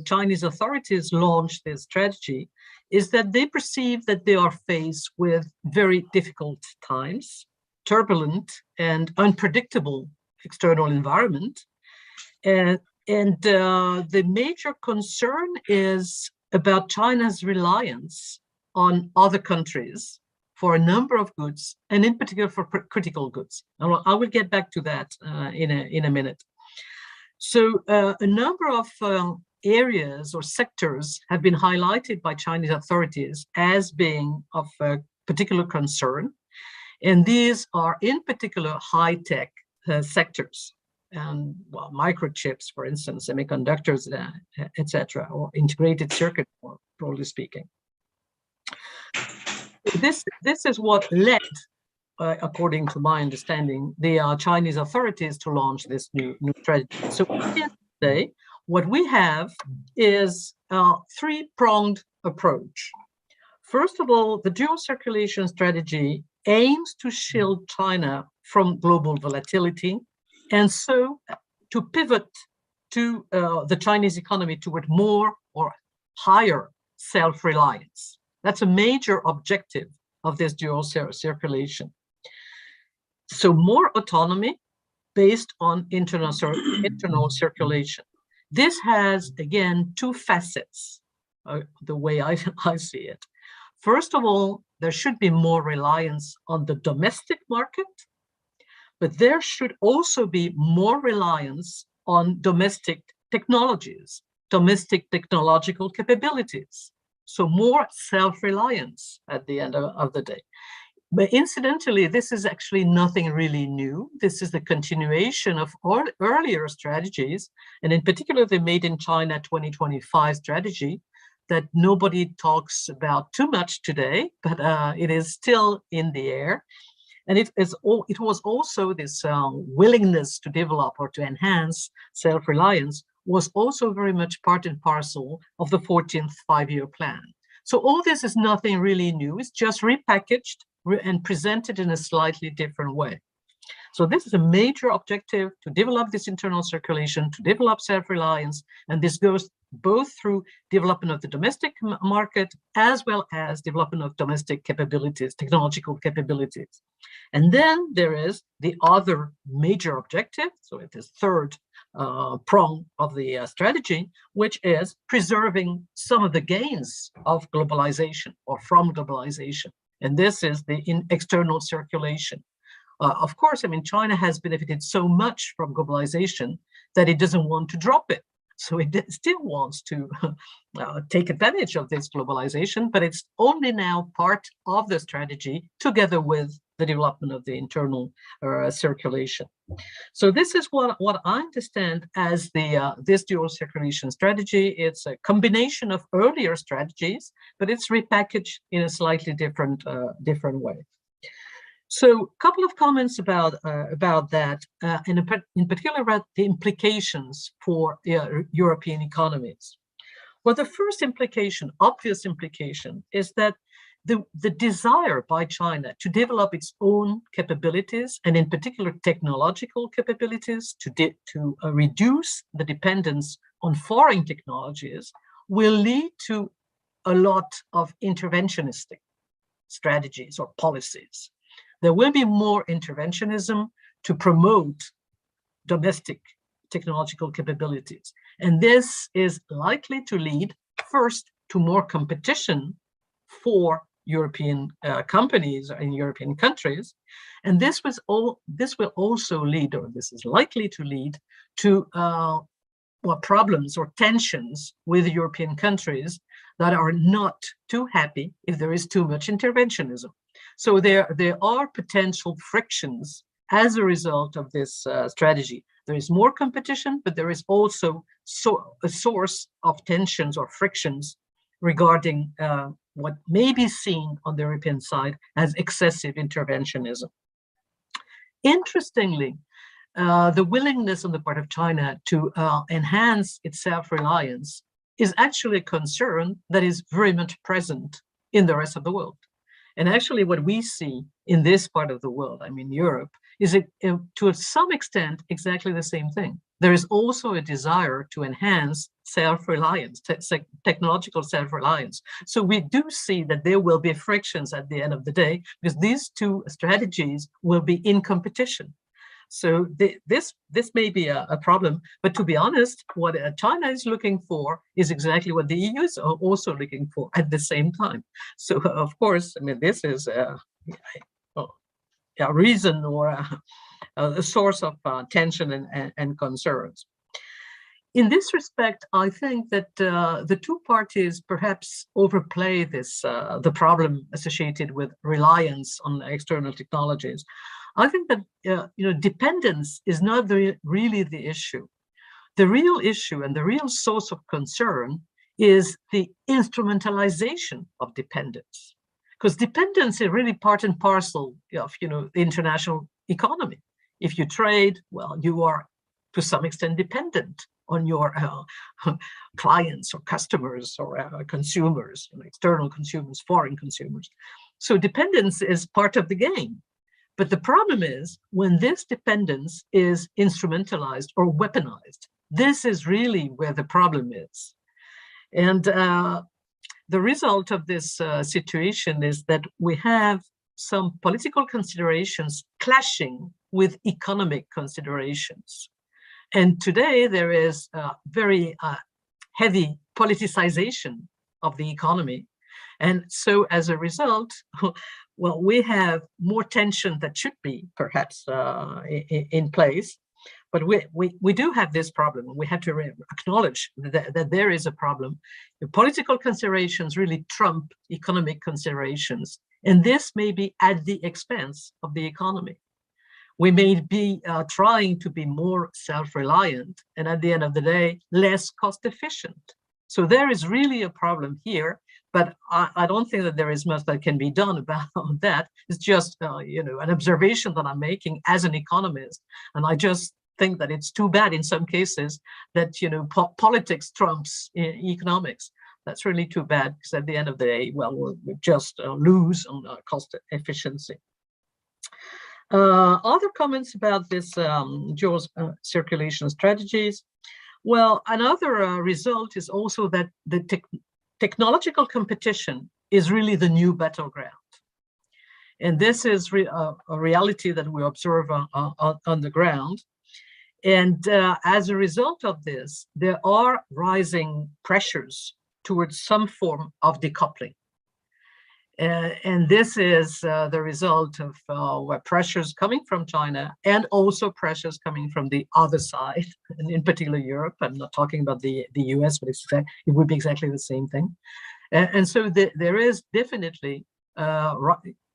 Chinese authorities launched this strategy is that they perceive that they are faced with very difficult times, turbulent and unpredictable external environment. And the major concern is about China's reliance on other countries for a number of goods, and in particular for critical goods. I will get back to that in a minute. So a number of areas or sectors have been highlighted by Chinese authorities as being of particular concern. And these are in particular high-tech sectors. Well, microchips, for instance, semiconductors, etc., or integrated circuit, more broadly speaking. This is what led, according to my understanding, the Chinese authorities to launch this new strategy. So today, what we have is a three-pronged approach. First of all, the dual circulation strategy aims to shield China from global volatility, and so to pivot to the Chinese economy toward more or higher self-reliance. That's a major objective of this dual circulation. So more autonomy based on internal circulation. This has, again, two facets, the way I see it. First of all, there should be more reliance on the domestic market, but there should also be more reliance on domestic technologies, domestic technological capabilities. So more self-reliance at the end of the day. But incidentally, this is actually nothing really new. This is the continuation of earlier strategies, and in particular the Made in China 2025 strategy that nobody talks about too much today, but it is still in the air. And it was also this willingness to develop or to enhance self-reliance was also very much part and parcel of the 14th five-year plan. So all this is nothing really new. It's just repackaged and presented in a slightly different way. So this is a major objective, to develop this internal circulation, to develop self-reliance, and this goes both through development of the domestic market as well as development of domestic capabilities, technological capabilities. And then there is the other major objective, so it is third prong of the strategy, which is preserving some of the gains of globalization or from globalization. And this is the external circulation. Of course, I mean, China has benefited so much from globalization that it doesn't want to drop it. So it still wants to take advantage of this globalization, but it's only now part of the strategy together with the development of the internal circulation. So this is what I understand as this dual circulation strategy. It's a combination of earlier strategies, but it's repackaged in a slightly different way. So a couple of comments about that, in particular about the implications for European economies. Well, the first implication, obvious implication, is that the desire by China to develop its own capabilities, and in particular technological capabilities, to reduce the dependence on foreign technologies, will lead to a lot of interventionistic strategies or policies. There will be more interventionism to promote domestic technological capabilities. And this is likely to lead first to more competition for European companies in European countries. And this will also lead, or this is likely to lead to problems or tensions with European countries that are not too happy if there is too much interventionism. So there are potential frictions as a result of this strategy. There is more competition, but there is also a source of tensions or frictions regarding what may be seen on the European side as excessive interventionism. Interestingly, the willingness on the part of China to enhance its self-reliance is actually a concern that is very much present in the rest of the world. And actually what we see in this part of the world, I mean Europe, is to some extent exactly the same thing. There is also a desire to enhance self-reliance, technological self-reliance. So we do see that there will be frictions at the end of the day, because these two strategies will be in competition. So this may be a problem, but to be honest, what China is looking for is exactly what the EU is also looking for at the same time. So of course, I mean, this is a reason or a source of tension and concerns. In this respect, I think that the two parties perhaps overplay this the problem associated with reliance on external technologies. I think that dependence is not really the issue. The real issue and the real source of concern is the instrumentalization of dependence, because dependence is really part and parcel of the international economy. If you trade, well, you are to some extent dependent on your clients or customers or consumers, external consumers, foreign consumers. So dependence is part of the game. But the problem is when this dependence is instrumentalized or weaponized, this is really where the problem is. And the result of this situation is that we have some political considerations clashing with economic considerations. And today there is a very heavy politicization of the economy. And so as a result, well, we have more tension that should be perhaps in place, but we do have this problem. We have to acknowledge that there is a problem. The political considerations really trump economic considerations, and this may be at the expense of the economy. We may be trying to be more self-reliant and at the end of the day, less cost efficient. So there is really a problem here. But I don't think that there is much that can be done about that. It's just, an observation that I'm making as an economist. And I just think that it's too bad in some cases that, politics trumps economics. That's really too bad, because at the end of the day, well, we just lose on cost efficiency. Other comments about this dual circulation strategies. Well, another result is also that the technological competition is really the new battleground. And this is a reality that we observe on the ground. And as a result of this, there are rising pressures towards some form of decoupling. And this is the result of pressures coming from China and also pressures coming from the other side, and in particular Europe. I'm not talking about the US, but it would be exactly the same thing. And so there is definitely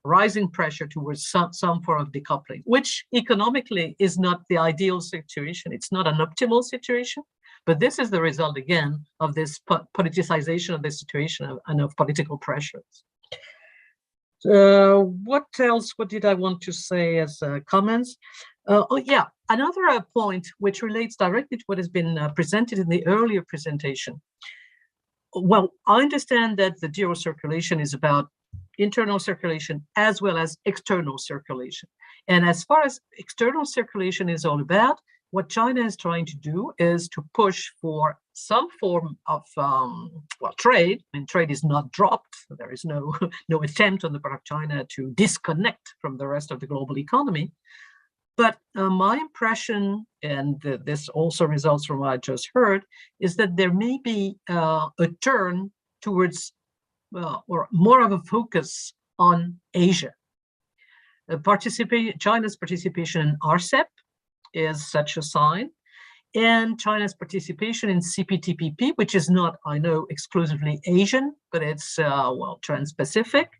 rising pressure towards some form of decoupling, which economically is not the ideal situation. It's not an optimal situation, but this is the result, again, of this politicization of the situation and of political pressures. What else? What did I want to say as comments? Another point which relates directly to what has been presented in the earlier presentation. Well, I understand that the dual circulation is about internal circulation as well as external circulation. And as far as external circulation is all about, what China is trying to do is to push for some form of trade. I mean, trade is not dropped. So there is no attempt on the part of China to disconnect from the rest of the global economy. But my impression, and this also results from what I just heard, is that there may be a turn towards or more of a focus on Asia. China's participation in RCEP is such a sign, and China's participation in CPTPP, which is not, I know, exclusively Asian, but it's trans-Pacific,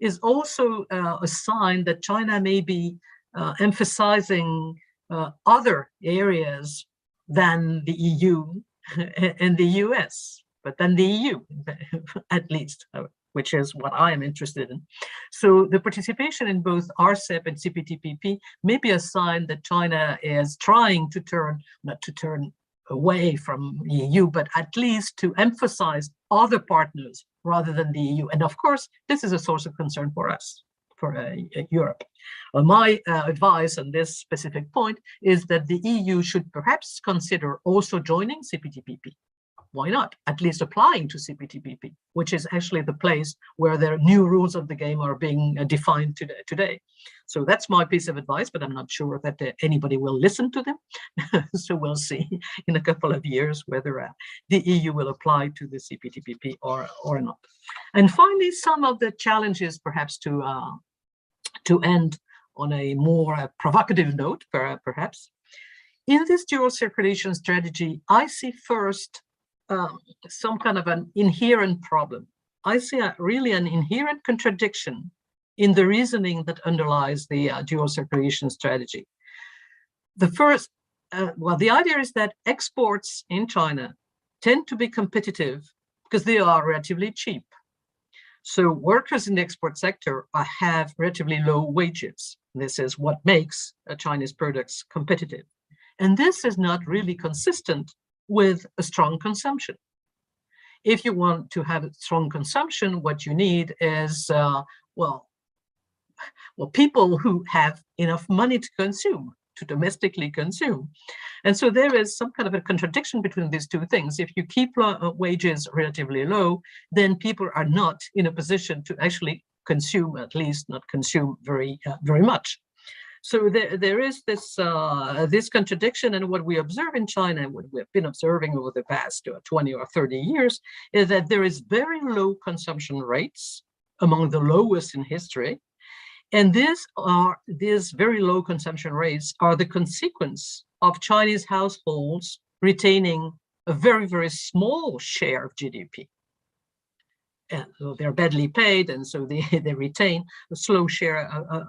is also a sign that China may be emphasizing other areas than the EU and the US, but than the EU, at least, which is what I am interested in. So the participation in both RCEP and CPTPP may be a sign that China is trying to turn, not to turn away from the EU, but at least to emphasize other partners rather than the EU. And of course, this is a source of concern for us, for Europe. My advice on this specific point is that the EU should perhaps consider also joining CPTPP. Why not? At least applying to CPTPP, which is actually the place where the new rules of the game are being defined today. So that's my piece of advice, but I'm not sure that anybody will listen to them. So we'll see in a couple of years whether the EU will apply to the CPTPP or not. And finally, some of the challenges perhaps to end on a more provocative note, perhaps. In this dual circulation strategy, I see first some kind of an inherent problem. I see really an inherent contradiction in the reasoning that underlies the dual circulation strategy. The first, the idea is that exports in China tend to be competitive because they are relatively cheap. So workers in the export sector have relatively low wages. This is what makes Chinese products competitive. And this is not really consistent with a strong consumption. If you want to have a strong consumption, what you need is, well, people who have enough money to consume, to domestically consume. And so there is some kind of a contradiction between these two things. If you keep wages relatively low, then people are not in a position to actually consume, at least not consume very much. So there is this this contradiction, and what we observe in China, and what we've been observing over the past 20 or 30 years, is that there is very low consumption rates, among the lowest in history. And these very low consumption rates are the consequence of Chinese households retaining a very small share of GDP. And so they're badly paid, and so they retain a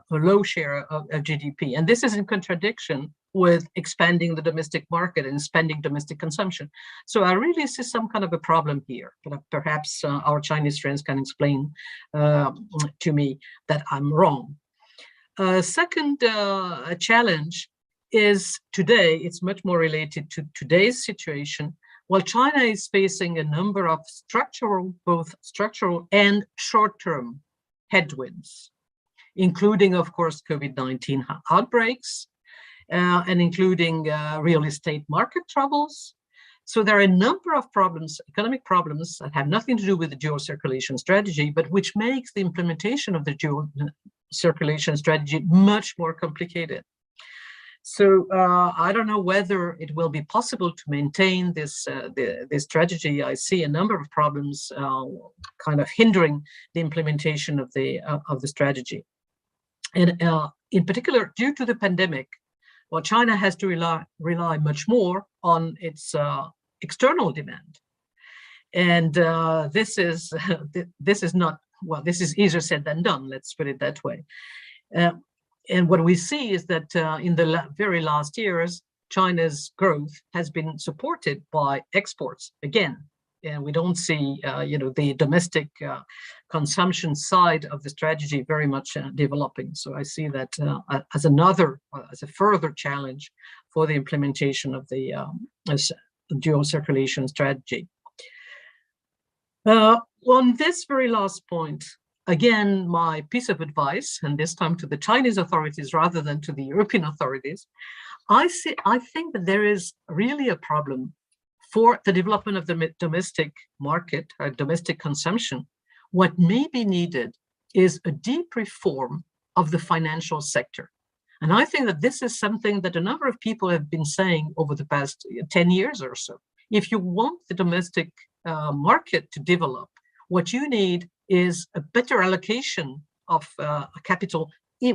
low share of GDP. And this is in contradiction with expanding the domestic market and expanding domestic consumption. So I really see some kind of a problem here, but perhaps our Chinese friends can explain to me that I'm wrong. Second challenge is today, it's much more related to today's situation. While China is facing a number of both structural and short-term headwinds, including, of course, COVID-19 outbreaks, and including real estate market troubles. So there are a number of problems, economic problems, that have nothing to do with the dual circulation strategy, but which makes the implementation of the dual circulation strategy much more complicated. So I don't know whether it will be possible to maintain this strategy. I see a number of problems kind of hindering the implementation of the strategy. And in particular, due to the pandemic, well, China has to rely much more on its external demand. And this is not, well, this is easier said than done, let's put it that way. And what we see is that in the very last years, China's growth has been supported by exports again. And we don't see, the domestic consumption side of the strategy very much developing. So I see that as a further challenge for the implementation of the dual circulation strategy. On this very last point, again, my piece of advice, and this time to the Chinese authorities rather than to the European authorities, I think that there is really a problem for the development of the domestic market or domestic consumption. What may be needed is a deep reform of the financial sector. And I think that this is something that a number of people have been saying over the past 10 years or so. If you want the domestic market to develop, what you need is a better allocation of capital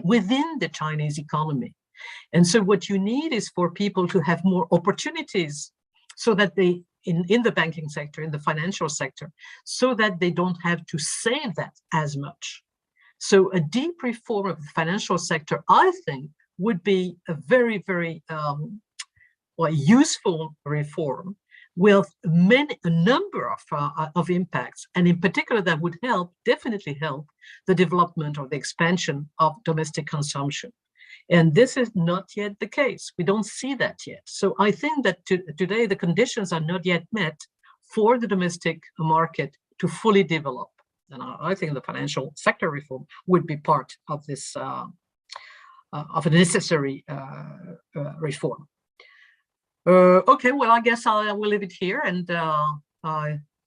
within the Chinese economy. And so what you need is for people to have more opportunities so that they, in the banking sector, in the financial sector, so that they don't have to save that as much. So a deep reform of the financial sector, I think, would be a very, very useful reform with a number of impacts, and in particular that would definitely help the development or the expansion of domestic consumption. And this is not yet the case. We don't see that yet. So I think that today the conditions are not yet met for the domestic market to fully develop. And I think the financial sector reform would be part of this, of a necessary reform. Okay, well, I guess I will leave it here, and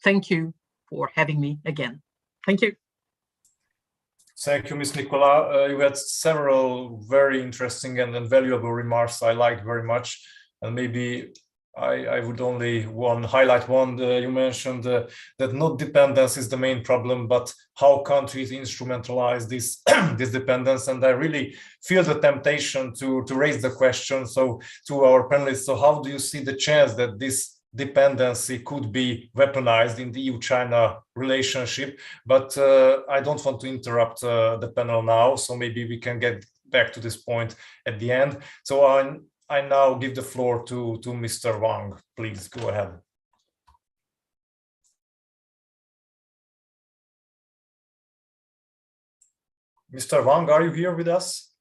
thank you for having me again. Thank you. Thank you, Ms. Nicola. You had several very interesting and valuable remarks I liked very much. And maybe I would only highlight one. You mentioned that not dependence is the main problem, but how countries instrumentalize this this dependence. And I really feel the temptation to raise the question to our panelists. So how do you see the chance that this dependency could be weaponized in the EU-China relationship? But I don't want to interrupt the panel now, so maybe we can get back to this point at the end. So I now give the floor to Mr. Wang. Please go ahead. Mr. Wang, are you here with us?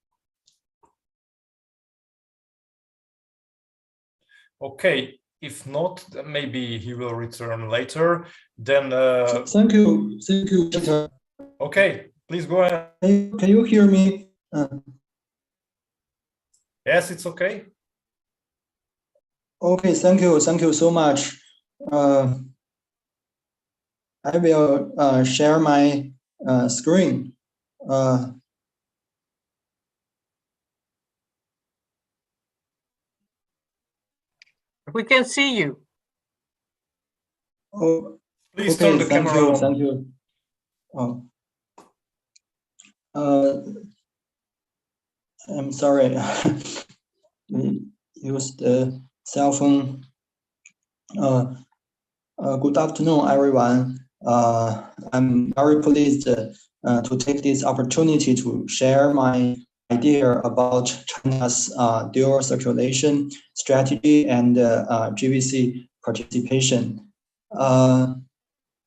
Okay. If not, then maybe he will return later. Then thank you, Peter. Okay, please go ahead. Can you hear me? Yes, it's okay. Okay, thank you so much. I will share my screen. We can see you. Oh, please okay, turn the camera on. Thank you. Oh, I'm sorry. Use the cell phone. Good afternoon, everyone. I'm very pleased to take this opportunity to share my idea about China's dual circulation strategy and GVC participation. The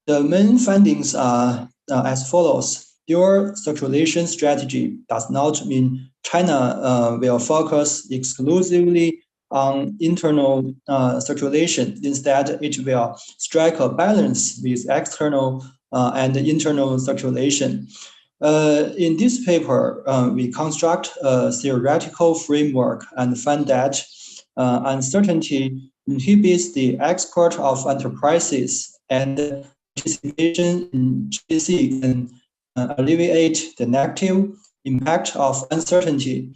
main findings are as follows. Dual circulation strategy does not mean China will focus exclusively on internal circulation. Instead, it will strike a balance with external and internal circulation. In this paper, we construct a theoretical framework and find that uncertainty inhibits the export of enterprises, and participation in GVC can alleviate the negative impact of uncertainty.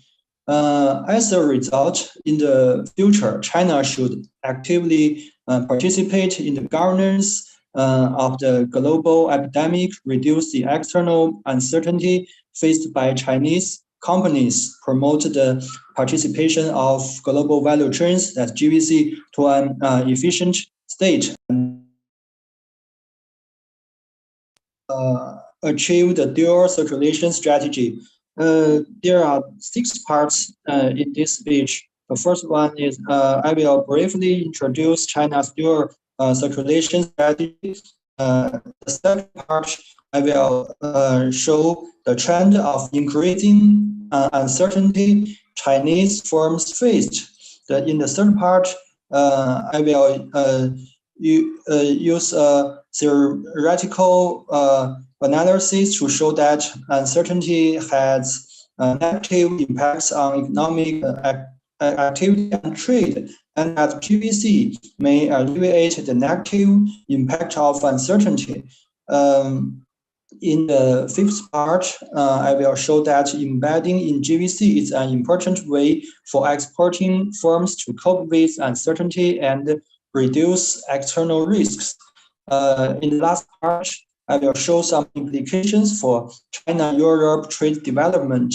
As a result, in the future, China should actively participate in the governance of the global epidemic, reduce the external uncertainty faced by Chinese companies, promote the participation of global value chains, that's GVC, to an efficient state, and achieve the dual circulation strategy. There are 6 parts in this speech. The first one is I will briefly introduce China's dual circulation strategy. The second part, I will show the trend of increasing uncertainty Chinese firms faced. In the third part, I will use a theoretical analysis to show that uncertainty has negative impacts on economic activity and trade, and that GVC may alleviate the negative impact of uncertainty. In the 5th part, I will show that embedding in GVC is an important way for exporting firms to cope with uncertainty and reduce external risks. In the last part, I will show some implications for China-Europe trade development.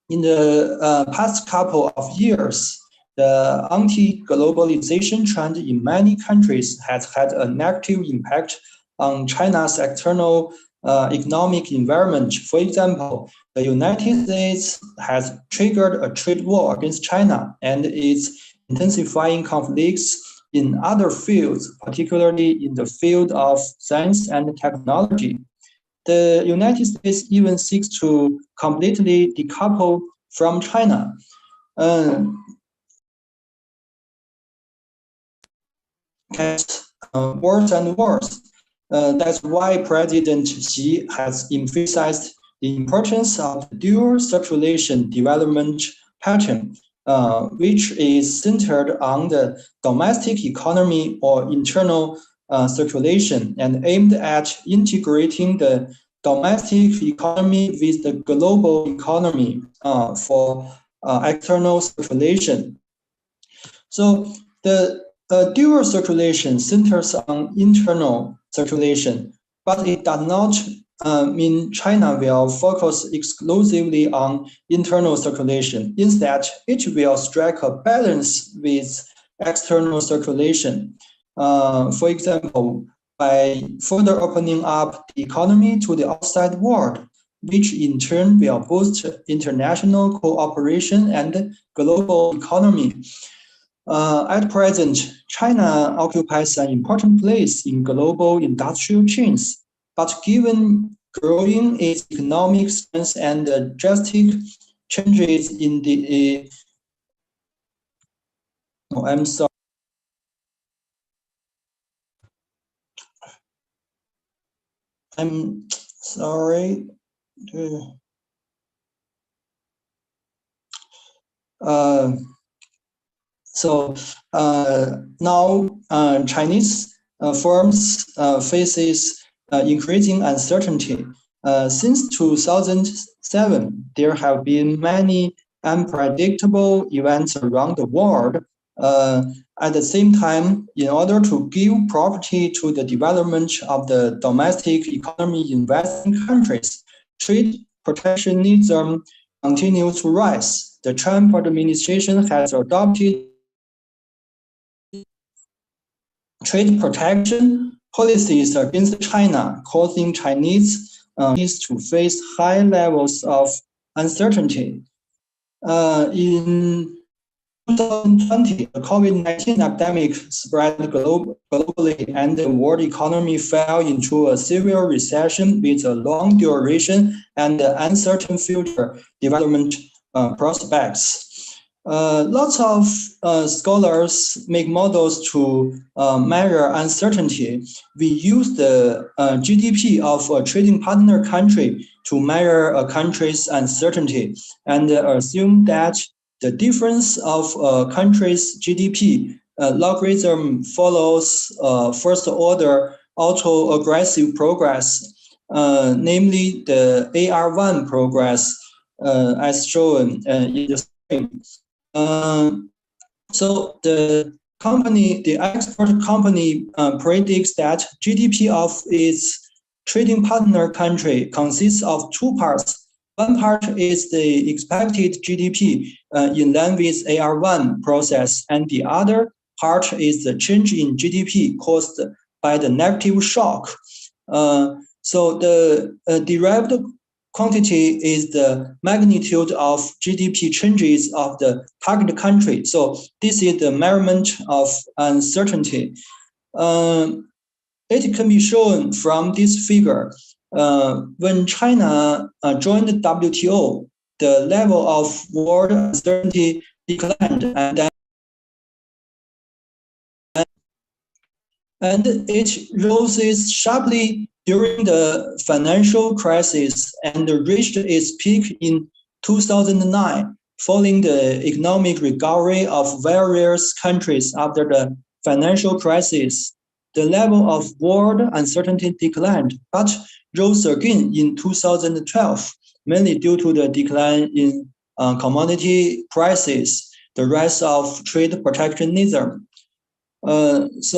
In the past couple of years, the anti-globalization trend in many countries has had a negative impact on China's external economic environment. For example, the United States has triggered a trade war against China, and its intensifying conflicts in other fields, particularly in the field of science and technology. The United States even seeks to completely decouple from China. Gets worse and worse. That's why President Xi has emphasized the importance of the dual circulation development pattern, which is centered on the domestic economy or internal circulation and aimed at integrating the domestic economy with the global economy for external circulation. So the dual circulation centers on internal circulation, but it does not mean China will focus exclusively on internal circulation. Instead, it will strike a balance with external circulation. For example, by further opening up the economy to the outside world, which in turn will boost international cooperation and global economy. At present, China occupies an important place in global industrial chains, but given growing its economic strength and drastic changes in the I'm sorry. I'm sorry. So now Chinese firms faces increasing uncertainty. Since 2007, there have been many unpredictable events around the world. At the same time, in order to give priority to the development of the domestic economy in Western countries, trade protectionism continues to rise. The Trump administration has adopted trade protection policies against China, causing Chinese to face high levels of uncertainty. In 2020, the COVID-19 epidemic spread globally and the world economy fell into a severe recession with a long duration and uncertain future development prospects. Lots of scholars make models to measure uncertainty. We use the GDP of a trading partner country to measure a country's uncertainty and assume that the difference of a country's GDP logarithm follows first order autoaggressive progress, namely the AR1 progress as shown in the screen. So the export company predicts that GDP of its trading partner country consists of two parts. One part is the expected GDP in line with AR1 process, and the other part is the change in GDP caused by the negative shock. So the derived quantity is the magnitude of GDP changes of the target country. So this is the measurement of uncertainty. It can be shown from this figure. When China joined the WTO, the level of world uncertainty declined, and it rose sharply during the financial crisis and reached its peak in 2009, following the economic recovery of various countries after the financial crisis. The level of world uncertainty declined, but rose again in 2012, mainly due to the decline in commodity prices, the rise of trade protectionism. Next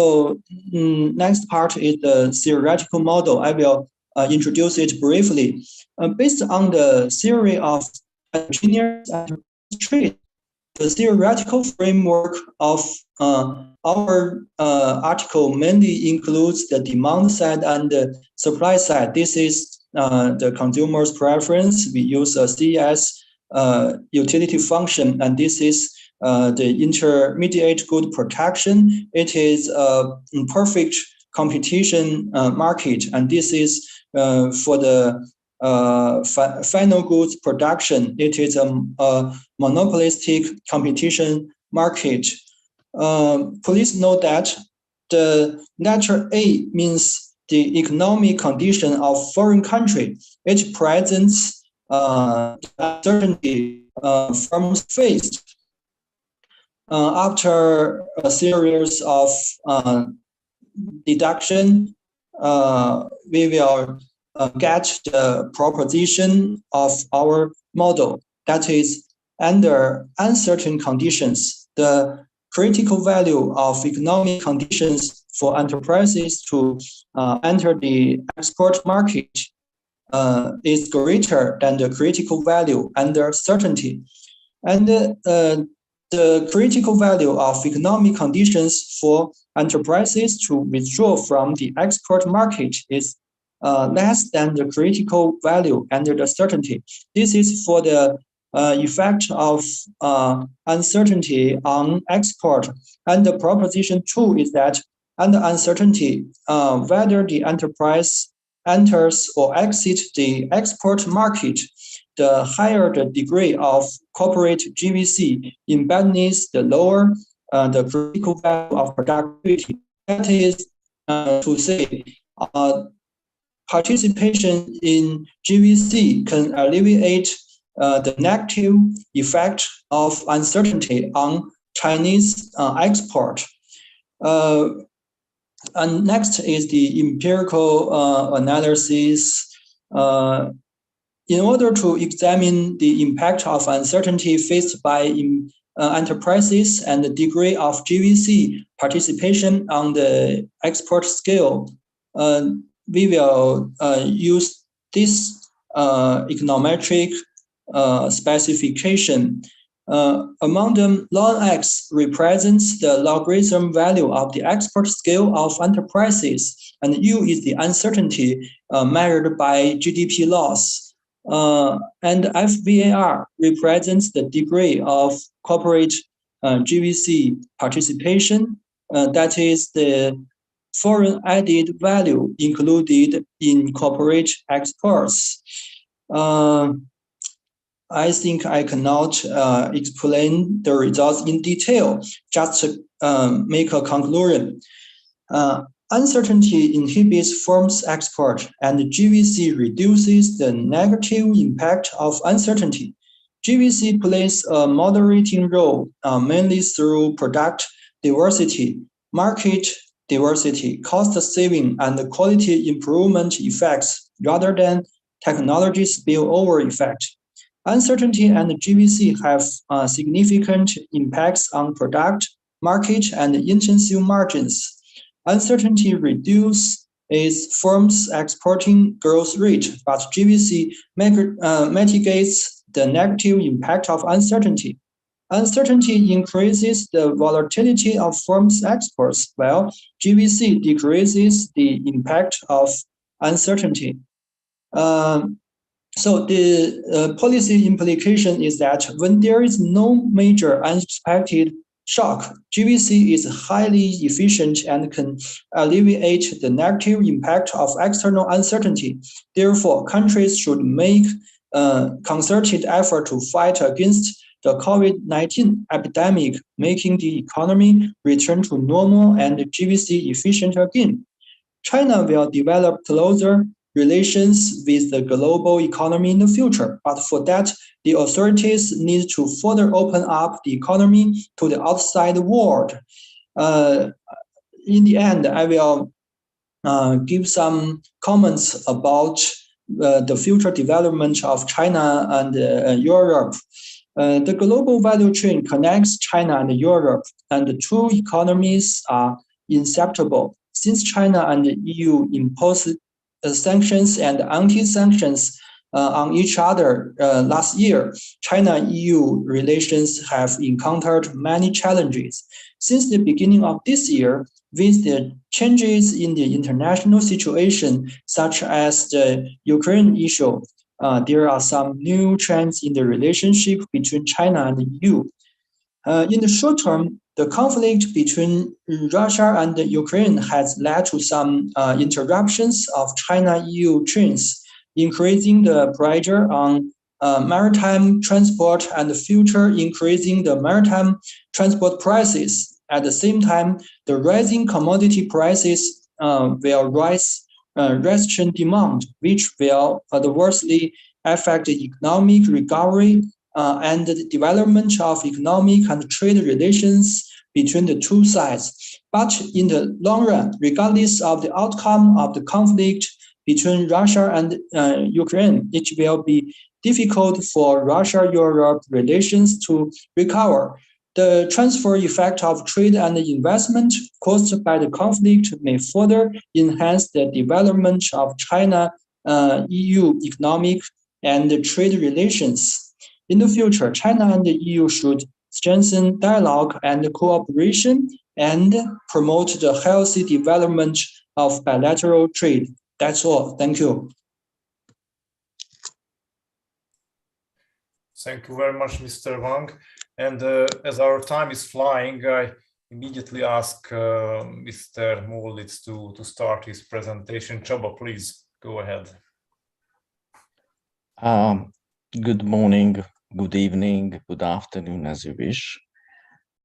part is the theoretical model. I will introduce it briefly. Based on the theory of engineers and trade, the theoretical framework of our article mainly includes the demand side and the supply side. This is the consumer's preference. We use a CES utility function, and this is the intermediate good protection. It is a perfect competition market, and this is for the final goods production. It is a monopolistic competition market. Please note that the letter A means the economic condition of foreign country. It presents uncertainty firms faced. After a series of deduction, we will get the proposition of our model. That is, under uncertain conditions, the critical value of economic conditions for enterprises to enter the export market is greater than the critical value under certainty. And the critical value of economic conditions for enterprises to withdraw from the export market is less than the critical value under the certainty. This is for the effect of uncertainty on export. And the proposition 2 is that under uncertainty, whether the enterprise enters or exits the export market, the higher the degree of corporate GVC embeds, the lower the critical value of productivity. That is to say, participation in GVC can alleviate the negative effect of uncertainty on Chinese export. And next is the empirical analysis. In order to examine the impact of uncertainty faced by enterprises and the degree of GVC participation on the export scale, we will use this econometric specification. Among them, log X represents the logarithm value of the export scale of enterprises, and U is the uncertainty measured by GDP loss. And FVAR represents the degree of corporate GVC participation, that is the foreign added value included in corporate exports. I think I cannot explain the results in detail, just to make a conclusion. Uncertainty inhibits firms' export, and GVC reduces the negative impact of uncertainty. GVC plays a moderating role, mainly through product diversity, market diversity, cost saving, and quality improvement effects, rather than technology spillover effect. Uncertainty and GVC have significant impacts on product, market, and intensive margins. Uncertainty reduces firms' exporting growth rate, but GVC mitigates the negative impact of uncertainty. Uncertainty increases the volatility of firms' exports, while GVC decreases the impact of uncertainty. So the policy implication is that when there is no major unexpected shock, GVC is highly efficient and can alleviate the negative impact of external uncertainty. Therefore, countries should make a concerted effort to fight against the COVID-19 epidemic, making the economy return to normal and GVC efficient again. China will develop closer relations with the global economy in the future. But for that, the authorities need to further open up the economy to the outside world. In the end, I will give some comments about the future development of China and Europe. The global value chain connects China and Europe, and the two economies are inseparable. Since China and the EU imposed sanctions and anti-sanctions on each other last year, China-EU relations have encountered many challenges. Since the beginning of this year, with the changes in the international situation, such as the Ukraine issue, there are some new trends in the relationship between China and the EU. In the short term, the conflict between Russia and Ukraine has led to some interruptions of China-EU trains, increasing the pressure on maritime transport and future increasing the maritime transport prices. At the same time, the rising commodity prices will raise Russian demand, which will adversely affect the economic recovery and the development of economic and trade relations between the two sides. But in the long run, regardless of the outcome of the conflict between Russia and Ukraine, it will be difficult for Russia-Europe relations to recover. The transfer effect of trade and investment caused by the conflict may further enhance the development of China-EU economic and trade relations. In the future, China and the EU should strengthen dialogue and cooperation and promote the healthy development of bilateral trade. That's all. Thank you. Thank you very much, Mr. Wang. And as our time is flying, I immediately ask Mr. Molitz to start his presentation. Csaba, please go ahead. Good morning, good evening, good afternoon, as you wish.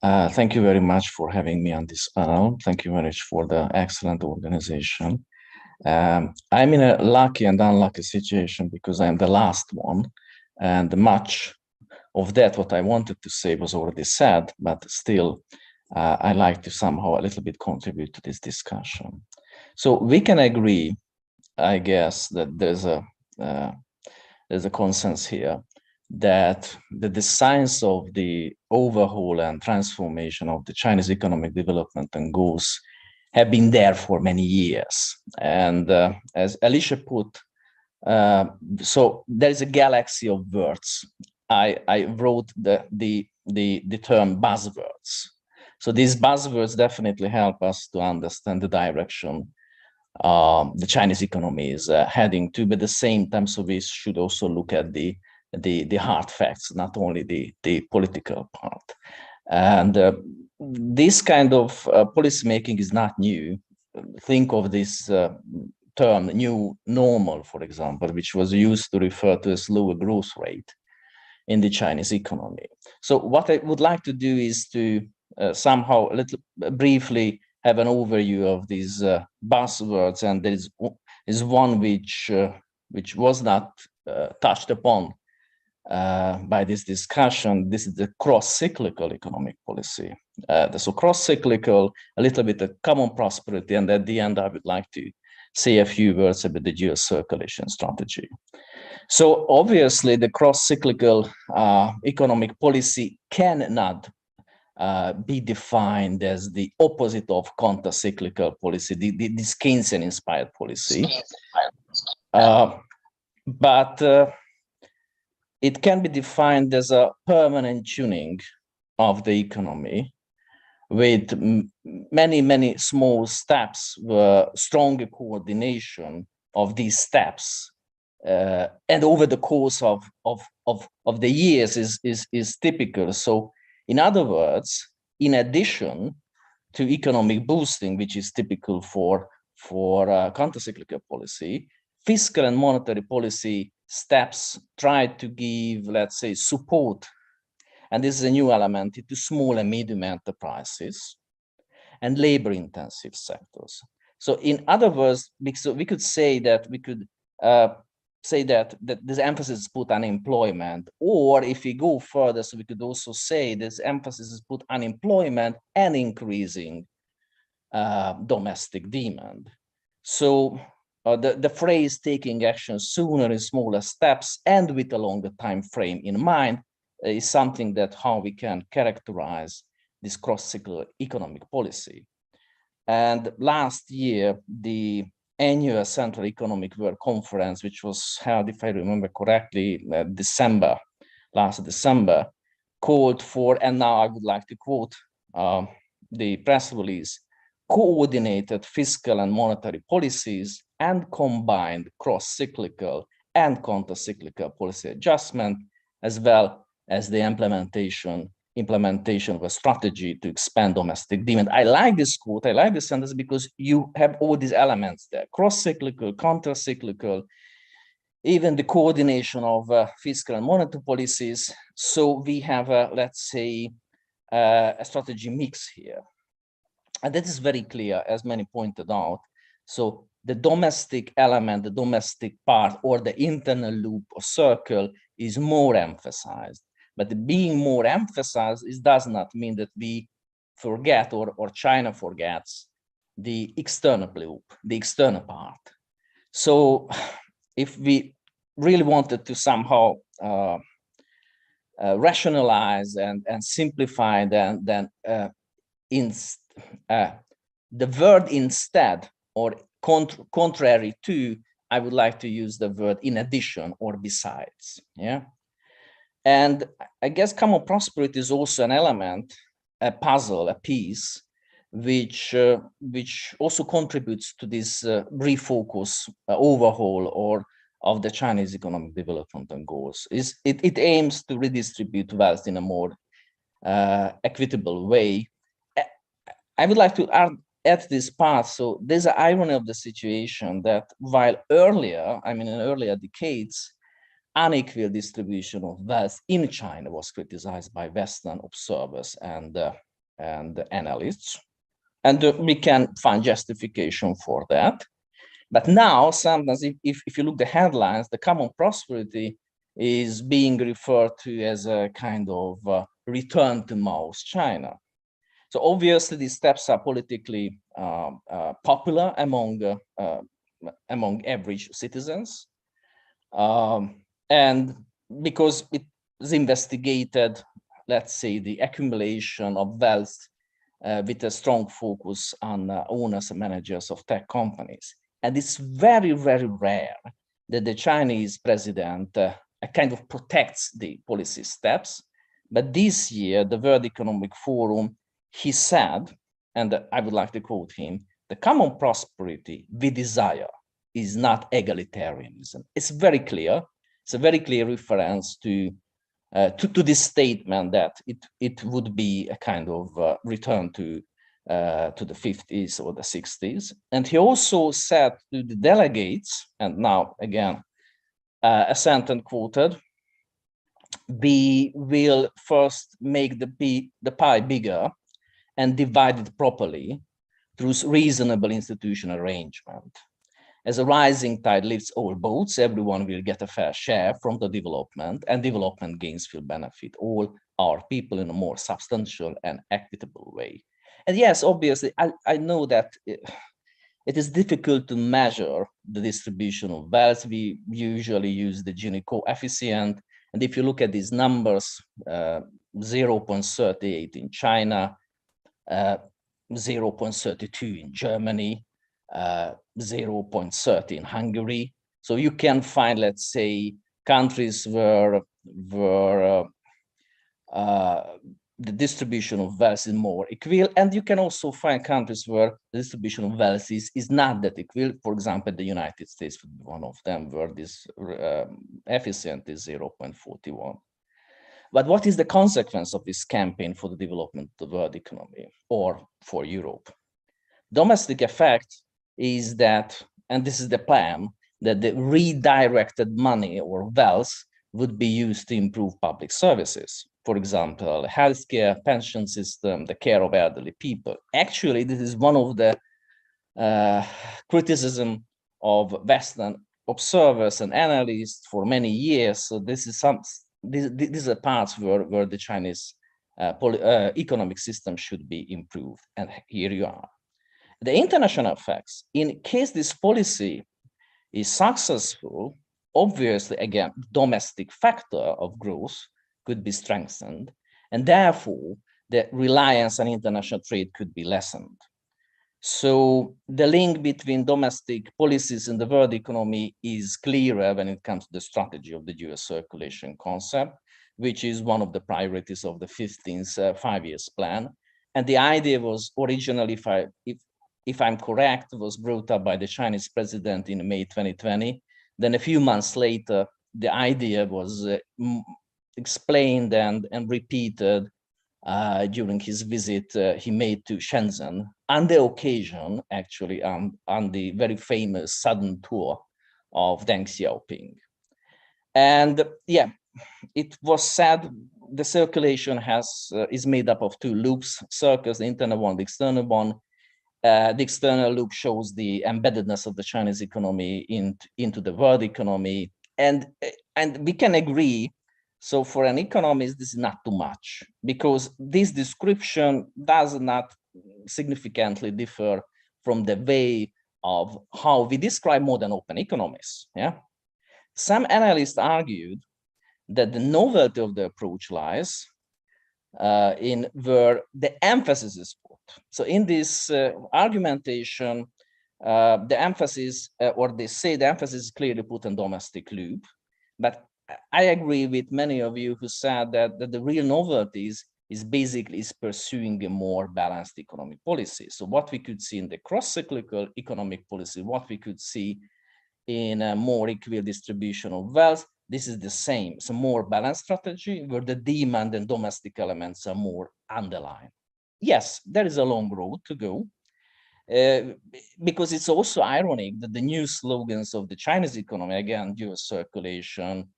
Thank you very much for having me on this panel. Thank you very much for the excellent organization. I'm in a lucky and unlucky situation because I'm the last one, and much of that what I wanted to say was already said, but still I like to somehow a little bit contribute to this discussion. So we can agree, I guess, that there's a consensus here that the signs of the overhaul and transformation of the Chinese economic development and goals have been there for many years. And as Alicia put, so there is a galaxy of words. I wrote the term buzzwords. So these buzzwords definitely help us to understand the direction the Chinese economy is heading to, but at the same time, so we should also look at the hard facts, not only the political part. And this kind of policy making is not new. Think of this term, new normal, for example, which was used to refer to a slower growth rate in the Chinese economy. So what I would like to do is to somehow briefly have an overview of these buzzwords, and there is one which was not touched upon by this discussion. This is the cross-cyclical economic policy. So cross-cyclical, a little bit of common prosperity, and at the end I would like to say a few words about the dual circulation strategy. So obviously the cross-cyclical economic policy cannot be defined as the opposite of counter-cyclical policy, this Keynesian-inspired policy. But it can be defined as a permanent tuning of the economy with many small steps, where stronger coordination of these steps and over the course of the years is typical. So in other words, in addition to economic boosting, which is typical for countercyclical policy, fiscal and monetary policy steps try to give, let's say, support, and this is a new element, to small and medium enterprises and labor-intensive sectors. So in other words, we could say that this emphasis is put on employment, or if we go further, so we could also say this emphasis is put on employment and increasing domestic demand. So the phrase taking action sooner in smaller steps and with a longer time frame in mind is something that how we can characterize this cross-cyclical economic policy. And last year, the annual Central Economic World Conference, which was held, if I remember correctly, last December, called for, and now I would like to quote the press release, coordinated fiscal and monetary policies and combined cross-cyclical and counter-cyclical policy adjustment, as well as the implementation implementation of a strategy to expand domestic demand. I like this quote, I like this sentence because you have all these elements there, cross-cyclical, counter-cyclical, even the coordination of fiscal and monetary policies. So we have, let's say, a strategy mix here. And that is very clear, as many pointed out. So the domestic element, the domestic part, or the internal loop or circle is more emphasized. But being more emphasized, it does not mean that we forget or China forgets the external loop, the external part. So if we really wanted to somehow rationalize and simplify, then the word instead or contrary to, I would like to use the word in addition or besides. Yeah. And I guess common prosperity is also an element, a puzzle, a piece, which also contributes to this refocus, overhaul, or of the Chinese economic development and goals. It aims to redistribute wealth in a more equitable way. I would like to add this part. So there's an irony of the situation that while earlier, I mean in earlier decades, unequal distribution of wealth in China was criticized by Western observers and analysts. And we can find justification for that. But now, sometimes, if you look at the headlines, the common prosperity is being referred to as a kind of return to Mao's China. So obviously, these steps are politically popular among average citizens. And because it is investigated, let's say, the accumulation of wealth with a strong focus on owners and managers of tech companies. And it's very, very rare that the Chinese president kind of protects the policy steps. But this year, the World Economic Forum, he said, and I would like to quote him, the common prosperity we desire is not egalitarianism. It's very clear. It's a very clear reference to this statement that it would be a kind of return to the 50s or the 60s. And he also said to the delegates, and now again, a sentence quoted, we will first make the pie bigger and divide it properly through reasonable institutional arrangement. As a rising tide lifts all boats, everyone will get a fair share from the development, and development gains will benefit all our people in a more substantial and equitable way. And yes, obviously, I know that it is difficult to measure the distribution of wealth. We usually use the Gini coefficient. And if you look at these numbers, 0.38 in China, 0.32 in Germany, 0.30 in Hungary. So you can find, let's say, countries where the distribution of wealth is more equal, and you can also find countries where the distribution of wealth is not that equal. For example, the United States would be one of them, where this coefficient is 0.41. But what is the consequence of this campaign for the development of the world economy or for Europe? Domestic effect is that, and this is the plan, that the redirected money or wealth would be used to improve public services. For example, healthcare, pension system, the care of elderly people. Actually, this is one of the criticism of Western observers and analysts for many years. So this is these are parts where the Chinese economic system should be improved. And here you are. The international effects, in case this policy is successful, obviously, again, domestic factor of growth could be strengthened, and therefore the reliance on international trade could be lessened. So the link between domestic policies and the world economy is clearer when it comes to the strategy of the dual circulation concept, which is one of the priorities of the 15th five-year plan. And the idea was originally, if I'm correct, was brought up by the Chinese president in May 2020. Then a few months later, the idea was explained and repeated during his visit he made to Shenzhen on the occasion, actually, on the very famous southern tour of Deng Xiaoping. And yeah, it was said the circulation is made up of two loops, circles, the internal one, the external one. The external loop shows the embeddedness of the Chinese economy into the world economy. And we can agree, so for an economist, this is not too much, because this description does not significantly differ from the way of how we describe modern open economies. Yeah, some analysts argued that the novelty of the approach lies in where the emphasis is put. So in this argumentation, the emphasis, or they say the emphasis is clearly put on domestic loop, but I agree with many of you who said that the real novelty is basically pursuing a more balanced economic policy. So what we could see in the cross-cyclical economic policy, what we could see in a more equal distribution of wealth, this is the same. It's a more balanced strategy where the demand and domestic elements are more underlined. Yes, there is a long road to go, because it's also ironic that the new slogans of the Chinese economy, again, dual circulation,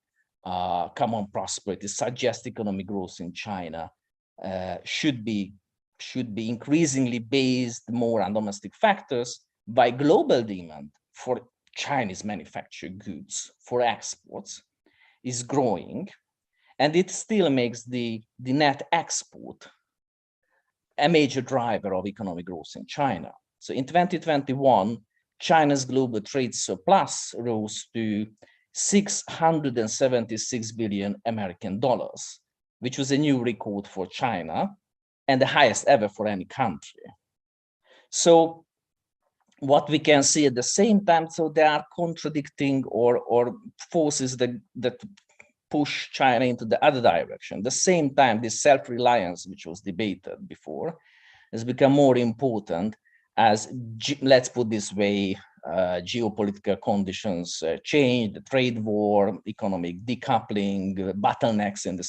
common prosperity, suggest economic growth in China should be increasingly based more on domestic factors, by global demand for Chinese manufactured goods for exports is growing, and it still makes the net export a major driver of economic growth in China. So in 2021, China's global trade surplus rose to 676 billion American dollars, which was a new record for China and the highest ever for any country. So what we can see at the same time, so there are contradicting or forces that push China into the other direction. At the same time, this self-reliance, which was debated before, has become more important as, let's put this way, geopolitical conditions change, the trade war, economic decoupling, bottlenecks in the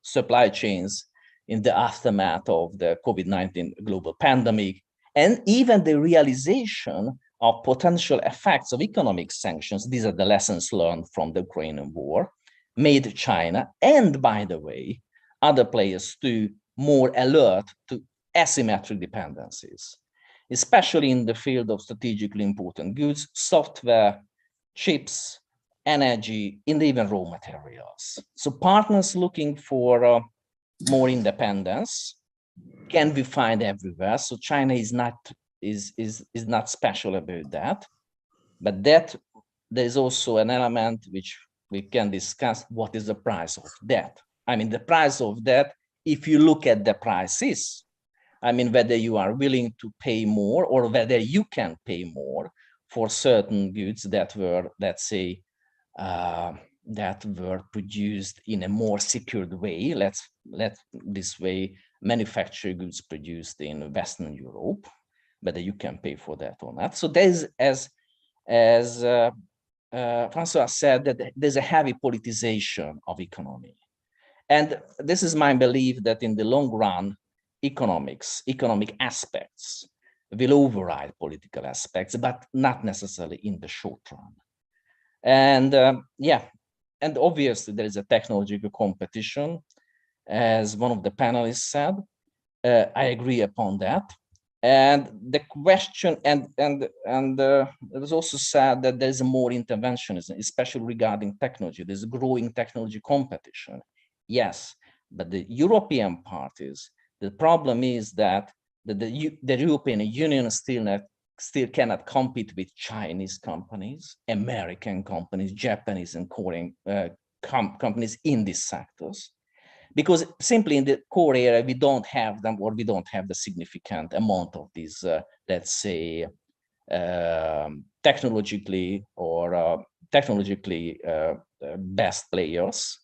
supply chains in the aftermath of the COVID-19 global pandemic, and even the realization of potential effects of economic sanctions. These are the lessons learned from the Ukrainian war, made China, and by the way, other players too, more alert to asymmetric dependencies, especially in the field of strategically important goods, software, chips, energy, and even raw materials. So partners looking for more independence can be found everywhere. So China is not special about that, but that there is also an element which we can discuss. What is the price of that? I mean, the price of that, if you look at the prices, I mean, whether you are willing to pay more or whether you can pay more for certain goods that were, let's say, that were produced in a more secured way. Let's this way, manufactured goods produced in Western Europe, whether you can pay for that or not. So there's, as Francois said, that there's a heavy politicization of economy. And this is my belief that in the long run, economic aspects will override political aspects, but not necessarily in the short run. And yeah, and obviously there is a technological competition, as one of the panelists said. I agree upon that. And the question, and it was also said that there is more interventionism, especially regarding technology. There's a growing technology competition. Yes, but the European parties, the problem is that the European Union still cannot compete with Chinese companies, American companies, Japanese and Korean companies in these sectors, because simply in the core area, we don't have them, or we don't have the significant amount of these, let's say, technologically best players.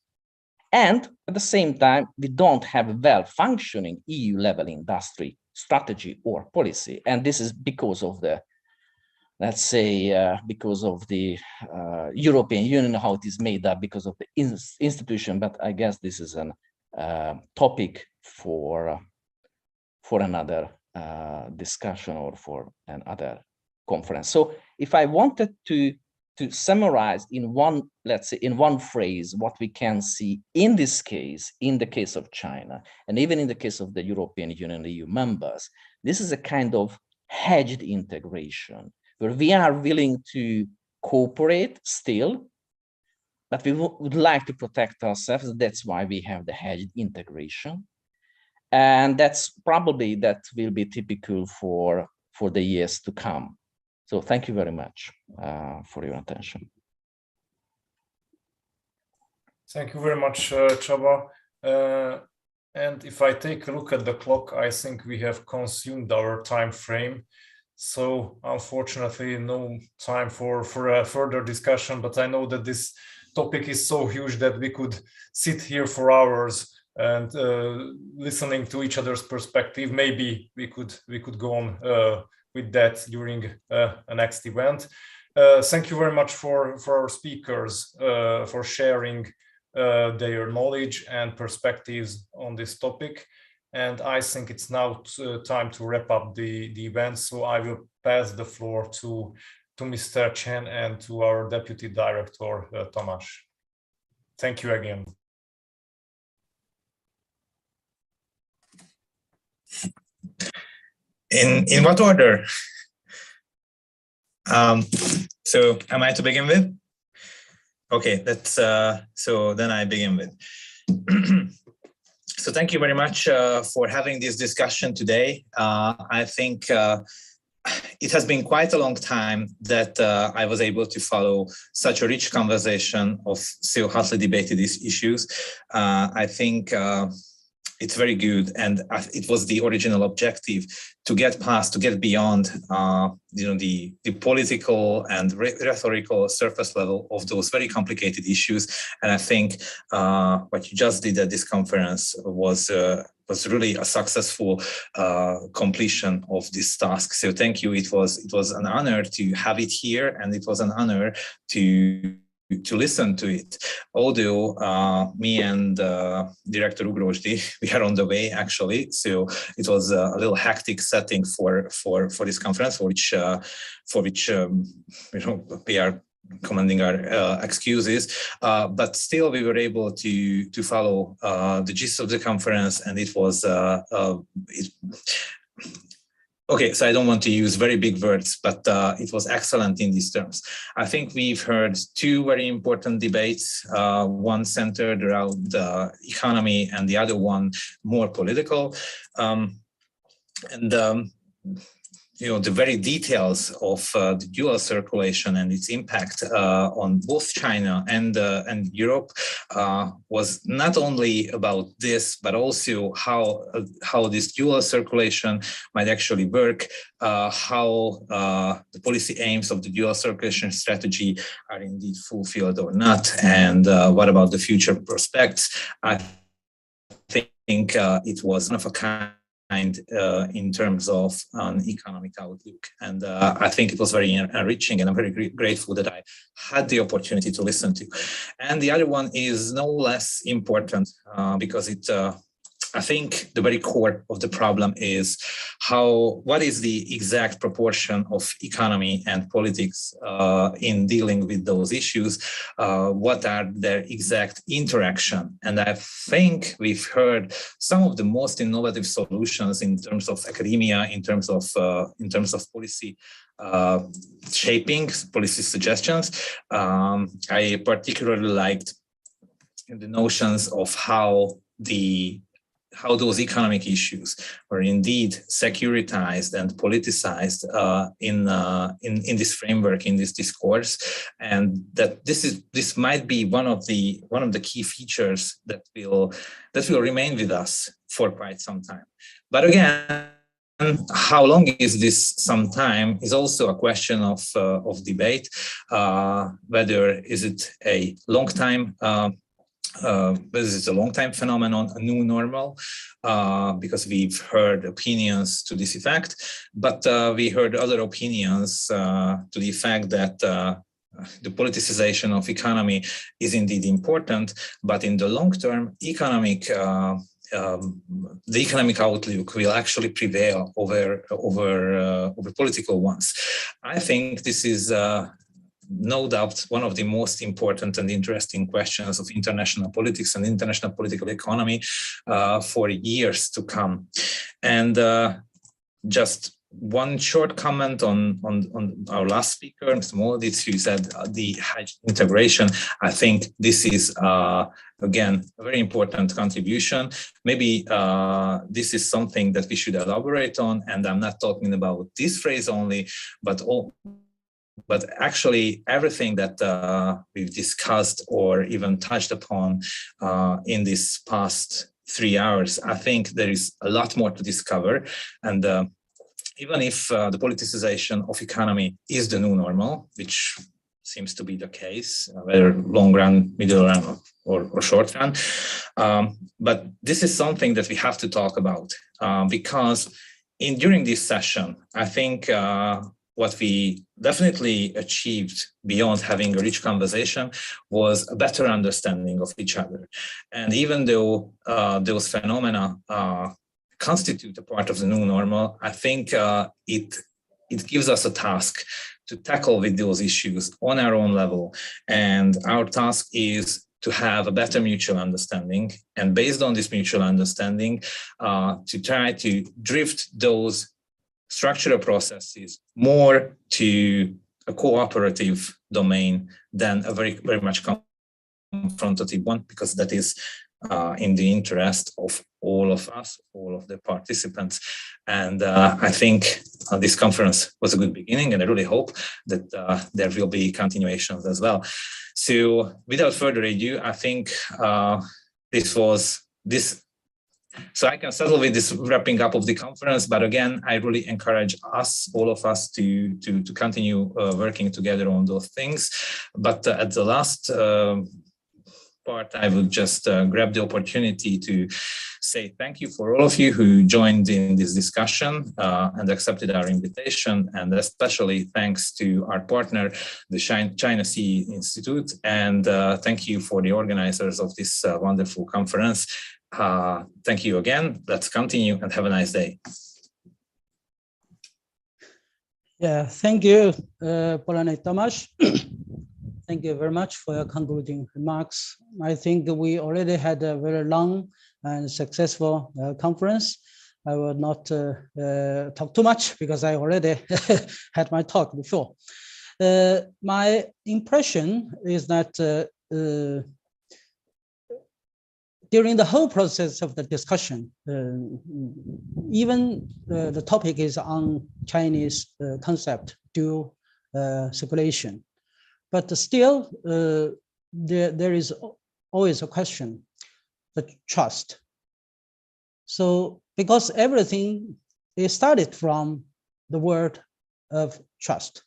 And at the same time, we don't have a well-functioning EU-level industry strategy or policy. And this is because of the, let's say, because of the European Union, how it is made up, because of the institution. But I guess this is an topic for another discussion or for another conference. So if I wanted to summarize in one, let's say in one phrase, what we can see in this case, in the case of China, and even in the case of the European Union, EU members, this is a kind of hedged integration where we are willing to cooperate still, but we would like to protect ourselves. That's why we have the hedged integration. And that's probably, that will be typical for the years to come. So thank you very much for your attention. Thank you very much, Csaba. And if I take a look at the clock, I think we have consumed our time frame. So unfortunately, no time for a further discussion, but I know that this topic is so huge that we could sit here for hours and listening to each other's perspective. Maybe we could go on with that during a next event. Thank you very much for our speakers for sharing their knowledge and perspectives on this topic. And I think it's now time to wrap up the event. So I will pass the floor to Mr. Chen and to our Deputy Director, Tamás. Thank you again. In what order? So am I to begin with? Okay, that's so then I begin with. So thank you very much for having this discussion today. I think it has been quite a long time that I was able to follow such a rich conversation of so hotly debated issues. I think it's very good, and it was the original objective to get past, to get beyond, the political and rhetorical surface level of those very complicated issues. And I think what you just did at this conference was really a successful completion of this task. So thank you. It was an honor to have it here, and it was an honor to listen to it. Although me and Director Ugrosdi, we are on the way actually, so it was a little hectic setting for this conference, for which we are commending our excuses, but still we were able to follow the gist of the conference, and it was okay, so I don't want to use very big words, but it was excellent in these terms. I think we've heard two very important debates, one centered around the economy and the other one more political. The very details of the dual circulation and its impact on both China and Europe was not only about this, but also how this dual circulation might actually work, how the policy aims of the dual circulation strategy are indeed fulfilled or not, and what about the future prospects. I think it was one of a kind in terms of an economic outlook. And I think it was very enriching, and I'm very grateful that I had the opportunity to listen to. And the other one is no less important because I think the very core of the problem is what is the exact proportion of economy and politics in dealing with those issues? What are their exact interaction? And I think we've heard some of the most innovative solutions in terms of academia, in terms of policy shaping, policy suggestions. I particularly liked the notions of how those economic issues were indeed securitized and politicized in this framework, in this discourse, and that this might be one of the key features that will remain with us for quite some time. But again, how long is this some time is also a question of debate. Whether is it a long time. This is a long-time phenomenon, a new normal, because we've heard opinions to this effect, but we heard other opinions to the effect that the politicization of economy is indeed important, but in the long term, the economic outlook will actually prevail over political ones. I think this is no doubt one of the most important and interesting questions of international politics and international political economy for years to come. And just one short comment on our last speaker, Mr. Moloditz, who said the hedge integration. I think this is, again, a very important contribution. Maybe this is something that we should elaborate on, and I'm not talking about this phrase only, but actually everything that we've discussed or even touched upon in this past 3 hours. I think there is a lot more to discover, and even if the politicization of economy is the new normal, which seems to be the case, whether long run, middle run, or short run, but this is something that we have to talk about because during this session, I think what we definitely achieved beyond having a rich conversation was a better understanding of each other. And even though those phenomena constitute a part of the new normal, I think it gives us a task to tackle with those issues on our own level. And our task is to have a better mutual understanding. And based on this mutual understanding, to try to drift those structural processes more to a cooperative domain than a very, very much confrontative one, because that is in the interest of all of us, all of the participants. And I think this conference was a good beginning, and I really hope that there will be continuations as well. So without further ado, I think so I can settle with this wrapping up of the conference, but again, I really encourage us, all of us, to continue working together on those things. But at the last part, I would just grab the opportunity to say thank you for all of you who joined in this discussion and accepted our invitation, and especially thanks to our partner, the China-CEE Institute, and thank you for the organizers of this wonderful conference. Thank you again. Let's continue and have a nice day. Yeah, thank you, Polanek Tomasz. Thank you very much for your concluding remarks. I think we already had a very long and successful conference. I will not talk too much because I already had my talk before. My impression is that during the whole process of the discussion, even the topic is on Chinese concept, dual circulation. But still, there is always a question, the trust. So because everything is started from the word of trust.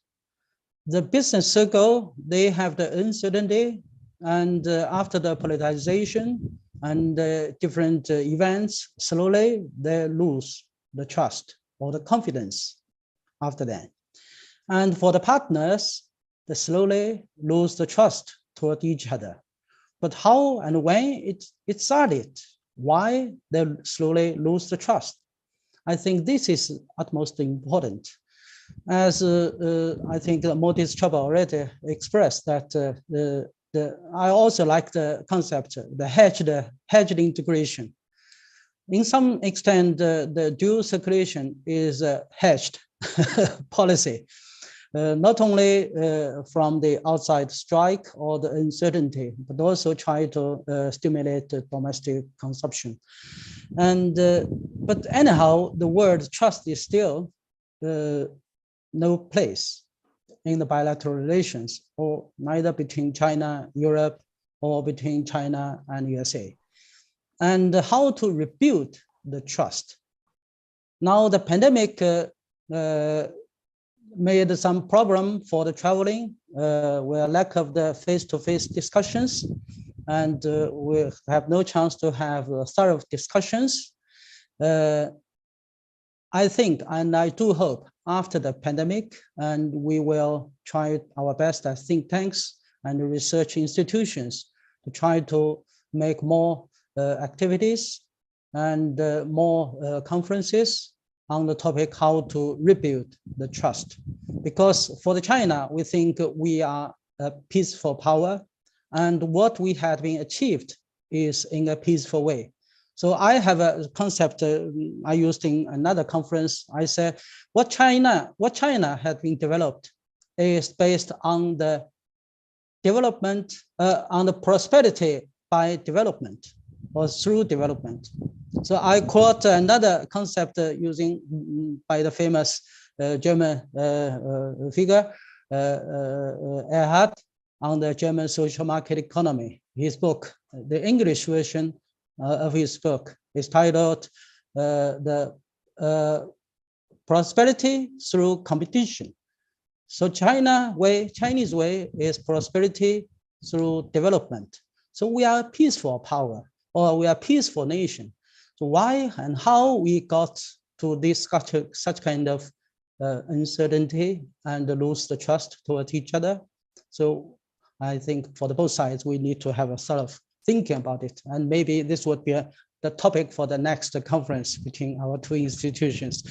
The business circle, they have the uncertainty, and after the politicization and different events, slowly they lose the trust or the confidence after that. And for the partners, they slowly lose the trust toward each other. But how and when it started, why they slowly lose the trust? I think this is utmost important. As I think Modis Chaba already expressed that I also like the concept, the hedged integration. In some extent, the dual circulation is a hedged policy. Not only from the outside strike or the uncertainty, but also try to stimulate domestic consumption. And but anyhow, the word trust is still no place in the bilateral relations, or neither between China, Europe, or between China and USA. And how to rebuild the trust. Now the pandemic made some problem for the traveling, where lack of the face-to-face discussions, and we have no chance to have thorough discussions. I think, and I do hope, after the pandemic, and we will try our best as think tanks and research institutions to try to make more activities and more conferences on the topic how to rebuild the trust. Because for the China, we think we are a peaceful power, and what we had been achieved is in a peaceful way. So I have a concept I used in another conference. I said, what China had been developed is based on the development, on the prosperity by development or through development. So I quote another concept using by the famous German figure, Erhard, on the German social market economy. His book, the English version of his book is titled The Prosperity Through Competition. So Chinese way is prosperity through development. So we are a peaceful power, or we are a peaceful nation. So why and how we got to this such kind of uncertainty and lose the trust towards each other? So I think for the both sides, we need to have a sort of thinking about it. And maybe this would be the topic for the next conference between our two institutions.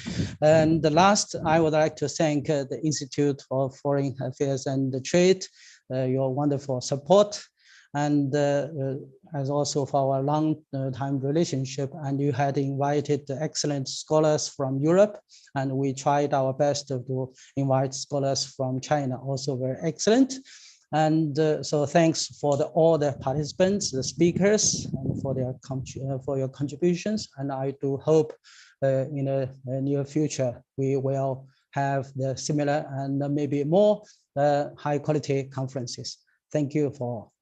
And the last, I would like to thank the Institute for Foreign Affairs and Trade, your wonderful support, and as also for our long time relationship. And you had invited excellent scholars from Europe, and we tried our best to invite scholars from China, also very excellent. And so thanks for all the participants, the speakers, and for your contributions. And I do hope in the near future, we will have the similar and maybe more high quality conferences. Thank you for all.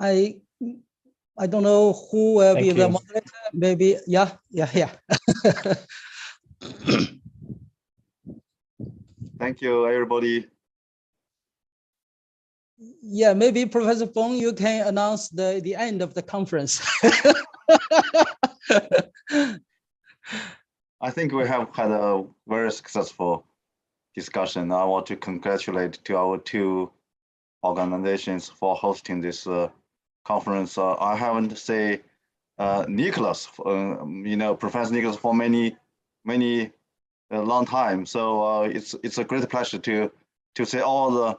I don't know who will be the moderator. Maybe, yeah. Thank you, everybody. Yeah, maybe Professor Feng, you can announce the end of the conference. I think we have had a very successful discussion. I want to congratulate to our two organizations for hosting this conference. I haven't say Nicholas, Professor Nicholas for many a long time. So it's a great pleasure to see all the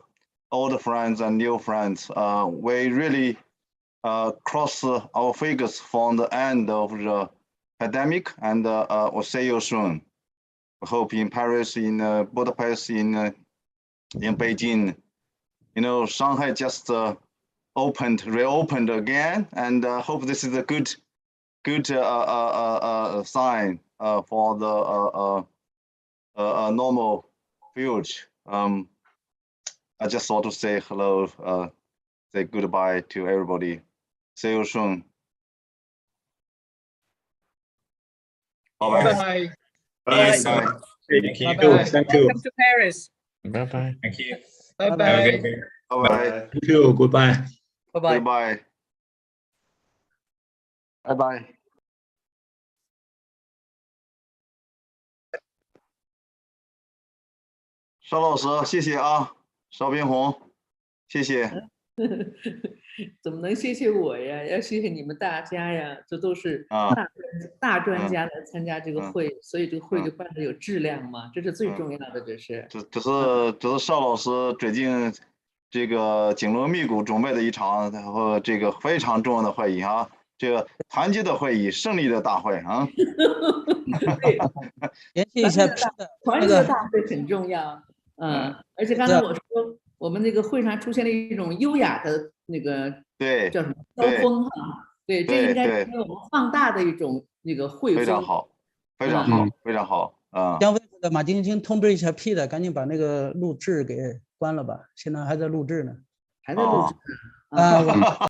old friends and new friends. We really cross our fingers from the end of the pandemic, and we'll see you soon. I hope in Paris, in Budapest, in Beijing. Shanghai just reopened again, and hope this is a good sign for the normal future. I just want to say hello, say goodbye to everybody. See you soon. Bye-bye. Bye. Bye. Thank you. Bye-bye. Thank you. Welcome to Paris. Bye-bye. Thank you. Bye-bye. Bye. Thank you. Goodbye. Bye-bye. Goodbye. Bye-bye. 邵老师，谢谢啊，邵冰红，谢谢。怎么能谢谢我呀？要谢谢你们大家呀！这都是大专家来参加这个会，所以这个会就办得有质量嘛，这是最重要的。这是。只是邵老师最近这个紧锣密鼓准备的一场这个非常重要的会议啊，这个团结的会议，胜利的大会啊。对，团结的大会很重要。而且刚才我说，我们那个会上出现了一种优雅的那个叫什么交锋哈，对，这应该是我们放大的一种那个会风。非常好，非常好，非常好啊！将会的马晶晶通知一下 P 的，赶紧把那个录制给关了吧，现在还在录制呢，还在录制啊。